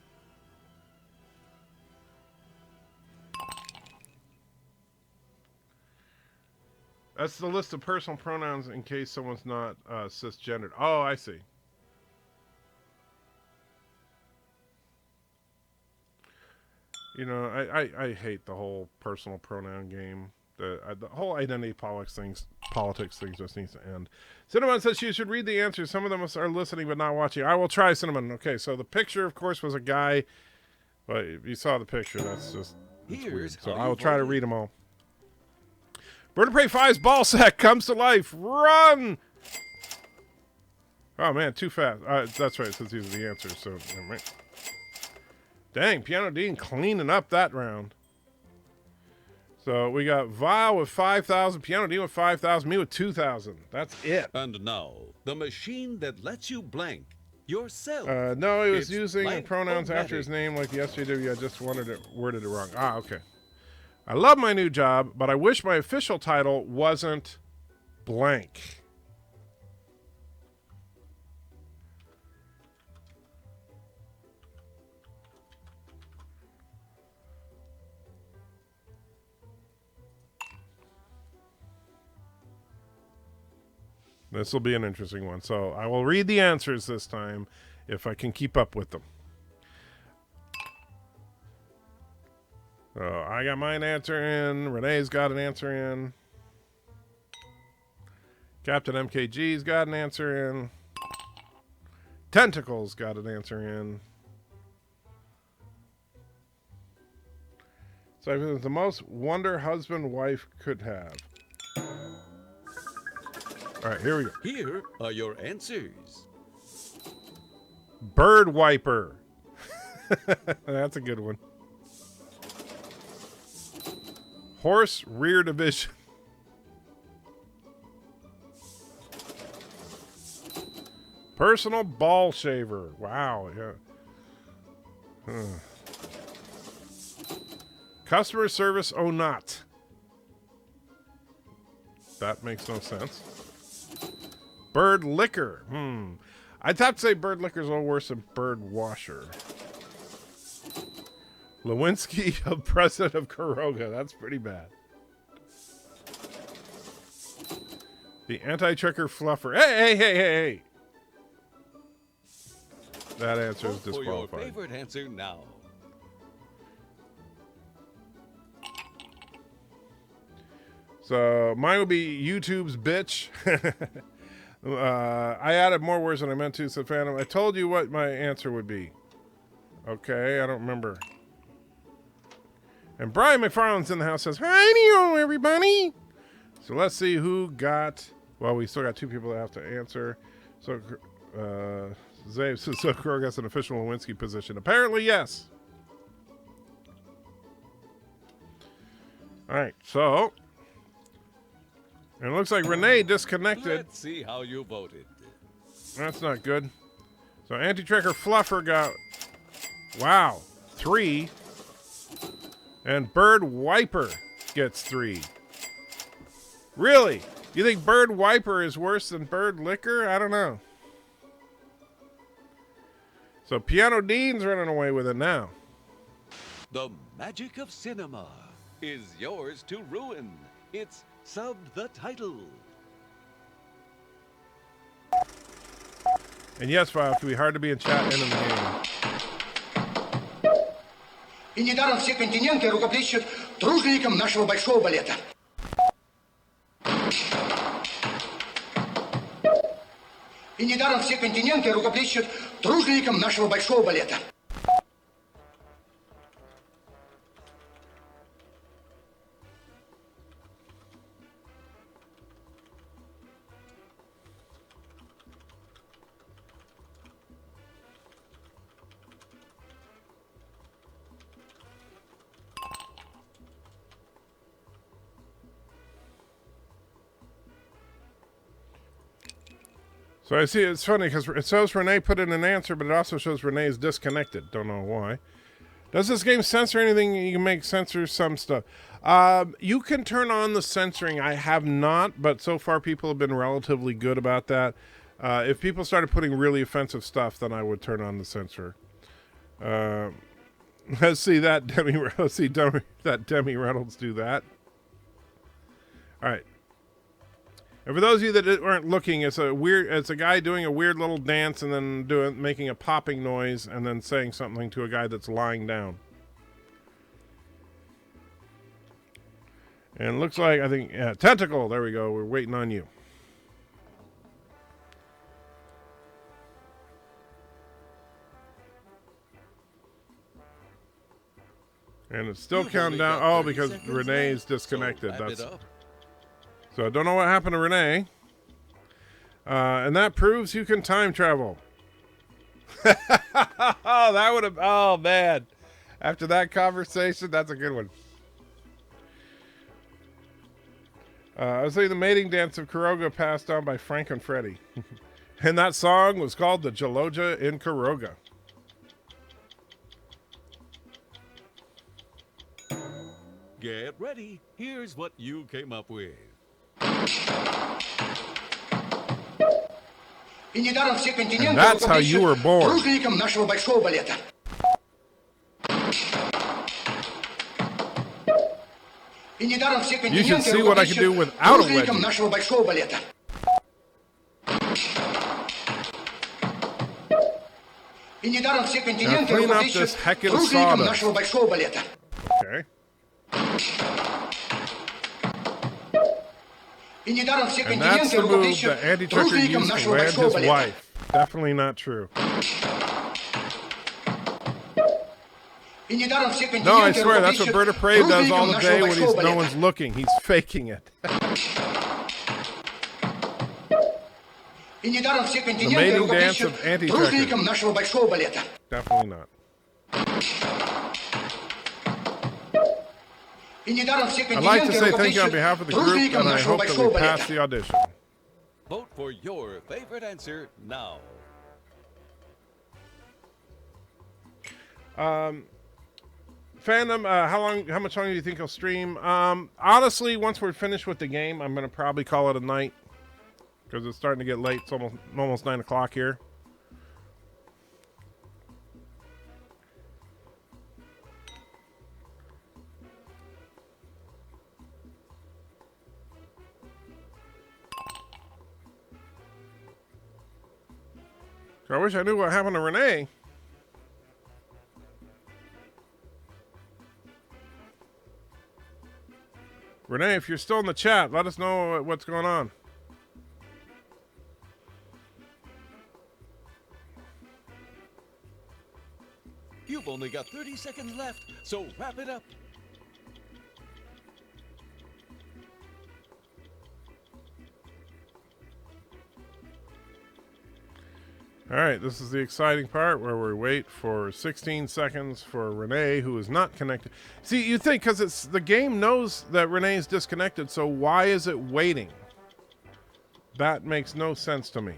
That's the list of personal pronouns in case someone's not cisgendered. Oh, I see. You know, I hate the whole personal pronoun game. The whole identity politics things just needs to end. Cinnamon says she should read the answers. Some of them are listening but not watching. I will try, Cinnamon. Okay, so the picture, of course, was a guy. But if you saw the picture, that's just weird. So I will try to read them all. Bird of Prey 5's ball sack comes to life. Run! Oh, man, too fast. That's right, since these are the answers. So, dang, Piano Dean cleaning up that round. So we got Vile with 5,000, Piano Dean with 5,000, me with 2,000. That's it. And now, the machine that lets you blank yourself. No, he was It's using blank pronouns after already. his name like the SJW. I just worded it wrong. Ah, okay. I love my new job, but I wish my official title wasn't blank. This will be an interesting one. So I will read the answers this time if I can keep up with them. So I got mine answer in. Renee's got an answer in. Captain MKG's got an answer in. Tentacles got an answer in. So it was the most wonder husband wife could have. All right, here we go. Here are your answers. Bird wiper. That's a good one. Horse rear division. Personal ball shaver. Wow. Yeah. Customer service oh not. That makes no sense. Bird liquor. I'd have to say bird liquor is a little worse than bird washer. Lewinsky, president of Kuroga. That's pretty bad. The anti-tricker fluffer. Hey. That answer is Vote for your disqualified. favorite answer now. So mine would be YouTube's bitch. I added more words than I meant to, said Phantom. I told you what my answer would be. Okay, I don't remember. And Brian McFarland's in the house, says, hi, everybody. So let's see who got... Well, we still got two people that have to answer. So, Zay says, so Crow gets an official Lewinsky position. Apparently, yes. All right, so... And it looks like Renee disconnected. Let's see how you voted. That's not good. So Anti-Tracker Fluffer got, wow, 3. And Bird Wiper gets 3. Really? You think Bird Wiper is worse than Bird Liquor? I don't know. So Piano Dean's running away with it now. The magic of cinema is yours to ruin. It's Sub the Title. And yes, File, it can be hard to be in chat and in the game. И недаром все континенты рукоплещут труженикам нашего большого балета. И недаром все континенты рукоплещут труженикам нашего большого балета. So I see it's funny because it shows Renee put in an answer, but it also shows Renee is disconnected. Don't know why. Does this game censor anything? You can make censor some stuff. You can turn on the censoring. I have not, but so far people have been relatively good about that. If people started putting really offensive stuff, then I would turn on the censor. Let's see that Demi. Let's see that Demi Reynolds do that. All right. And for those of you that aren't looking, it's a guy doing a weird little dance and then making a popping noise and then saying something to a guy that's lying down. And it looks like, I think, Tentacle, there we go, we're waiting on you. And it's still counting down, oh, because Renee's disconnected. So I don't know what happened to Renee. And that proves you can time travel. Oh, that would have... Oh, man. After that conversation, that's a good one. I was saying the mating dance of Kuroga passed on by Frank and Freddie. And that song was called the Jaloja in Kuroga. Get ready. Here's what you came up with. И недаром все континенты And that's how you were born. труженикам нашего большого балета. И недаром все You should континенты see what I can do without a труженикам wedgie. нашего большого балета. И недаром все континенты clean up this heck of труженикам sawdust. нашего большого балета. Okay. И недаром все And that's континенты the move рукоплещут that Andy Tucker труженикам used to нашего land большого his балета. wife. Definitely not true. И недаром все No, I континенты swear, that's what рукоплещут Berta Prave does all труженикам the нашего day when большого no балета. one's looking. He's faking it. И недаром все The континенты mating dance рукоплещут of Andy труженикам Tucker. нашего большого балета. Definitely not. И недаром все I'd like to континенты say thank you on рукоплещут behalf of the group, труженикам and I нашего hope that большого we pass балета. the audition. Vote for your favorite answer now. Fandom, how much longer do you think he'll stream? Honestly, once we're finished with the game, I'm going to probably call it a night. Because it's starting to get late. It's almost 9 o'clock here. I wish I knew what happened to Renee. Renee, if you're still in the chat, let us know what's going on. You've only got 30 seconds left, so wrap it up. All right, this is the exciting part where we wait for 16 seconds for Renee, who is not connected. See, you think because it's the game knows that Renee is disconnected, so why is it waiting? That makes no sense to me.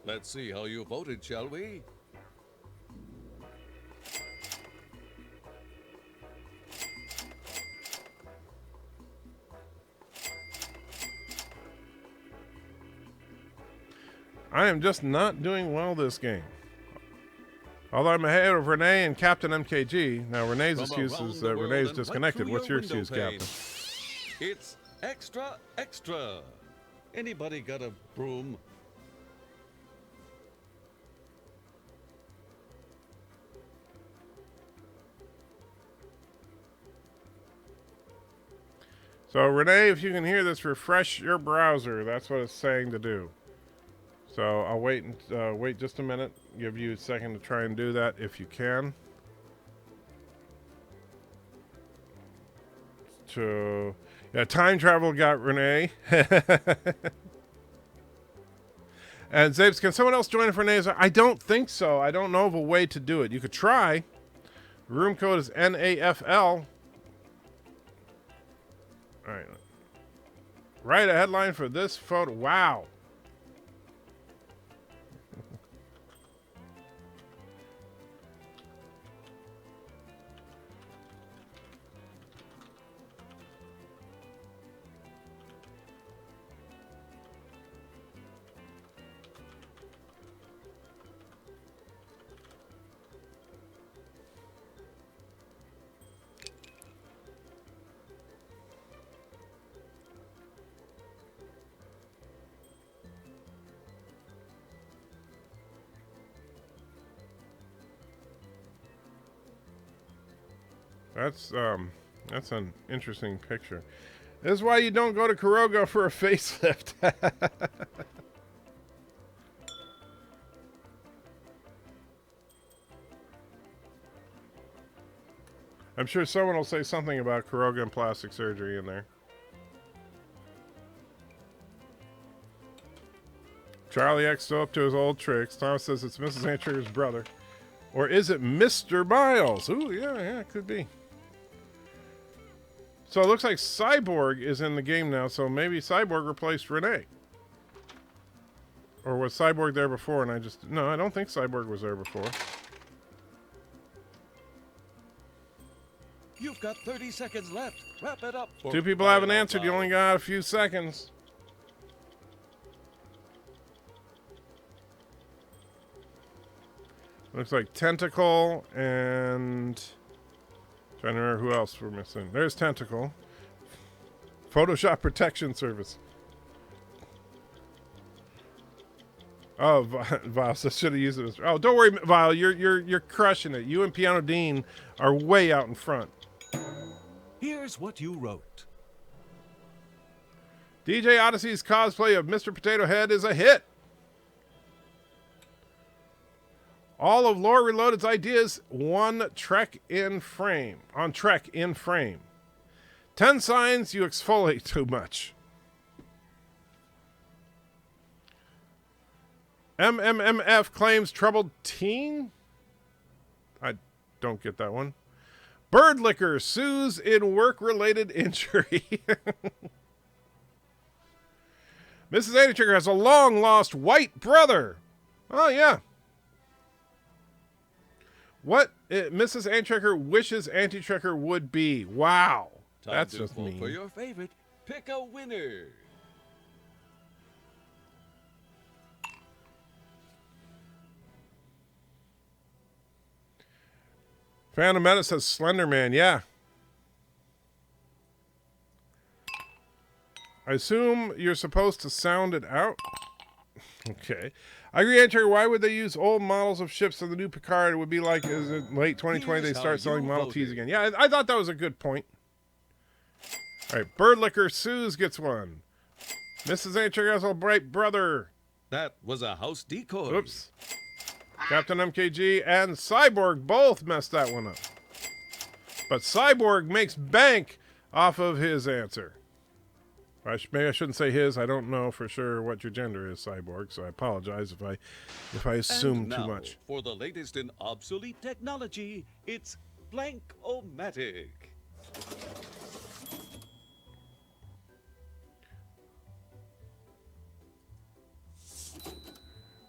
Let's see how you voted, shall we? I am just not doing well this game. Although I'm ahead of Renee and Captain MKG. Now, Renee's From excuse around is the that world Renee's and right disconnected. through What's your window excuse, pane. Captain? It's Extra, extra. Anybody got a broom? So, Renee, if you can hear this, refresh your browser. That's what it's saying to do. So, I'll wait just a minute. Give you a second to try and do that if you can. Yeah, time travel got Renee. And Zabes, can someone else join if Renee's? I don't think so. I don't know of a way to do it. You could try. Room code is NAFL. All right. Write a headline for this photo. Wow. That's an interesting picture. This is why you don't go to Kuroga for a facelift. I'm sure someone will say something about Kuroga and plastic surgery in there. Charlie X still up to his old tricks. Thomas says it's Mrs. Antrigger's brother. Or is it Mr. Miles? Ooh, yeah, it could be. So it looks like Cyborg is in the game now, so maybe Cyborg replaced Renee. Or was Cyborg there before and I just... No, I don't think Cyborg was there before. You've got 30 seconds left. Wrap it up. Two people haven't answered. You only got a few seconds. Looks like Tentacle and... Trying to remember who else we're missing. There's Tentacle. Photoshop Protection Service. Oh, Vile, so should have used it as... Oh, don't worry, Vile. You're crushing it. You and Piano Dean are way out in front. Here's what you wrote. DJ Odyssey's cosplay of Mr. Potato Head is a hit. All of Lore Reloaded's ideas, on Trek in frame. 10 signs you exfoliate too much. MMMF claims troubled teen? I don't get that one. Bird liquor sues in work-related injury. Mrs. Antrigger has a long-lost white brother. Oh, yeah. What Mrs. Antrigger wishes Anti-Trekker would be. Wow. That's Time to just vote mean. for your favorite. Pick a winner. Phantom Menace says Slender Man. Yeah. I assume you're supposed to sound it out. Okay. I agree, Antrigger. Why would they use old models of ships in the new Picard? It would be like, is it late 2020 they Here's start how selling you Model voted. Ts again? Yeah, I thought that was a good point. All right, Bird Liquor Suze gets one. Mrs. Antrigger has a bright brother. That was a house decoy. Oops. Captain MKG and Cyborg both messed that one up. But Cyborg makes bank off of his answer. Maybe I shouldn't say his. I don't know for sure what your gender is, Cyborg, so I apologize if I assume And too now, much. for the latest in obsolete technology, it's Blank-O-Matic.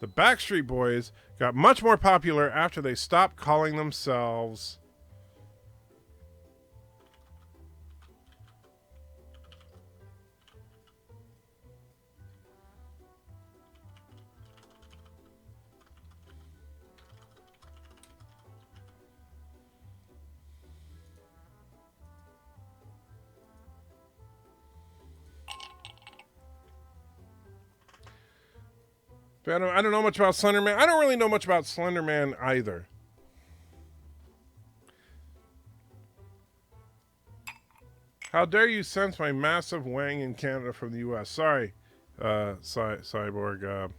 The Backstreet Boys got much more popular after they stopped calling themselves... But I don't know much about Slender Man. I don't really know much about Slender Man either. How dare you sense my massive wang in Canada from the U.S.? Sorry, Cyborg.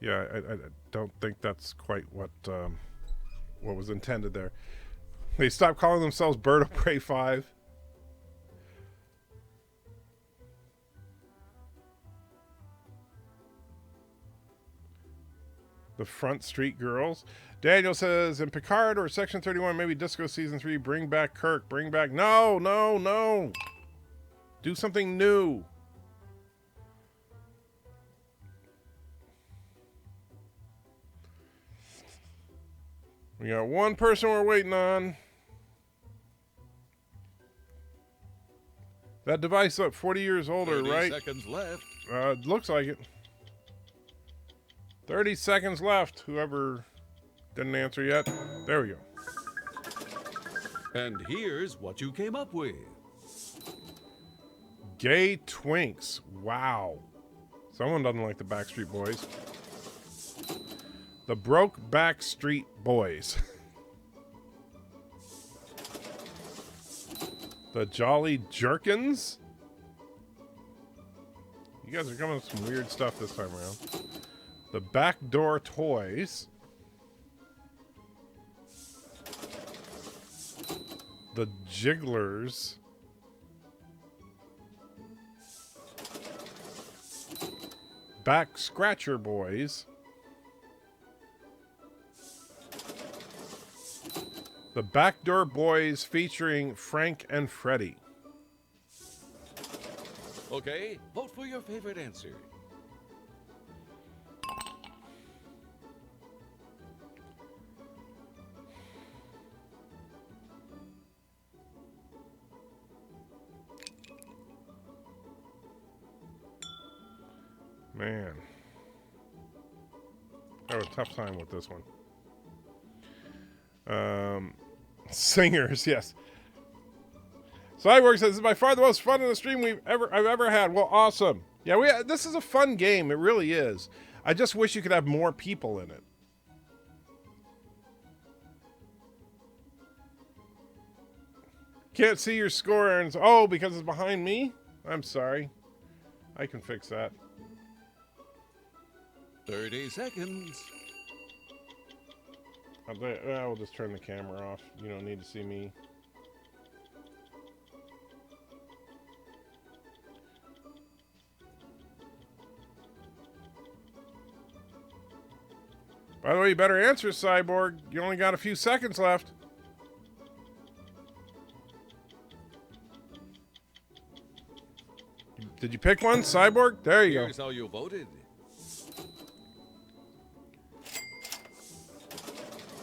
Yeah, I don't think that's quite what was intended there. They stopped calling themselves Bird of Prey 5. The Front Street Girls. Daniel says, in Picard or Section 31, maybe Disco Season 3, bring back Kirk. Bring back... No. Do something new. We got one person we're waiting on. That device up 40 years older, 30 right? seconds left. Looks like it. 30 seconds left. Whoever didn't answer yet. There we go. And here's what you came up with. Gay twinks. Wow. Someone doesn't like the Backstreet Boys. The Broke Backstreet Boys. The Jolly Jerkins. You guys are coming with some weird stuff this time around. The Backdoor Toys. The Jigglers. Back Scratcher Boys. The Backdoor Boys featuring Frank and Freddie. Okay, vote for your favorite answer. Man. I have a tough time with this one. Singers, yes. Cyborg says, this is by far the most fun in the stream I've ever had. Well, awesome. Yeah, this is a fun game. It really is. I just wish you could have more people in it. Can't see your score, Aaron. Oh, because it's behind me? I'm sorry. I can fix that. 30 seconds. We'll just turn the camera off. You don't need to see me. By the way, you better answer, Cyborg. You only got a few seconds left. Did you pick one, Cyborg? There you go. Here's how you voted.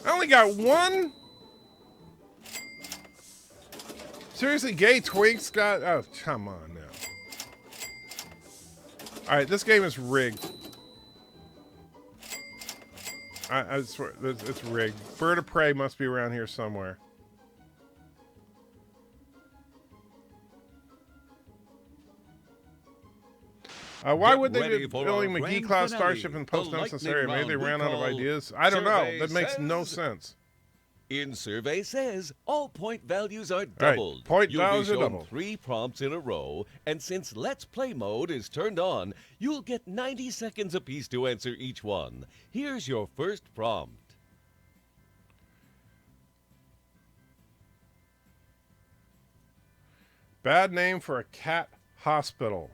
I only got one? Seriously, gay twinks got... Oh, come on now. Alright, this game is rigged. I swear, it's rigged. Bird of Prey must be around here somewhere. Why would they be building McGee-class starship in post-Nemesis area? Maybe they ran out of ideas? I don't know. That makes no sense. In Survey Says, all point values are doubled. Right. Point You'll values be are shown doubled. 3 prompts in a row, and since Let's Play mode is turned on, you'll get 90 seconds apiece to answer each one. Here's your first prompt. Bad name for a cat hospital.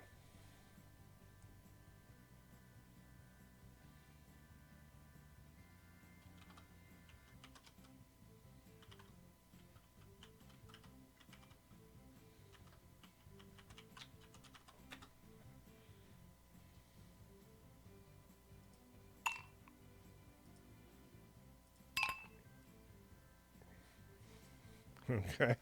Okay.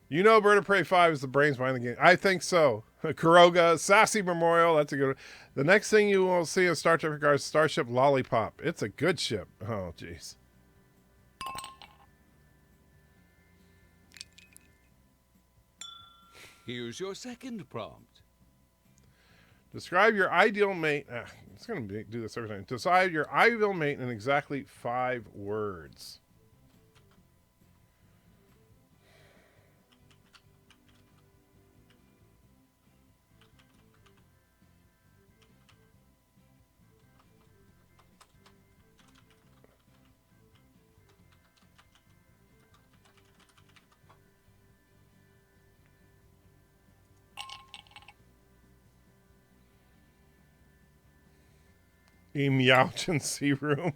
You know Bird of Prey 5 is the brains behind the game. I think so. Kuroga, Sassy Memorial, that's a good one. The next thing you will see in Star Trek regards Starship Lollipop. It's a good ship. Oh, jeez. Here's your second prompt. Describe your ideal mate. It's going to do this every time. Describe your ideal mate in exactly 5 words. Emergency room.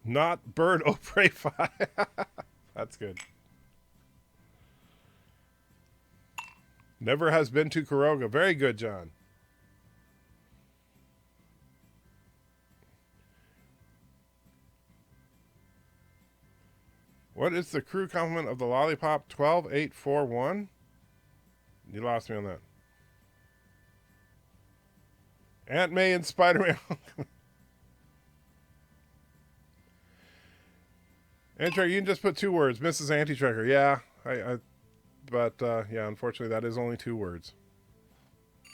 Not bird au prey fi. That's good. Never has been to Kuroga. Very good, John. What is the crew complement of the Lollipop 12841? You lost me on that. Aunt May and Spider-Man. Anti-Tracker, you can just put 2 words. Mrs. Anti-Tracker. Yeah, yeah, unfortunately, that is only 2 words.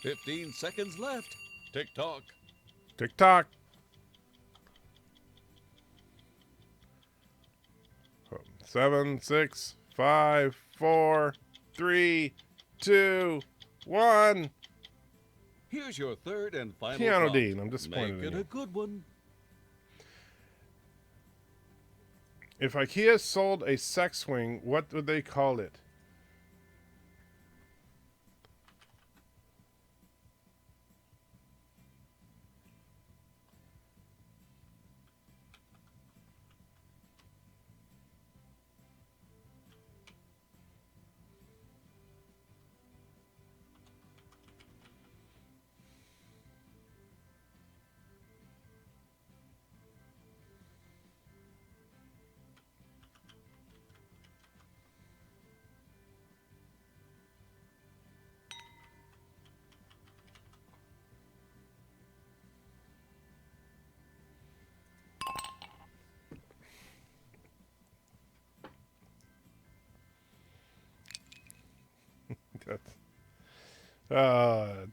15 seconds left. Tick-tock. Tick-tock. 7, 6, 5, 4, 3, 2, 1. Here's your third and final Piano prompt. Dean, I'm disappointed Make in it you. a good one. If IKEA sold a sex swing, what would they call it?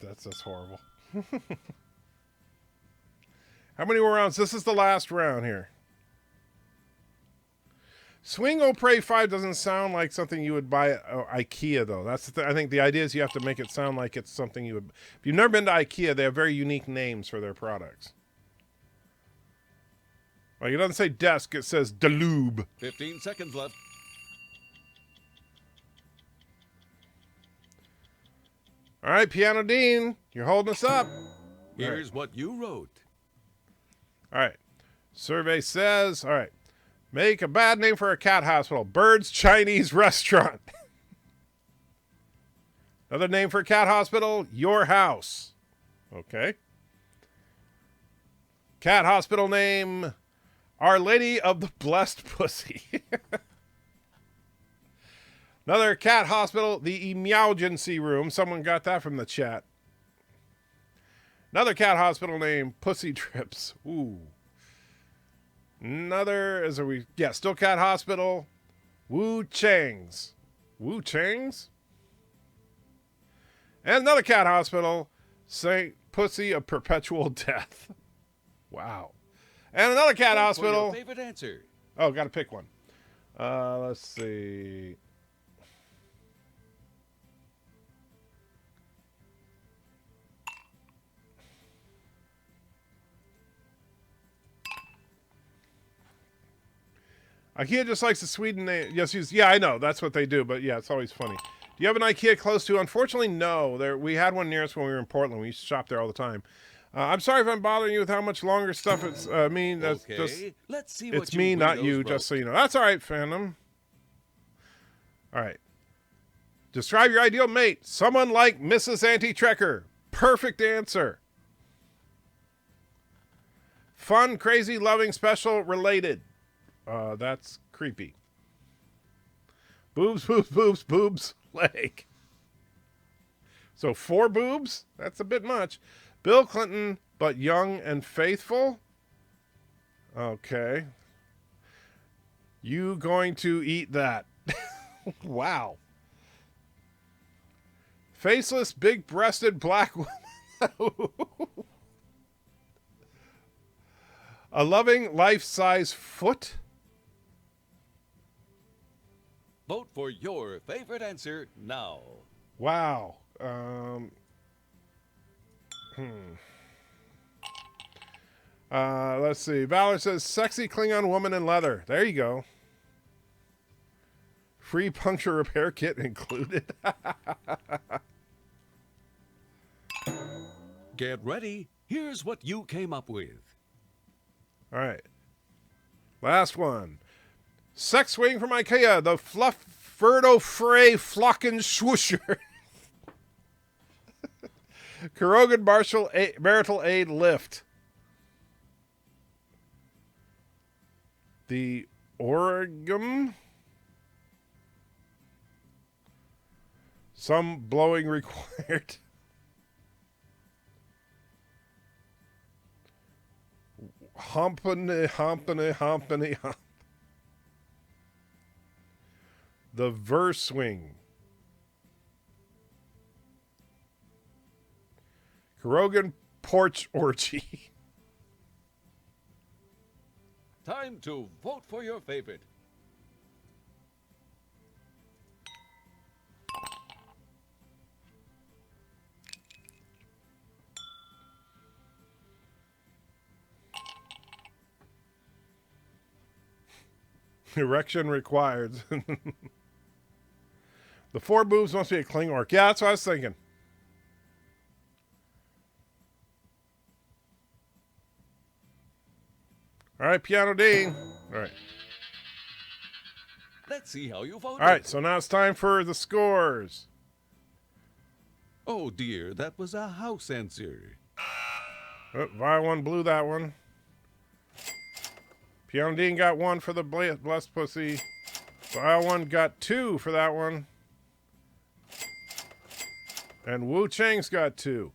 That's just horrible. How many more rounds? This is the last round here. Swing Au Prey 5 doesn't sound like something you would buy at IKEA, though. That's I think the idea is you have to make it sound like it's something you would... If you've never been to IKEA, they have very unique names for their products. Like, it doesn't say desk, it says Delube. 15 seconds left. All right, Piano Dean, you're holding us up. Here's what you wrote. All right. Survey says, all right, make a bad name for a cat hospital. Bird's Chinese Restaurant. Another name for a cat hospital, Your House. Okay. Cat hospital name, Our Lady of the Blessed Pussy. Another cat hospital, the Emergency Room. Someone got that from the chat. Another cat hospital named Pussy Trips. Ooh. Another, still cat hospital. Wu Chang's. Wu Chang's? And another cat hospital, St. Pussy of Perpetual Death. Wow. And another cat Vote for hospital. your favorite answer. Oh, got to pick one. Let's see. IKEA just likes the Sweden name. Yes, yeah, I know. That's what they do. But yeah, it's always funny. Do you have an IKEA close to? Unfortunately, no. We had one near us when we were in Portland. We used to shop there all the time. I'm sorry if I'm bothering you with how much longer stuff it's me. That's Okay, just, let's see what it's you me, not weirdos you. wrote. Just so you know. That's all right, fandom. All right. Describe your ideal mate. Someone like Mrs. Anti-Trekker. Perfect answer. Fun, crazy, loving, special, related. That's creepy. Boobs, boobs, boobs, boobs, leg. So 4 boobs? That's a bit much. Bill Clinton, but young and faithful? Okay. You going to eat that? Wow. Faceless, big-breasted black woman. A loving, life-size foot. Vote for your favorite answer now. Wow. Let's see. Valor says, sexy Klingon woman in leather. There you go. Free puncture repair kit included. Get ready. Here's what you came up with. All right. Last one. Sex swing from IKEA. The Flufferdo Frey Flocken Swoosher. Kurogan Marshall Marital Aid Lift. The Oregon. Some blowing required. Humpany. The verse swing. Kurogan porch orgy. Time to vote for your favorite. Erection required. The four boobs must be a Kling orc. Yeah, that's what I was thinking. All right, Piano Dean. All right. Let's see how you voted. All right, so now it's time for the scores. Oh dear, that was a house answer. Oh, Vi one blew that one. Piano Dean got 1 for the blessed pussy. Vi one got 2 for that one. And Wu Chang's got 2.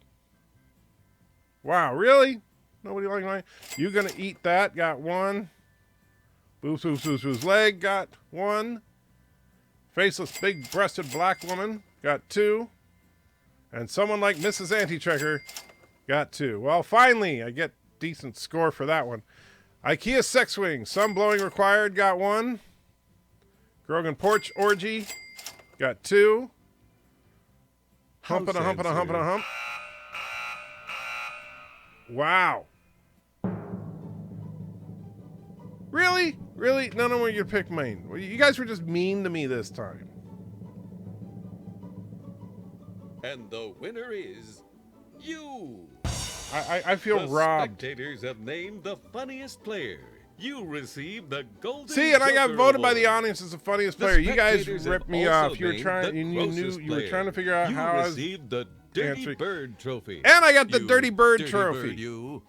Wow, really? Nobody like mine? You gonna eat that? Got 1. Boob's leg got 1. Faceless big-breasted black woman got 2. And someone like Mrs. Anti-Trekker got 2. Well, finally, I get decent score for that one. IKEA sex swing, some blowing required, got 1. Grogan porch orgy, got 2. Hump and a hump and a hump and a hump. Wow. Really? Really? None of them were your pick mine. You guys were just mean to me this time. And the winner is you. I feel robbed. The spectators have named the funniest player. You received the golden. See, and I got Joker voted by the Award. audience as the funniest player. You guys spectators ripped have me also off. You were named trying. the You knew. grossest You were player. trying to figure out You how I was. received the Dirty answering. Bird Trophy. And I got the You Dirty Bird Dirty Trophy. Bird, you.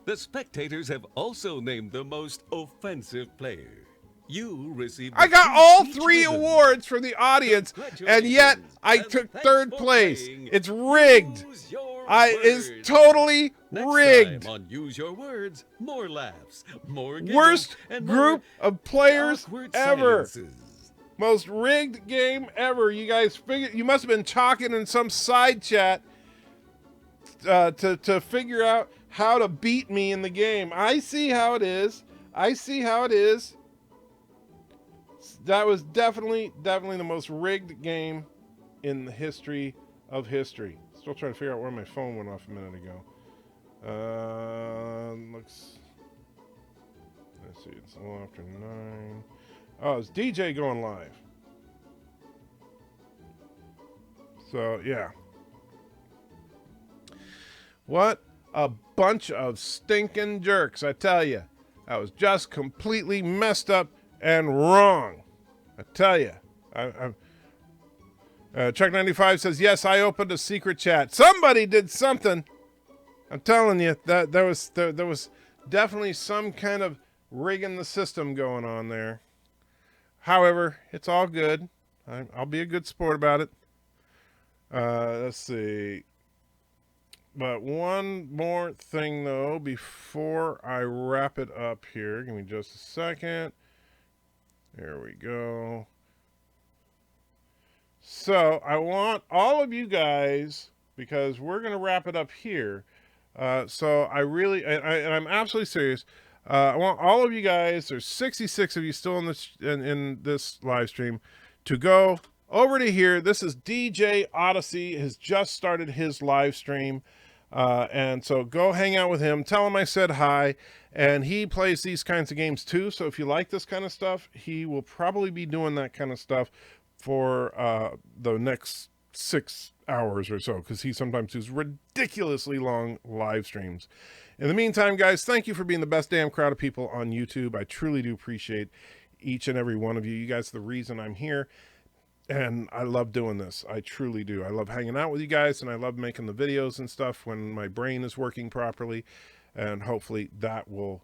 The spectators have also named the most offensive player. You received. I the got all Peach 3 Ribbon. awards from the audience, and yet I And took thanks 3rd for place. playing It's rigged. Use Your It's Words. totally Next rigged. time on Use Your Words, more laughs, more giggles, Worst and group more of players awkward ever. silences. Most rigged game ever. You guys figured. You must have been talking in some side chat to figure out how to beat me in the game. I see how it is. I see how it is. That was definitely the most rigged game in the history of history. Still trying to figure out where my phone went off a minute ago. Let's see. It's a little after 9. Oh, it's DJ going live. So, yeah. What a bunch of stinking jerks, I tell you. That was just completely messed up and wrong. I tell you. Chuck95 says, yes, I opened a secret chat. Somebody did something. I'm telling you, that there was definitely some kind of rigging the system going on there. However, it's all good. I'll be a good sport about it. Let's see. But one more thing, though, before I wrap it up here. Give me just a second. There we go. So I want all of you guys, because we're going to wrap it up here. So I really, and I'm absolutely serious. I want all of you guys, there's 66 of you still in this live stream, to go over to here. This is DJ Odyssey, has just started his live stream. And so go hang out with him. Tell him I said hi. And he plays these kinds of games too. So if you like this kind of stuff, he will probably be doing that kind of stuff for the next 6 hours or so, because he sometimes does ridiculously long live streams. In the meantime, guys, thank you for being the best damn crowd of people on YouTube. I truly do appreciate each and every one of you. You guys are the reason I'm here. And I love doing this. I truly do. I love hanging out with you guys, and I love making the videos and stuff when my brain is working properly. And hopefully that will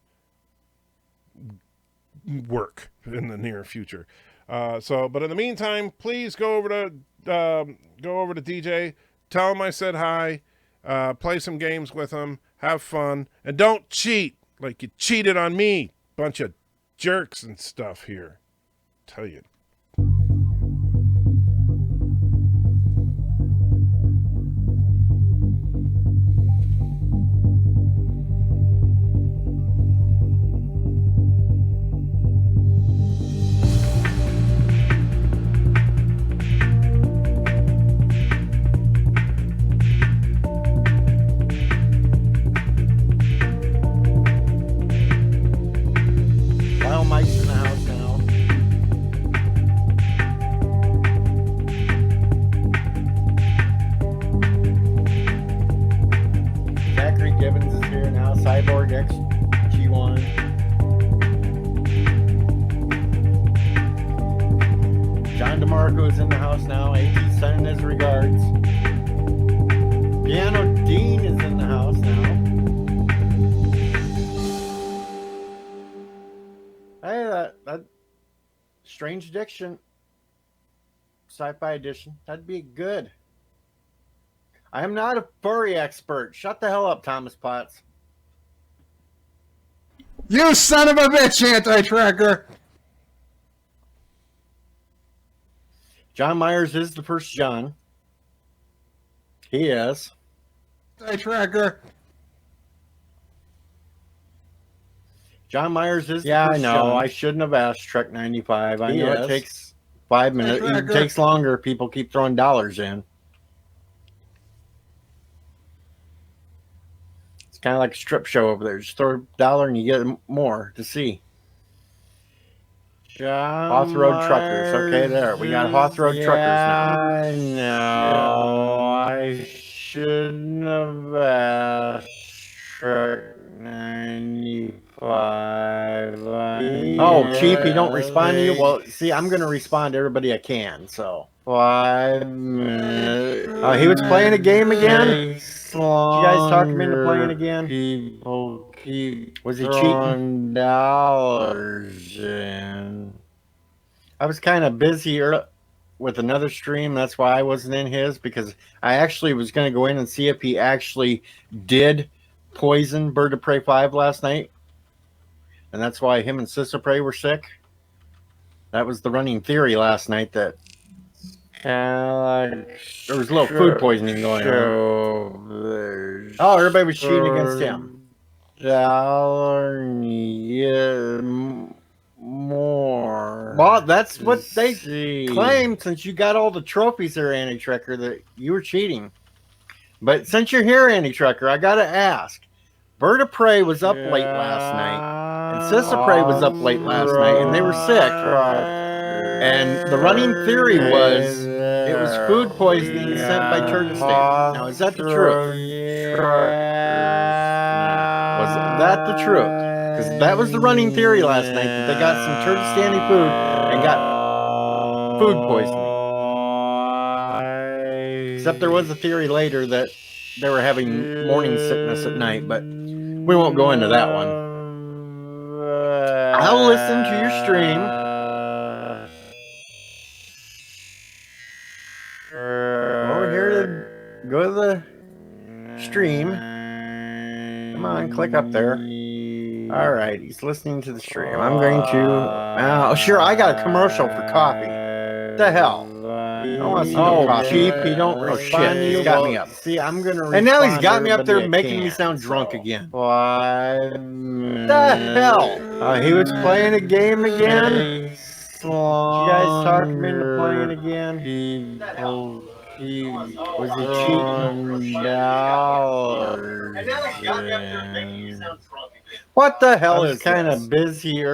work in the near future. But in the meantime, please go over to DJ, tell him I said hi, play some games with him, have fun, and don't cheat like you cheated on me, bunch of jerks and stuff here. Tell you. Mike's in the house now. Zachary Gibbons is here now. Cyborg XG1. John DeMarco is in the house now. AT's sending his regards. Piano Dean is in the house now. Hey, that Strange Addiction Sci-Fi Edition, that'd be good. I am not a furry expert. Shut the hell up, Thomas Potts. You son of a bitch, anti-tracker! John Myers is the first John. He is. Anti-tracker. John Myers is the first I know. John. I shouldn't have asked Trek 95. I know it takes 5 minutes. It takes longer. People keep throwing dollars in. It's kind of like a strip show over there. Just throw a dollar and you get more to see. Hoth Road Truckers. Okay, there. We got Hoth Road Truckers now. I know. I shouldn't have asked Trek 95. Oh, Chief, he don't respond to you? Well, see, I'm going to respond to everybody I can, so. 5 minutes. He was playing a game again? Did you guys talk him into playing again? People keep was he cheating? Dollars in. I was kind of busy with another stream. That's why I wasn't in his, because I actually was going to go in and see if he actually did poison Bird of Prey 5 last night. And that's why him and Sister Prey were sick. That was the running theory last night, that there was a little food poisoning going on. Oh, everybody was cheating against him. More. Well, that's what they claim, since you got all the trophies there, Anti-Trekker, that you were cheating. But since you're here, Anti-Trekker, I gotta ask. Bird of Prey was up late last night, and Sister Prey was up late last night, and they were sick. And the running theory was it was food poisoning sent by Turgestan. Now, is that the truth? Was that the truth? Because that was the running theory last night, that they got some Turgestani food and got food poisoning. Except there was a theory later that they were having morning sickness at night, but we won't go into that one. I'll listen to your stream. Over here to go to the stream. Come on, click up there. All right, he's listening to the stream. I'm going to. Oh, sure, I got a commercial for coffee. What the hell? Oh, cheap! He don't respond to you. He's got me up. See, I'm gonna. And now he's got me up there, making me sound drunk again. What the hell? He was playing a game again. Did you guys talk him into playing again? Was he cheating? What the hell is kind of busy?